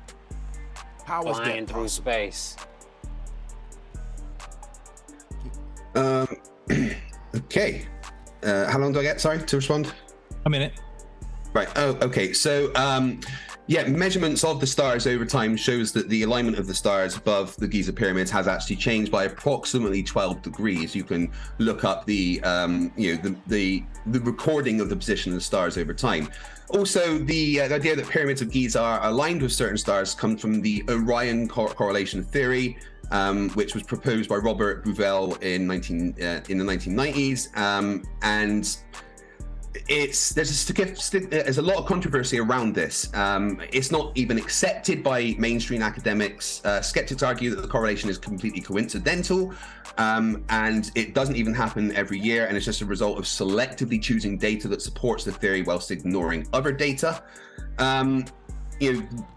How is that flying through space? Okay. How long do I get, sorry, to respond? A minute. Right. Oh, okay. So, yeah, measurements of the stars over time shows that the alignment of the stars above the Giza pyramids has actually changed by approximately 12 degrees. You can look up the, the recording of the position of the stars over time. Also, the idea that pyramids of Giza are aligned with certain stars comes from the Orion correlation theory, which was proposed by Robert Bouvel in the 1990s, and there's a lot of controversy around this. It's not even accepted by mainstream academics. Skeptics argue that the correlation is completely coincidental, and it doesn't even happen every year, and it's just a result of selectively choosing data that supports the theory whilst ignoring other data.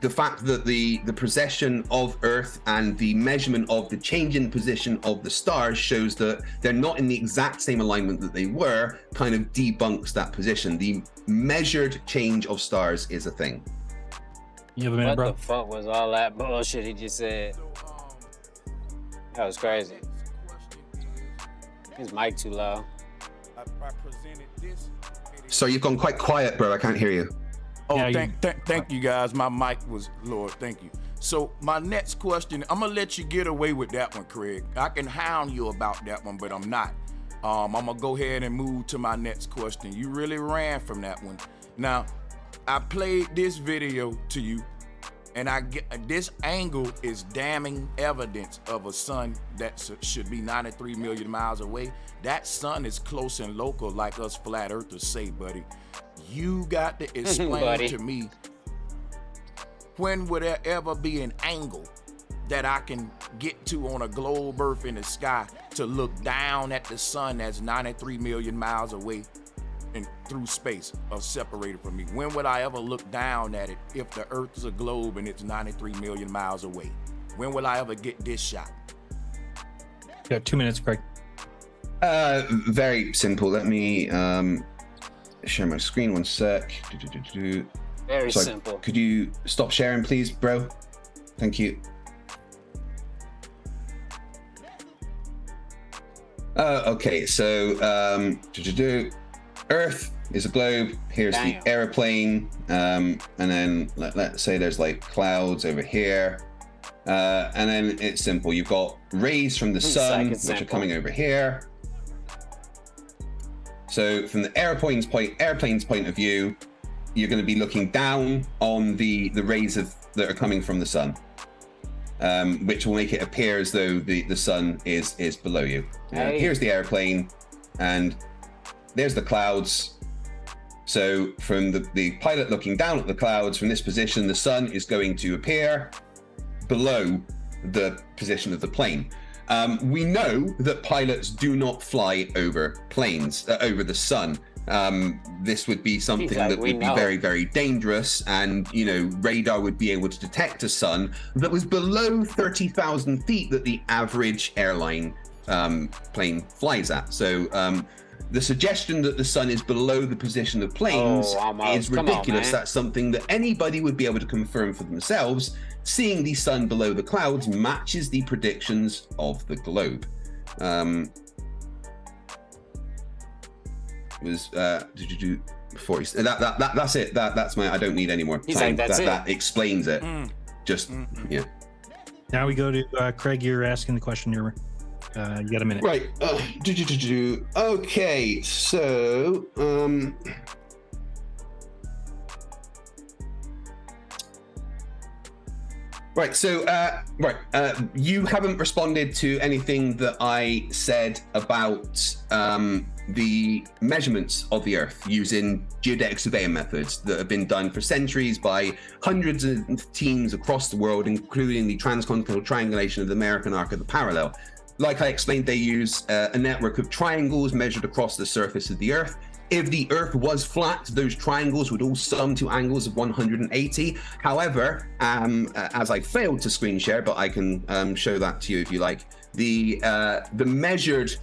The fact that the precession of Earth and the measurement of the change in position of the stars shows that they're not in the exact same alignment that they were, kind of debunks that position. The measured change of stars is a thing. You have a minute, bro? What the fuck was all that bullshit he just said? That was crazy. His mic too low. I presented this. So you've gone quite quiet, bro. I can't hear you. Oh, thank you guys. My mic was lowered. Thank you. So my next question, I'm gonna let you get away with that one, Craig. I can hound you about that one, but I'm not. I'm gonna go ahead and move to my next question. You really ran from that one. Now, I played this video to you, and this angle is damning evidence of a sun that should be 93 million miles away. That sun is close and local, like us flat earthers say, buddy. You got to explain to me, when would there ever be an angle that I can get to on a globe Earth in the sky to look down at the sun that's 93 million miles away and through space or separated from me? When would I ever look down at it if the Earth is a globe and it's 93 million miles away? When will I ever get this shot? You got 2 minutes, Craig. Very simple. Let me share my screen 1 sec. Very simple. Could you stop sharing, please, bro? Thank you. Okay, so Earth is a globe. Here's the airplane, and then let's say there's like clouds over here, and then it's simple. You've got rays from the sun, which are coming over here. So from the airplane's point of view, you're going to be looking down on the rays that are coming from the sun, which will make it appear as though the sun is below you. Here's the airplane, and there's the clouds. So from the pilot looking down at the clouds, from this position, the sun is going to appear below the position of the plane. We know that pilots do not fly over planes, over the sun. This would be something that would be very, very dangerous, and radar would be able to detect a sun that was below 30,000 feet that the average airline plane flies at. So the suggestion that the sun is below the position of planes is ridiculous. That's something that anybody would be able to confirm for themselves. Seeing the sun below the clouds matches the predictions of the globe. Did you do before? That's it. That's my. I don't need any more time. That explains it. Yeah. Now we go to Craig. You're asking the question. You got a minute. Right. Okay. So. Right, so, you haven't responded to anything that I said about the measurements of the Earth using geodetic surveying methods that have been done for centuries by hundreds of teams across the world, including the transcontinental triangulation of the American Arc of the Parallel. Like I explained, they use a network of triangles measured across the surface of the Earth. If the Earth was flat, those triangles would all sum to angles of 180. However, as I failed to screen share, but I can show that to you if you like, the measured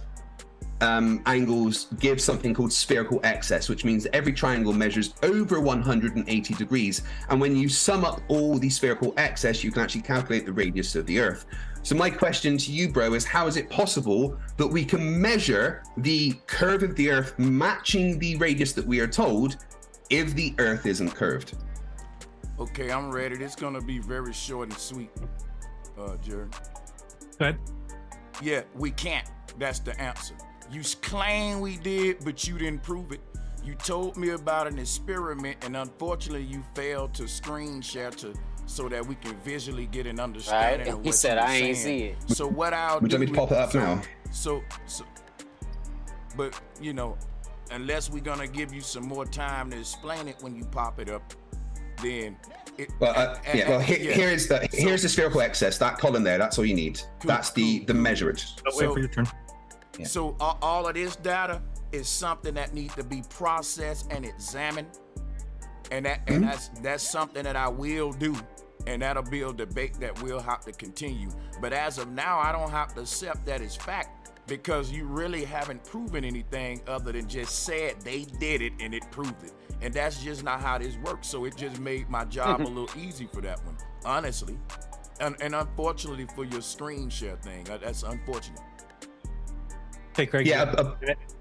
angles give something called spherical excess, which means that every triangle measures over 180 degrees. And when you sum up all the spherical excess, you can actually calculate the radius of the Earth. So my question to you, bro, is how is it possible that we can measure the curve of the Earth matching the radius that we are told if the Earth isn't curved? Okay, I'm ready. It's gonna be very short and sweet, Jared. Go ahead. Yeah, we can't. That's the answer. You claim we did, but you didn't prove it. You told me about an experiment, and unfortunately, you failed to screen share so that we can visually get an understanding of what He said, you were I ain't saying. see it. So what I'll Would you do like me to pop it up now? But you know, unless we're gonna give you some more time to explain it when you pop it up, then it. Here's the spherical excess. That column there. That's all you need. That's the measured. Wait for your turn. Yeah. So all of this data is something that needs to be processed and examined, and that's something that I will do, and that'll be a debate that we'll have to continue. But as of now, I don't have to accept that as fact, because you really haven't proven anything other than just said they did it and it proved it, and that's just not how this works. So it just made my job a little easy for that one, honestly, and unfortunately for your screen share thing, that's unfortunate. Hey, Craig. Yeah,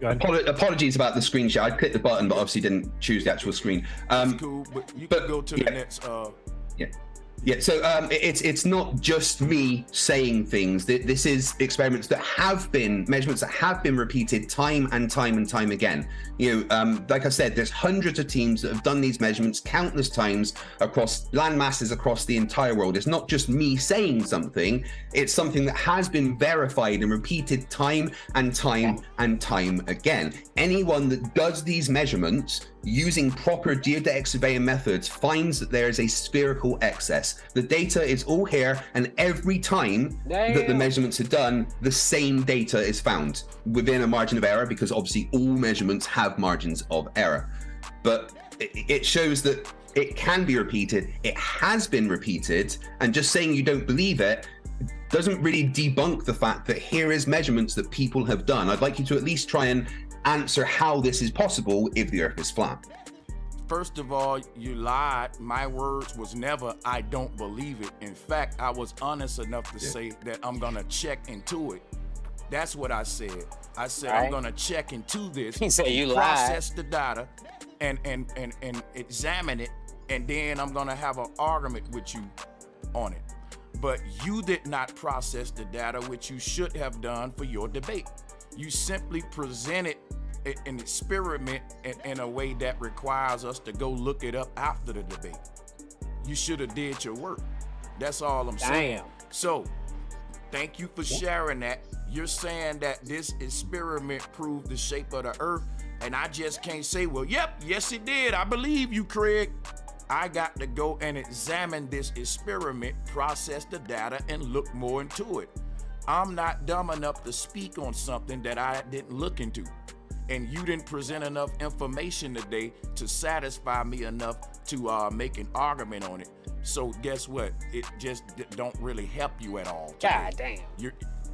apologies about the screen share. I clicked the button, but obviously didn't choose the actual screen. That's cool, but you can go to the next. Yeah, so it's not just me saying things. This is experiments that have been, measurements that have been repeated time and time and time again. You know, like I said, there's hundreds of teams that have done these measurements countless times across land masses across the entire world. It's not just me saying something, it's something that has been verified and repeated time and time and time again. Anyone that does these measurements using proper geodetic surveying methods finds that there is a spherical excess. The data is all here, and every time that the measurements are done, the same data is found within a margin of error, because obviously all measurements have margins of error. But it shows that it can be repeated, it has been repeated, and just saying you don't believe it doesn't really debunk the fact that here is measurements that people have done. I'd like you to at least try and answer how this is possible if the Earth is flat. First of all, you lied. My words was never, I don't believe it. In fact, I was honest enough to say that I'm gonna check into it. That's what I said. I said, I'm gonna check into this. He said you lied. Process the data and examine it, and then I'm gonna have an argument with you on it. But you did not process the data, which you should have done for your debate. You simply presented an experiment in a way that requires us to go look it up after the debate. You should have did your work. That's all I'm saying. So, thank you for sharing that. You're saying that this experiment proved the shape of the Earth, and I just can't say, well, yep, yes it did. I believe you, Craig. I got to go and examine this experiment, process the data, and look more into it. I'm not dumb enough to speak on something that I didn't look into. And you didn't present enough information today to satisfy me enough to make an argument on it. So guess what? It just don't really help you at all today. God damn.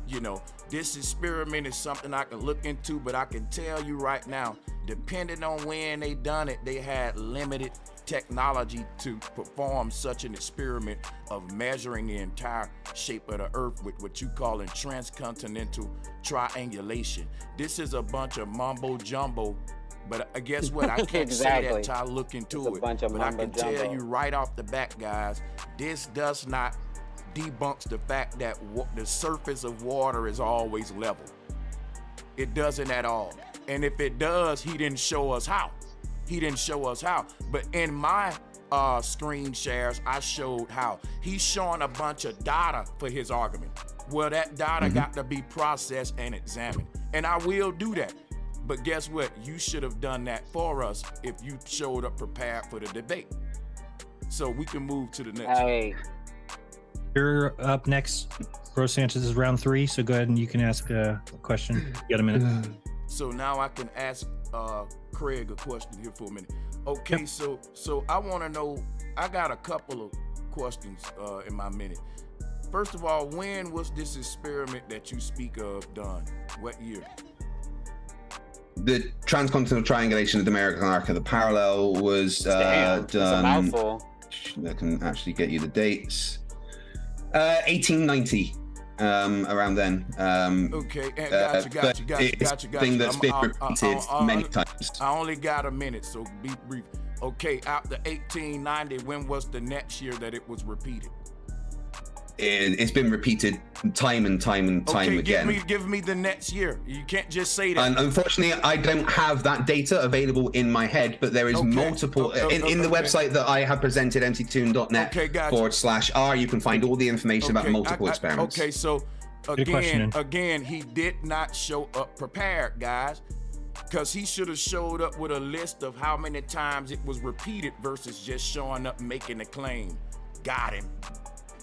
You know, this experiment is something I can look into, but I can tell you right now, depending on when they done it, they had limited technology to perform such an experiment of measuring the entire shape of the Earth with what you call in transcontinental triangulation. This is a bunch of mumbo jumbo, but guess what? I can't say that till I look into it. But I can tell you right off the bat, guys, this does not debunks the fact that the surface of water is always level. It doesn't at all. And if it does, he didn't show us how. He didn't show us how. But in my screen shares, I showed how. He's showing a bunch of data for his argument. Well, that data got to be processed and examined. And I will do that. But guess what? You should have done that for us if you showed up prepared for the debate. So we can move to the next one. You're up next. Bro Sanchez is round 3, so go ahead and you can ask a question. You got a minute. So now I can ask Craig a question here for a minute. Okay, so I want to know. I got a couple of questions in my minute. First of all, when was this experiment that you speak of done? What year? The transcontinental triangulation of the American Arc of the Parallel was Damn, done. it's a mouthful. I can actually get you the dates. 1890, around then. Okay, It's a thing that's been repeated many times. I only got a minute, so be brief. Okay, after 1890, when was the next year that it was repeated? It's been repeated time and time and time again. Give me the next year. You can't just say that. And unfortunately, I don't have that data available in my head, but there is multiple in the website that I have presented, mctoon.net /r. You can find all the information about multiple experiments. Okay, so again, he did not show up prepared, guys, because he should have showed up with a list of how many times it was repeated versus just showing up making a claim. Got him.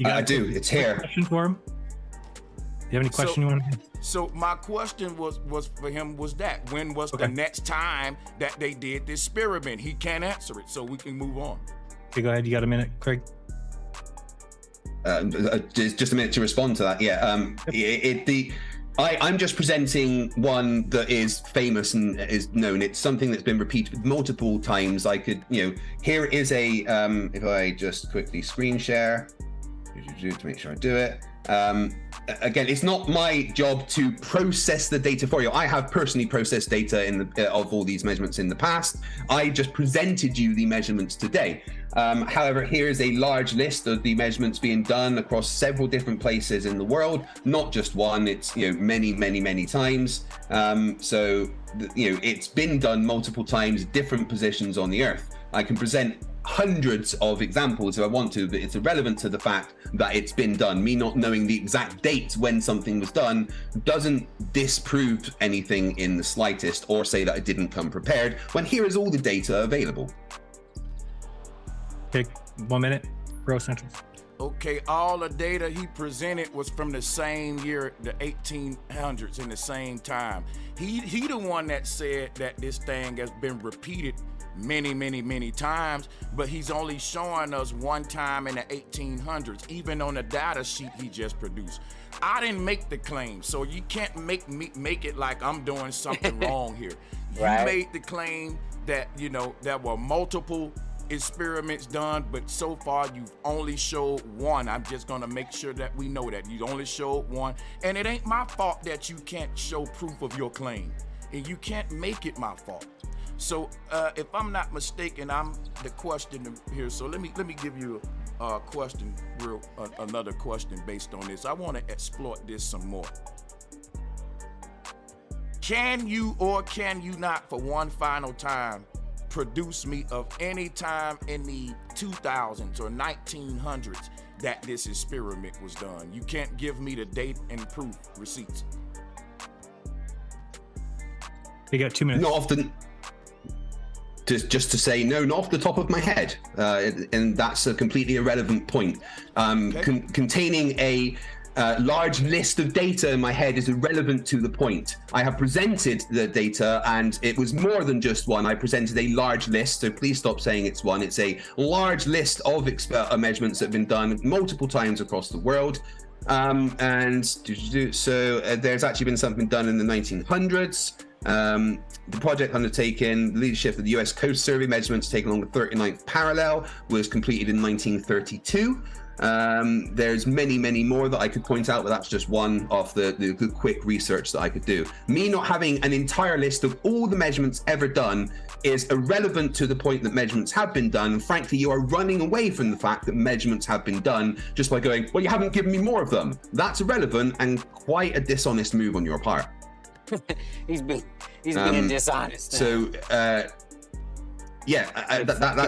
I do. It's here. Question for him? Do you have any question you want to? So my question was for him was that when was the next time that they did this experiment? He can't answer it, so we can move on. Okay, go ahead. You got a minute, Craig? Just a minute to respond to that. Yeah. I'm just presenting one that is famous and is known. It's something that's been repeated multiple times. I could, here is a, if I just quickly screen share to make sure I do it. Again, it's not my job to process the data for you. I have personally processed data of all these measurements in the past. I just presented you the measurements today. However, here's a large list of the measurements being done across several different places in the world, not just one. It's many, many, many times. It's been done multiple times, different positions on the Earth. I can present hundreds of examples if I want to, but it's irrelevant to the fact that it's been done. Me not knowing the exact date when something was done doesn't disprove anything in the slightest or say that I didn't come prepared when here is all the data available. Okay, 1 minute, Bro Central. Okay, all the data he presented was from the same year, the 1800s, in the same time. He the one that said that this thing has been repeated many, many, many times, but he's only showing us one time in the 1800s, even on the data sheet he just produced. I didn't make the claim, so you can't make it like I'm doing something wrong here. You made the claim that, there were multiple experiments done, but so far you've only showed one. I'm just gonna make sure that we know that you only showed one, and it ain't my fault that you can't show proof of your claim, and you can't make it my fault. So if I'm not mistaken, I'm the question here. So let me give you a question, another question based on this. I want to exploit this some more. Can you or can you not, for one final time, produce me of any time in the 2000s or 1900s that this experiment was done? You can't give me the date and proof receipts. You got 2 minutes. Not often. Just to say, no, not off the top of my head, and that's a completely irrelevant point. Containing a large list of data in my head is irrelevant to the point. I have presented the data, and it was more than just one. I presented a large list, so please stop saying it's one. It's a large list of measurements that have been done multiple times across the world. There's actually been something done in the 1900s. The project undertaken, the leadership of the US Coast Survey, measurements taken along the 39th parallel, was completed in 1932. There's many more that I could point out, but that's just one of the quick research that I could do. Me not having an entire list of all the measurements ever done is irrelevant to the point that measurements have been done. And frankly, you are running away from the fact that measurements have been done just by going, well, you haven't given me more of them. That's irrelevant and quite a dishonest move on your part. He's being dishonest. So, that's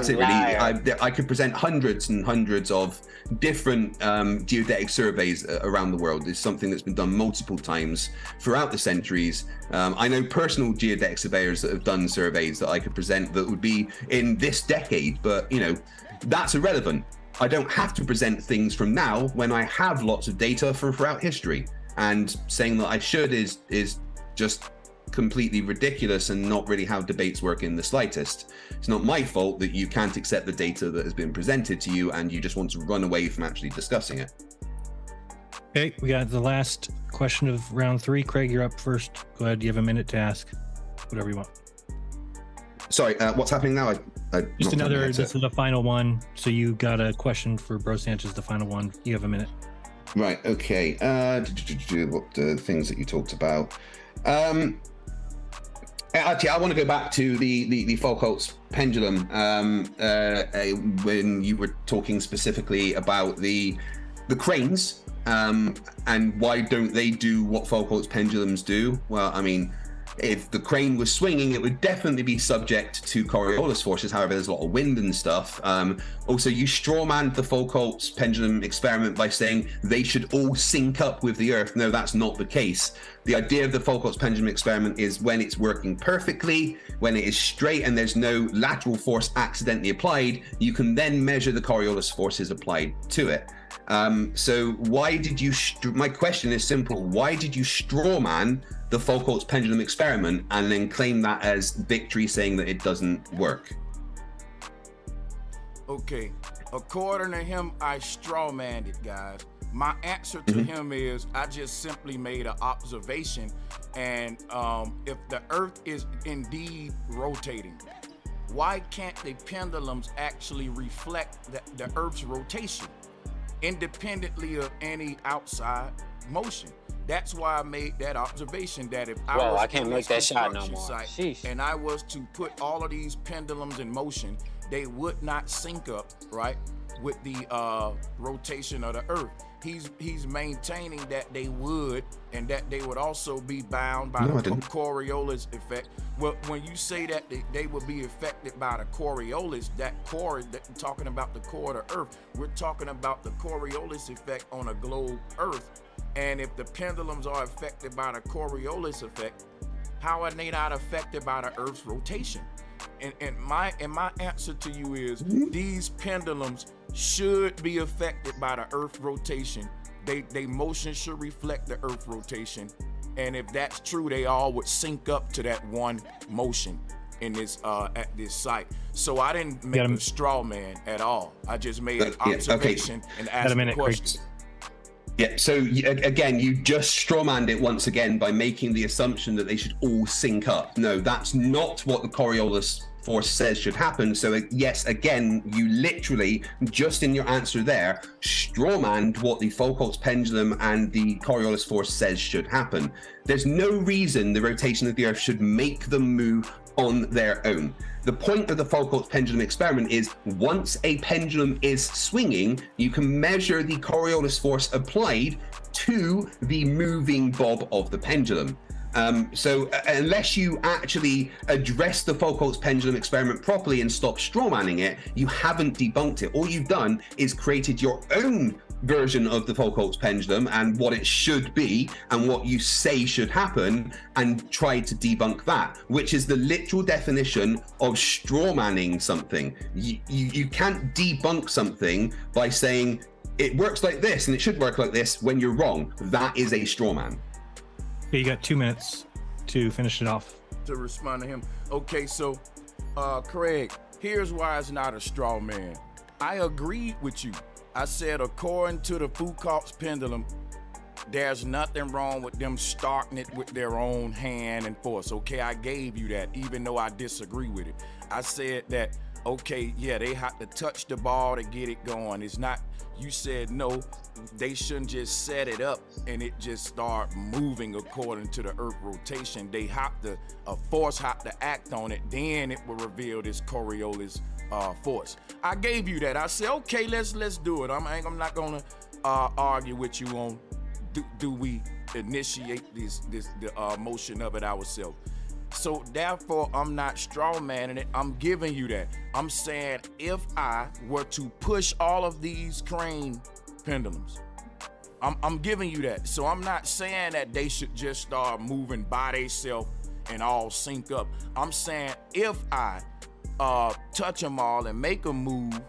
it really. I could present hundreds and hundreds of different geodetic surveys around the world. It's something that's been done multiple times throughout the centuries. I know personal geodetic surveyors that have done surveys that I could present that would be in this decade, but that's irrelevant. I don't have to present things from now when I have lots of data from throughout history. And saying that I should is just completely ridiculous and not really how debates work in the slightest. It's not my fault that you can't accept the data that has been presented to you and you just want to run away from actually discussing it. Okay, we got the last question of round 3. Craig, you're up first. Go ahead. You have a minute to ask whatever you want. Sorry, what's happening now? Just another, this is the final one. So you got a question for Bro Sanchez, the final one. You have a minute. Right, okay. What the things that you talked about. Actually, I want to go back to the Foucault's pendulum when you were talking specifically about the cranes and why don't they do what Foucault's pendulums do? Well, I mean, if the crane was swinging, it would definitely be subject to Coriolis forces. However, there's a lot of wind and stuff. Also, you strawmanned the Foucault's pendulum experiment by saying they should all sync up with the Earth. No, that's not the case. The idea of the Foucault's pendulum experiment is when it's working perfectly, when it is straight and there's no lateral force accidentally applied, you can then measure the Coriolis forces applied to it. So why did you, my question is simple, why did you strawman the Foucault's pendulum experiment and then claim that as victory, saying that it doesn't work? Okay, according to him, I strawmanned it, guys. My answer to him is I just simply made an observation, and if the Earth is indeed rotating, why can't the pendulums actually reflect the Earth's rotation independently of any outside motion? That's why I made that observation, that if I can't make that shot no more. Site, and I was to put all of these pendulums in motion, they would not sync up, right, with the rotation of the Earth. He's maintaining that they would, and that they would also be bound by the Coriolis effect. Well, when you say that they would be affected by the Coriolis, that core, talking about the core of the Earth, we're talking about the Coriolis effect on a globe Earth. And if the pendulums are affected by the Coriolis effect, how are they not affected by the Earth's rotation? And my answer to you is these pendulums should be affected by the Earth rotation. They motion should reflect the Earth rotation. And if that's true, they all would sync up to that one motion in this at this site. So I didn't make a straw man at all. I just made an observation and asked a question. Yeah, so again, you just strawmanned it once again by making the assumption that they should all sync up. No, that's not what the Coriolis force says should happen. So yes, again, you literally, just in your answer there, strawmanned what the Foucault's pendulum and the Coriolis force says should happen. There's no reason the rotation of the Earth should make them move on their own. The point of the Foucault's pendulum experiment is once a pendulum is swinging, you can measure the Coriolis force applied to the moving bob of the pendulum. So unless you actually address the Foucault's pendulum experiment properly and stop strawmanning it, you haven't debunked it. All you've done is created your own version of the Foucault's pendulum and what it should be and what you say should happen, and tried to debunk that, which is the literal definition of strawmanning something. You can't debunk something by saying it works like this and it should work like this when you're wrong. That is a strawman. You got 2 minutes to finish it off. To respond to him. Okay, so Craig, here's why it's not a straw man. I agreed with you. I said according to the Foucault's pendulum, there's nothing wrong with them starting it with their own hand and force. Okay, I gave you that, even though I disagree with it. I said that, okay, yeah, they have to touch the ball to get it going. It's not, you said no, they shouldn't just set it up and it just start moving according to the Earth rotation. They have to, a force have to act on it, then it will reveal this Coriolis force. I gave you that. I said, okay, let's do it. I'm not gonna argue with you on do we initiate the motion of it ourselves. So therefore, I'm not strawmanning it. I'm giving you that. I'm saying if I were to push all of these crane pendulums, I'm giving you that. So I'm not saying that they should just start moving by themselves and all sync up. I'm saying if I touch them all and make them move,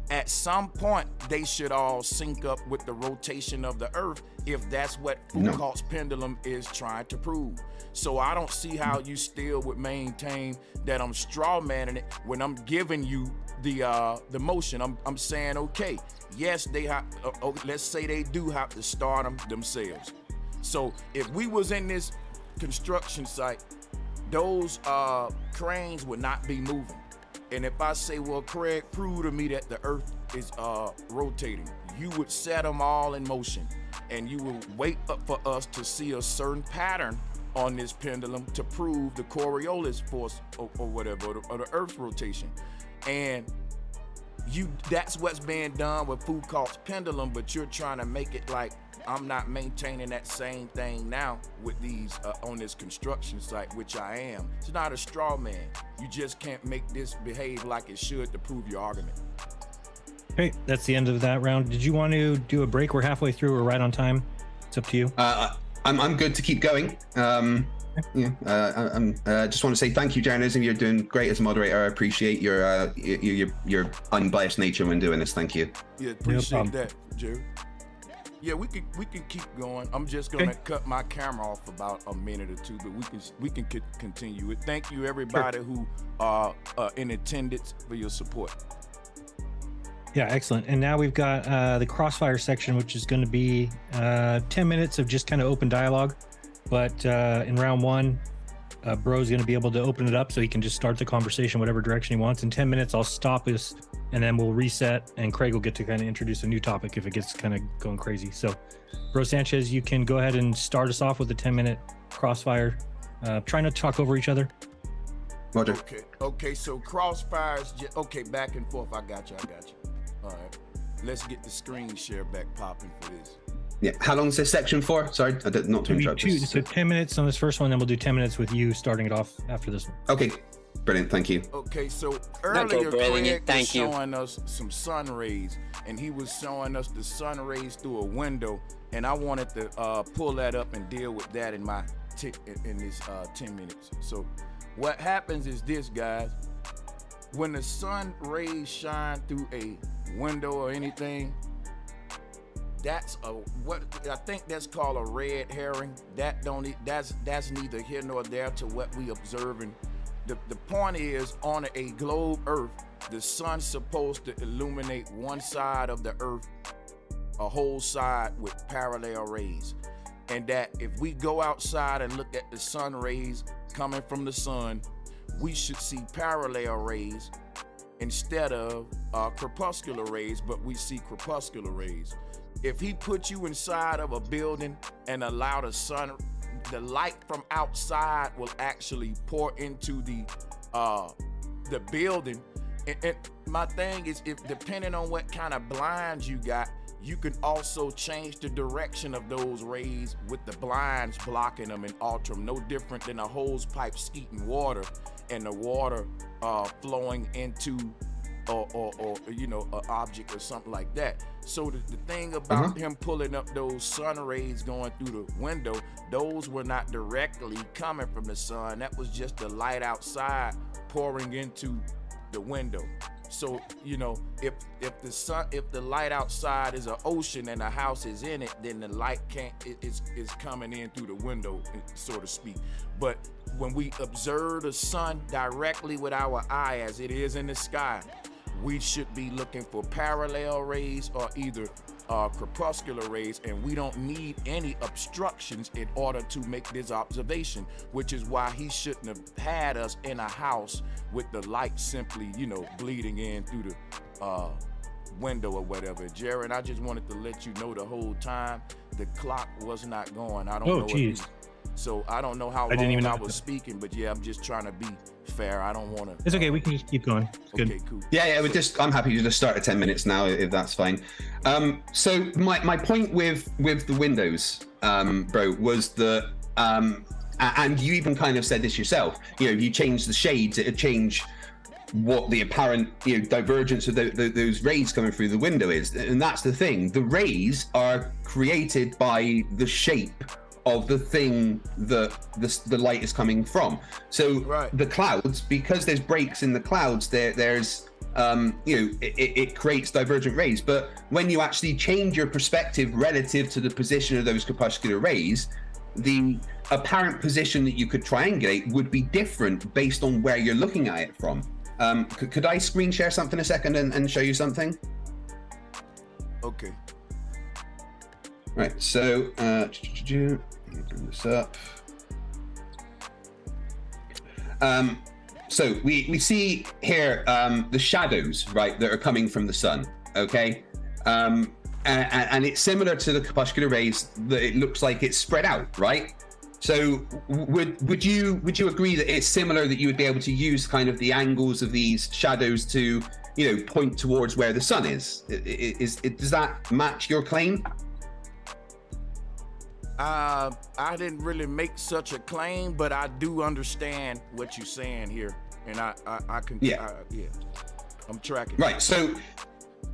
at some point they should all sync up with the rotation of the Earth. if that's what Foucault's pendulum is trying to prove. So I don't see how you still would maintain that I'm straw manning it when I'm giving you the motion. I'm saying, okay, yes, they have, let's say they do have to start them themselves. So if we was in this construction site, those cranes would not be moving. And if I say, well, Craig, prove to me that the earth is rotating, you would set them all in motion, and you would wait up for us to see a certain pattern on this pendulum to prove the Coriolis force or whatever, or the earth's rotation. And that's what's being done with Foucault's pendulum, but you're trying to make it like I'm not maintaining that same thing now with these on this construction site, which I am. It's not a straw man. You just can't make this behave like it should to prove your argument. Okay, that's the end of that round. Did you want to do a break? We're halfway through. We're right on time. It's up to you. I'm good to keep going. I just want to say thank you, Journalism. You're doing great as a moderator. I appreciate your unbiased nature when doing this. Thank you. Yeah, appreciate that, Jerry. Yeah, we can keep going. I'm just gonna cut my camera off about a minute or two, but we can continue it. Thank you, everybody who are in attendance, for your support. Yeah, excellent. And now we've got the crossfire section, which is going to be 10 minutes of just kind of open dialogue. But in round one, Bro's going to be able to open it up so he can just start the conversation whatever direction he wants. In 10 minutes, I'll stop us, and then we'll reset, and Craig will get to kind of introduce a new topic if it gets kind of going crazy. So, Bro Sanchez, you can go ahead and start us off with a 10-minute crossfire. Try not to talk over each other. Roger. Okay, so crossfires, okay, back and forth. I got you. All right, let's get the screen share back popping for this. Yeah, how long is this section for? Sorry, not to interrupt. So 10 minutes on this first one, then we'll do 10 minutes with you starting it off after this one. Okay, brilliant, thank you. Okay, so earlier Craig was showing us some sun rays, and he was showing us the sun rays through a window, and I wanted to pull that up and deal with that in my in this 10 minutes. So what happens is this, guys. When the sun rays shine through a window or anything, that's what I think that's called a red herring. That's neither here nor there to what we observing. The point is, on a globe Earth, the sun's supposed to illuminate one side of the Earth, a whole side with parallel rays. And that if we go outside and look at the sun rays coming from the sun, we should see parallel rays instead of crepuscular rays, but we see crepuscular rays. If he put you inside of a building and allow the light from outside will actually pour into the building. And my thing is, if depending on what kind of blinds you got, you can also change the direction of those rays with the blinds blocking them and alter them. No different than a hose pipe skeeting water and the water flowing into or an object or something like that. So the thing about him pulling up those sun rays going through the window, those were not directly coming from the sun. That was just the light outside pouring into the window. So, if the light outside is an ocean and the house is in it, then the light is coming in through the window, so to speak. But when we observe the sun directly with our eye as it is in the sky, we should be looking for parallel rays or either crepuscular rays, and we don't need any obstructions in order to make this observation, which is why he shouldn't have had us in a house with the light simply, bleeding in through the window or whatever. Jared, I just wanted to let you know the whole time the clock was not going. I don't know. Geez. So I don't know how long I was speaking, but yeah, I'm just trying to be fair. I don't want to. It's okay. We can just keep going. It's good. Okay, cool. Yeah. I'm happy to just start at 10 minutes now, if that's fine. So my point with the windows, bro, was that, and you even kind of said this yourself. You change the shades, it'd change what the apparent divergence of those rays coming through the window is, and that's the thing. The rays are created by the shape of the thing that the light is coming from. So the clouds, because there's breaks in the clouds, there's it creates divergent rays. But when you actually change your perspective relative to the position of those corpuscular rays, the apparent position that you could triangulate would be different based on where you're looking at it from. Could I screen share something a second and show you something? Okay. Right, so let me bring this up. So we see here the shadows, right, that are coming from the sun, okay? And it's similar to the corpuscular rays, that it looks like it's spread out, right? So would you agree that it's similar, that you would be able to use kind of the angles of these shadows to, point towards where the sun is? Does that match your claim? I didn't really make such a claim, but I do understand what you're saying here, and I can, I'm tracking. Right. So,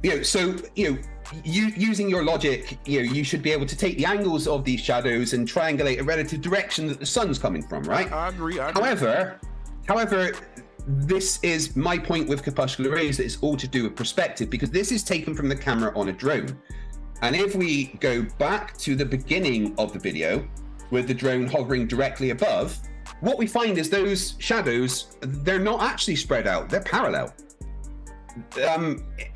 using your logic, you should be able to take the angles of these shadows and triangulate a relative direction that the sun's coming from, right? I agree. However, this is my point with corpuscular rays, that it's all to do with perspective, because this is taken from the camera on a drone. And if we go back to the beginning of the video with the drone hovering directly above, what we find is those shadows, they're not actually spread out, they're parallel.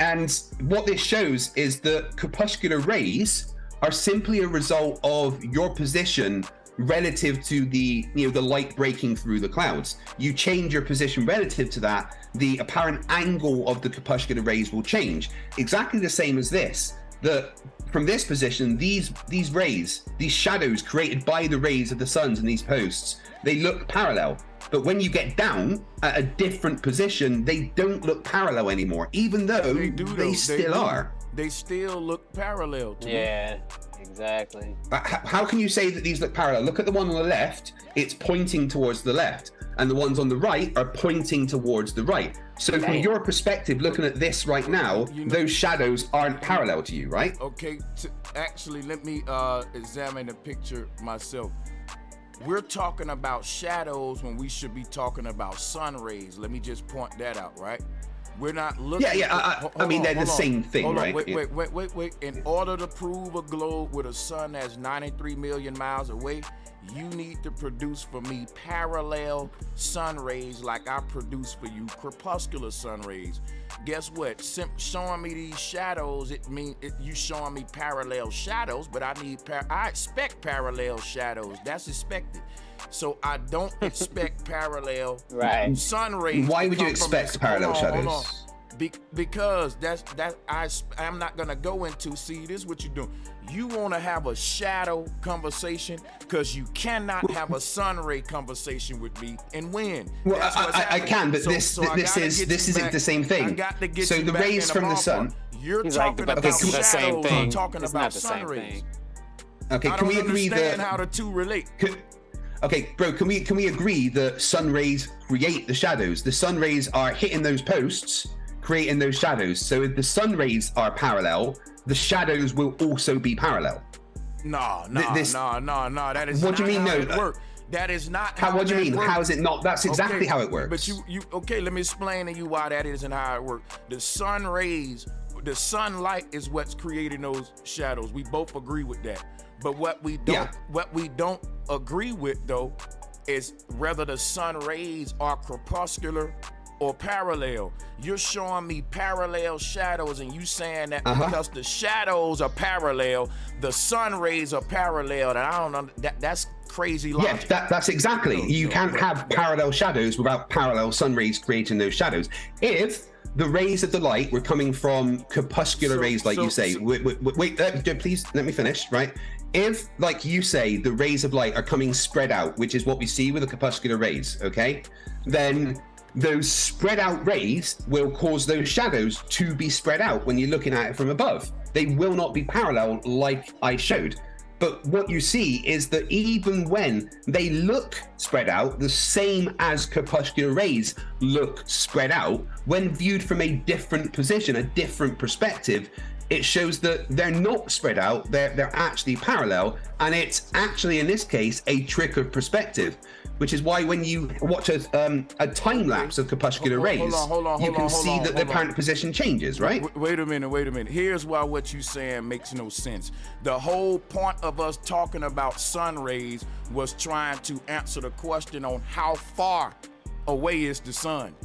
And what this shows is that corpuscular rays are simply a result of your position relative to the light breaking through the clouds. You change your position relative to that, the apparent angle of the corpuscular rays will change. Exactly the same as this. That from this position, these rays, these shadows created by the rays of the suns and these posts, they look parallel. But when you get down at a different position, they don't look parallel anymore, even though they still are. They still look parallel to me. Yeah, exactly. How can you say that these look parallel? Look at the one on the left, it's pointing towards the left, and the ones on the right are pointing towards the right. So from your perspective, looking at this right now, those shadows aren't parallel to you, right? Okay, actually, let me examine the picture myself. We're talking about shadows when we should be talking about sun rays. Let me just point that out, right? We're not looking. I mean, they're the same thing, right? Wait. In order to prove a globe with a sun that's 93 million miles away, you need to produce for me parallel sun rays like I produce for you crepuscular sun rays. Guess what? Showing me these shadows, you showing me parallel shadows, but I expect parallel shadows. That's expected. So I don't expect parallel sun rays. Why would you expect parallel shadows? Because I'm not gonna go into. See, this is what you're doing. You want to have a shadow conversation because you cannot have a sun ray conversation with me and win. Well, I can, but this isn't the same thing. I got to get so you the back rays in from the ballpark. sun. You're talking about shadows. I'm talking about sun rays. Okay, can we agree that? I don't understand how the two relate. Okay, bro, can we agree that sun rays create the shadows? The sun rays are hitting those posts, creating those shadows. So if the sun rays are parallel, the shadows will also be parallel. No. That is what do you mean, how no? it works. That is not how what do you mean? Works. How is it not? That's exactly how it works. But you okay, let me explain to you why that isn't how it works. The sun rays, the sunlight is what's creating those shadows. We both agree with that. But what we don't agree with though is whether the sun rays are crepuscular or parallel. You're showing me parallel shadows and you saying that because the shadows are parallel, the sun rays are parallel. And I don't know, that's crazy logic. Yeah, that's exactly. You can't have parallel shadows without parallel sun rays creating those shadows. If the rays of the light were coming from corpuscular rays, like you say, wait, please let me finish, right? If, like you say, the rays of light are coming spread out, which is what we see with the corpuscular rays, okay? Then those spread out rays will cause those shadows to be spread out when you're looking at it from above. They will not be parallel like I showed. But what you see is that even when they look spread out, the same as corpuscular rays look spread out, when viewed from a different position, a different perspective, it shows that they're not spread out, they're actually parallel, and it's actually, in this case, a trick of perspective, which is why when you watch a time lapse of corpuscular rays, you can see that the apparent position changes, right? Wait a minute. Here's why what you're saying makes no sense. The whole point of us talking about sun rays was trying to answer the question on how far away is the sun.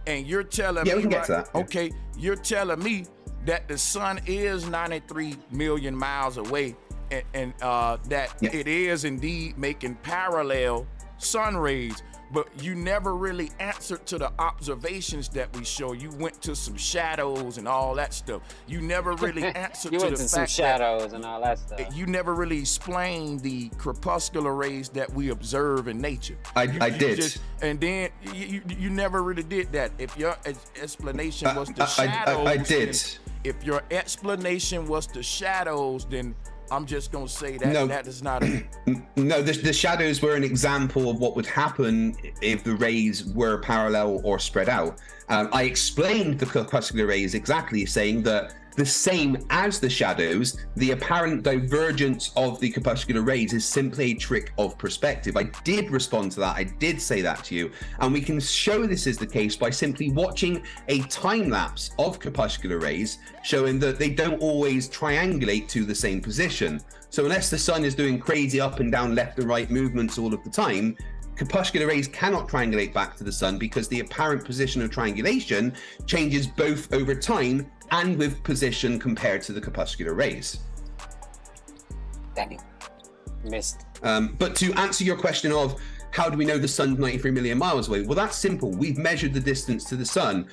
And you're telling me, we can get to that. Okay, you're telling me that the sun is 93 million miles away, and that it is indeed making parallel sun rays, but you never really answered to the observations that we show. You went to some shadows and all that stuff. You never really answered you to went the to some fact shadows and all that stuff. You never really explained the crepuscular rays that we observe in nature. I did. And then you never really did that. If your explanation was the shadows, I did. If your explanation was the shadows, then I'm just gonna say that that is not a... No, the shadows were an example of what would happen if the rays were parallel or spread out. I explained the corpuscular rays exactly, saying that the same as the shadows, the apparent divergence of the corpuscular rays is simply a trick of perspective. I did respond to that. I did say that to you. And we can show this is the case by simply watching a time lapse of corpuscular rays, showing that they don't always triangulate to the same position. So unless the sun is doing crazy up and down, left and right movements all of the time, corpuscular rays cannot triangulate back to the sun because the apparent position of triangulation changes both over time and with position compared to the corpuscular rays. Dang, missed. But to answer your question of how do we know the sun's 93 million miles away? Well, that's simple. We've measured the distance to the sun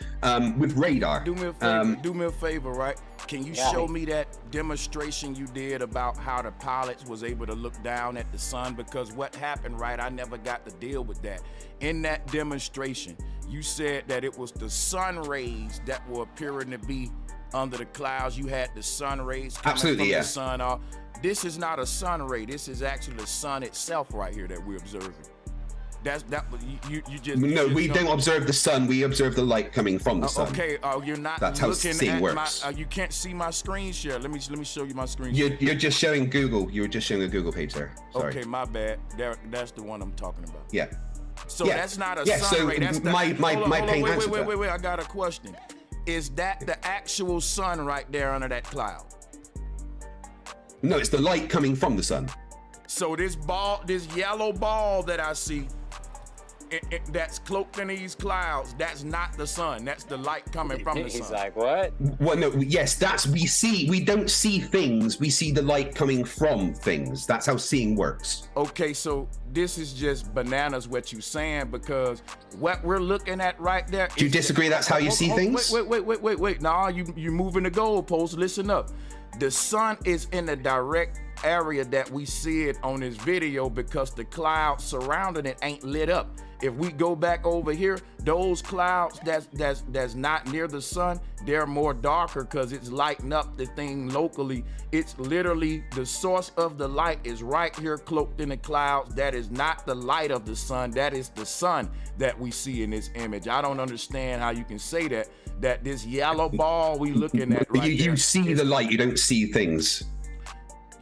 with radar. Do me a favor, right? Can you show me that demonstration you did about how the pilots was able to look down at the sun? Because what happened, right, I never got to deal with that. In that demonstration, you said that it was the sun rays that were appearing to be under the clouds. You had the sun rays coming from the sun. This is not a sun ray. This is actually the sun itself right here that we're observing. We don't observe the sun. We observe the light coming from the sun. Okay, you're not. That's how seeing works. You can't see my screen share. Let me show you my screen. You're just showing Google. You were just showing a Google page there. Sorry. Okay, my bad. That's the one I'm talking about. Yeah. So that's not a sun ray. That's my pain. Wait. I got a question. Is that the actual sun right there under that cloud? No, it's the light coming from the sun. So this yellow ball that I see, that's cloaked in these clouds, that's not the sun. That's the light coming from the sun. He's like, what? Well, no, yes, we don't see things, we see the light coming from things. That's how seeing works. Okay, so this is just bananas what you're saying, because what we're looking at right there. Do you disagree that's how you see things? Wait. Nah, you're moving the goalpost. Listen up. The sun is in the direct area that we see it on this video because the clouds surrounding it ain't lit up. If we go back over here, those clouds that's not near the sun, they're more darker because it's lighting up the thing locally. It's literally the source of the light is right here cloaked in the clouds. That is not the light of the sun. That is the sun that we see in this image. I don't understand how you can say that this yellow ball we looking at right you see the light, you don't see things.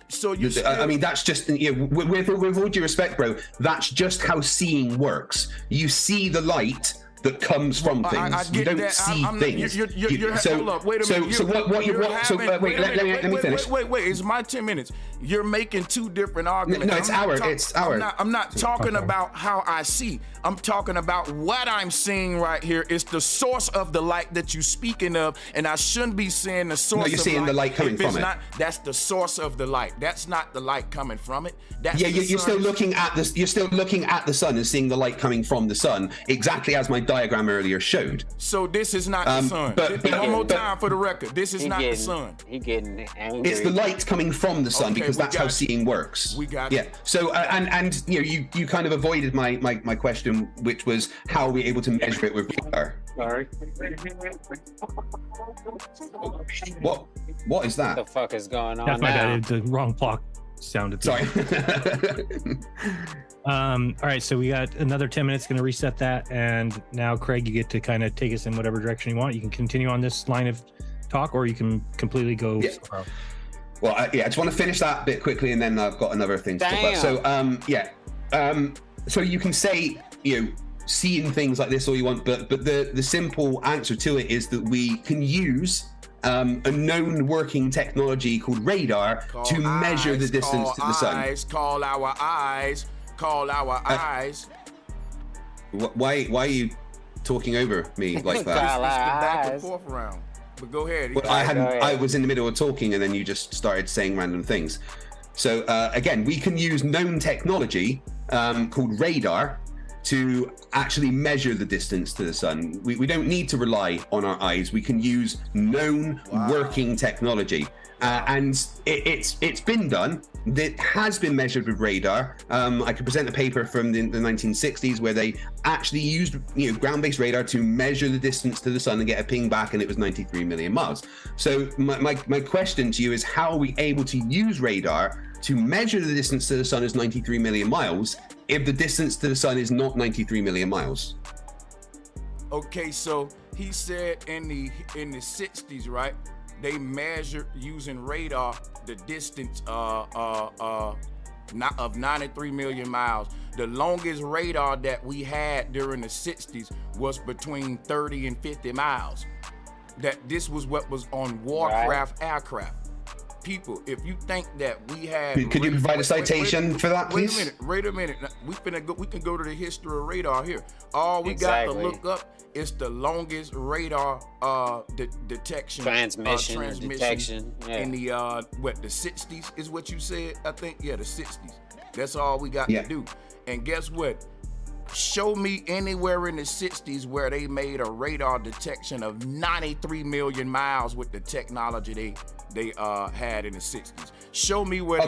So I mean, that's just, with all due respect, bro, that's just how seeing works. You see the light that comes from things. You don't see things. Hold up, wait a minute. Let me finish. Wait, it's my 10 minutes. You're making two different arguments. No, it's ours. I'm not talking about how I see. I'm talking about what I'm seeing right here. It's the source of the light that you're speaking of, and I shouldn't be saying the source. No, you're seeing the light coming from it. That's the source of the light. That's not the light coming from it. You're still looking at this. You're still looking at the sun and seeing the light coming from the sun, exactly as my diagram earlier showed. So this is not the sun. One more time for the record. This is not the sun. He getting angry. It's the light coming from the sun because that's how seeing works. We got it. So and you kind of avoided my question, which was how are we able to measure it with radar? Sorry. What is that? What the fuck is going on? That's my bad. The wrong clock sounded. Sorry. All right, so we got another 10 minutes. Going to reset that, and now Craig, you get to kind of take us in whatever direction you want. You can continue on this line of talk, or you can completely go. Yeah. Well, I just want to finish that bit quickly, and then I've got another thing to talk about. So, so you can say, seeing things like this all you want, but the simple answer to it is that we can use a known working technology called radar to measure the distance to the sun. Call our eyes. Why are you talking over me like that? It's the back and forth round. But go ahead. Well, I was in the middle of talking, and then you just started saying random things. So again, we can use known technology called radar to actually measure the distance to the sun. We don't need to rely on our eyes. We can use known working technology. And it's been done. It has been measured with radar. I could present a paper from the 1960s where they actually used ground-based radar to measure the distance to the sun and get a ping back, and it was 93 million miles. So my question to you is, how are we able to use radar to measure the distance to the sun as 93 million miles if the distance to the sun is not 93 million miles? Okay, so he said in the 60s, right? They measured using radar the distance of 93 million miles. The longest radar that we had during the 60s was between 30 and 50 miles. That this was what was on warcraft aircraft. People, if you think that we had, could you provide a citation for that, please? Wait a minute. We can go to the history of radar here. All we got to look up is the longest radar detection transmission detection in the the 60s is what you said. I think the 60s. That's all we got to do. And guess what? Show me anywhere in the 60s where they made a radar detection of 93 million miles with the technology they had in the 60s. Show me where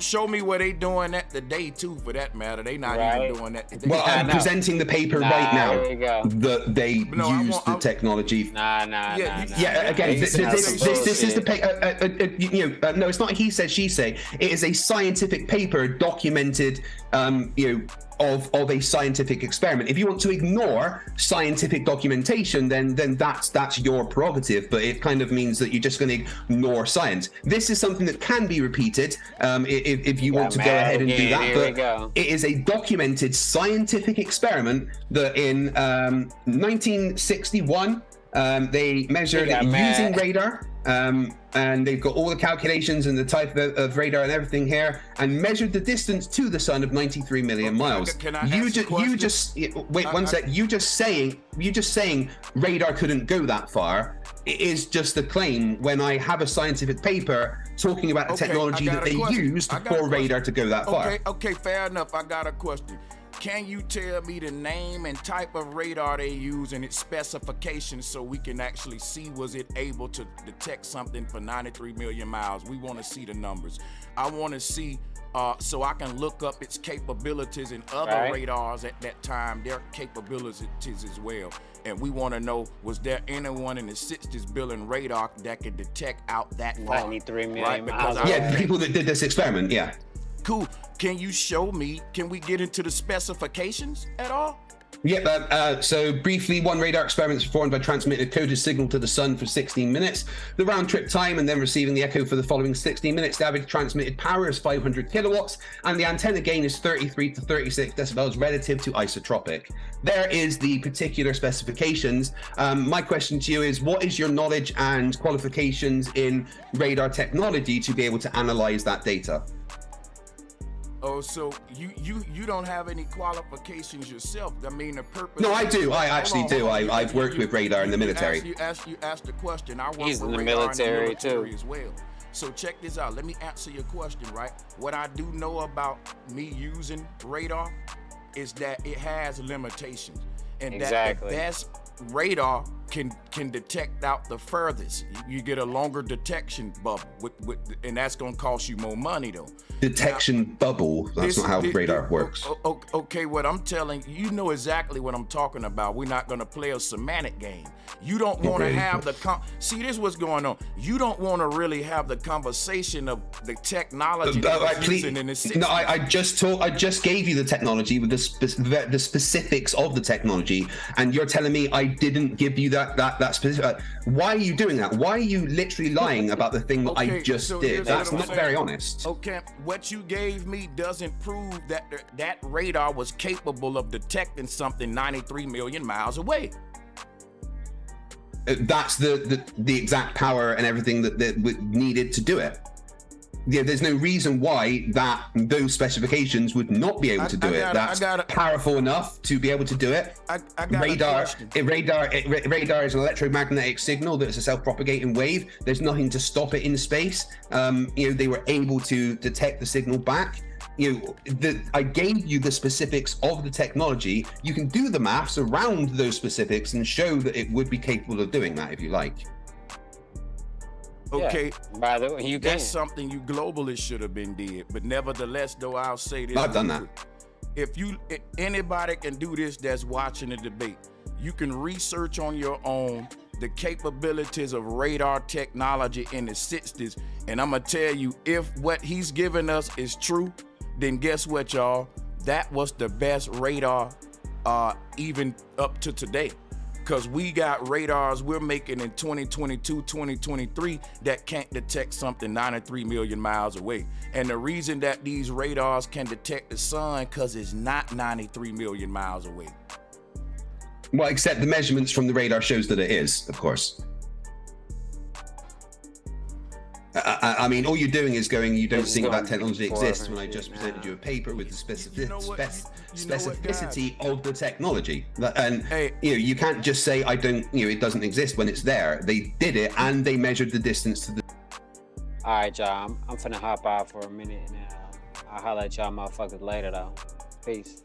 show me where they doing that today too, for that matter. They not even doing that today. Well, I'm presenting the paper right now that they used the technology. Again, this is the paper. No, it's not he said, she say. It is a scientific paper documented, of a scientific experiment. If you want to ignore scientific documentation, then that's your prerogative, but it kind of means that you're just going to ignore science. This is something that can be repeated if you want to go ahead and do that, but it is a documented scientific experiment that in 1961 they measured using radar, and they've got all the calculations and the type of radar and everything here, and measured the distance to the sun of 93 million miles. You just wait one sec. You just saying radar couldn't go that far. It is just a claim when I have a scientific paper talking about the technology that they used for radar to go that far. Okay, fair enough. I got a question. Can you tell me the name and type of radar they use and its specifications so we can actually see was it able to detect something for 93 million miles? We want to see the numbers. I want to see so I can look up its capabilities and other radars at that time, their capabilities as well. And we want to know, was there anyone in the 60s building radar that could detect out that far? 93 million miles. The people that did this experiment, Cool. Can you show me, can we get into the specifications at all? So briefly, one radar experiment is performed by transmitting a coded signal to the sun for 16 minutes. The round trip time and then receiving the echo for the following 16 minutes. The average transmitted power is 500 kilowatts and the antenna gain is 33 to 36 decibels relative to isotropic. There is the particular specifications. My question to you is, what is your knowledge and qualifications in radar technology to be able to analyze that data? Oh, so you don't have any qualifications yourself? I mean, the purpose. No, I do. I actually do. I've worked with radar in the military. You asked the question. I work He's with in the radar military in the military too as well. So check this out. Let me answer your question, right? What I do know about me using radar is that it has limitations, and that the best radar can detect out the furthest. You get a longer detection bubble, and that's going to cost you more money though. Detection bubble? That's not how radar works. Okay, what I'm telling you, know exactly what I'm talking about. We're not going to play a semantic game. You don't want to have see, this is what's going on. You don't want to really have the conversation of the technology using in the 60s. No, I just gave you the technology with the specifics of the technology, and you're telling me I didn't give you that specific. Why are you doing that? Why are you literally lying about the thing that I just so did? here's That's what I'm not saying. very honest. Okay, what you gave me doesn't prove that that radar was capable of detecting something 93 million miles away. That's the exact power and everything that needed to do it. Yeah, there's no reason why those specifications would not be able to do it. That's powerful enough to be able to do it. I got radar, a radar is an electromagnetic signal that's a self-propagating wave. There's nothing to stop it in space. They were able to detect the signal back. I gave you the specifics of the technology. You can do the maths around those specifics and show that it would be capable of doing that if you like. Okay, by the way, that's something you globalists should have been did. But nevertheless, though, I'll say this. I've done that. If anybody can do this that's watching the debate, you can research on your own the capabilities of radar technology in the 60s. And I'm gonna tell you, if what he's giving us is true, then guess what, y'all? That was the best radar even up to today. Because we got radars we're making in 2022, 2023 that can't detect something 93 million miles away. And the reason that these radars can detect the sun, because it's not 93 million miles away. Well, except the measurements from the radar shows that it is, of course. I mean, all you're doing is going, you don't think that technology exists when I just presented you a paper with the specificity of the technology. And you can't just say, it doesn't exist when it's there. They did it and they measured the distance to the... All right, y'all, I'm finna hop out for a minute now. I'll holler at y'all motherfuckers later, though. Peace.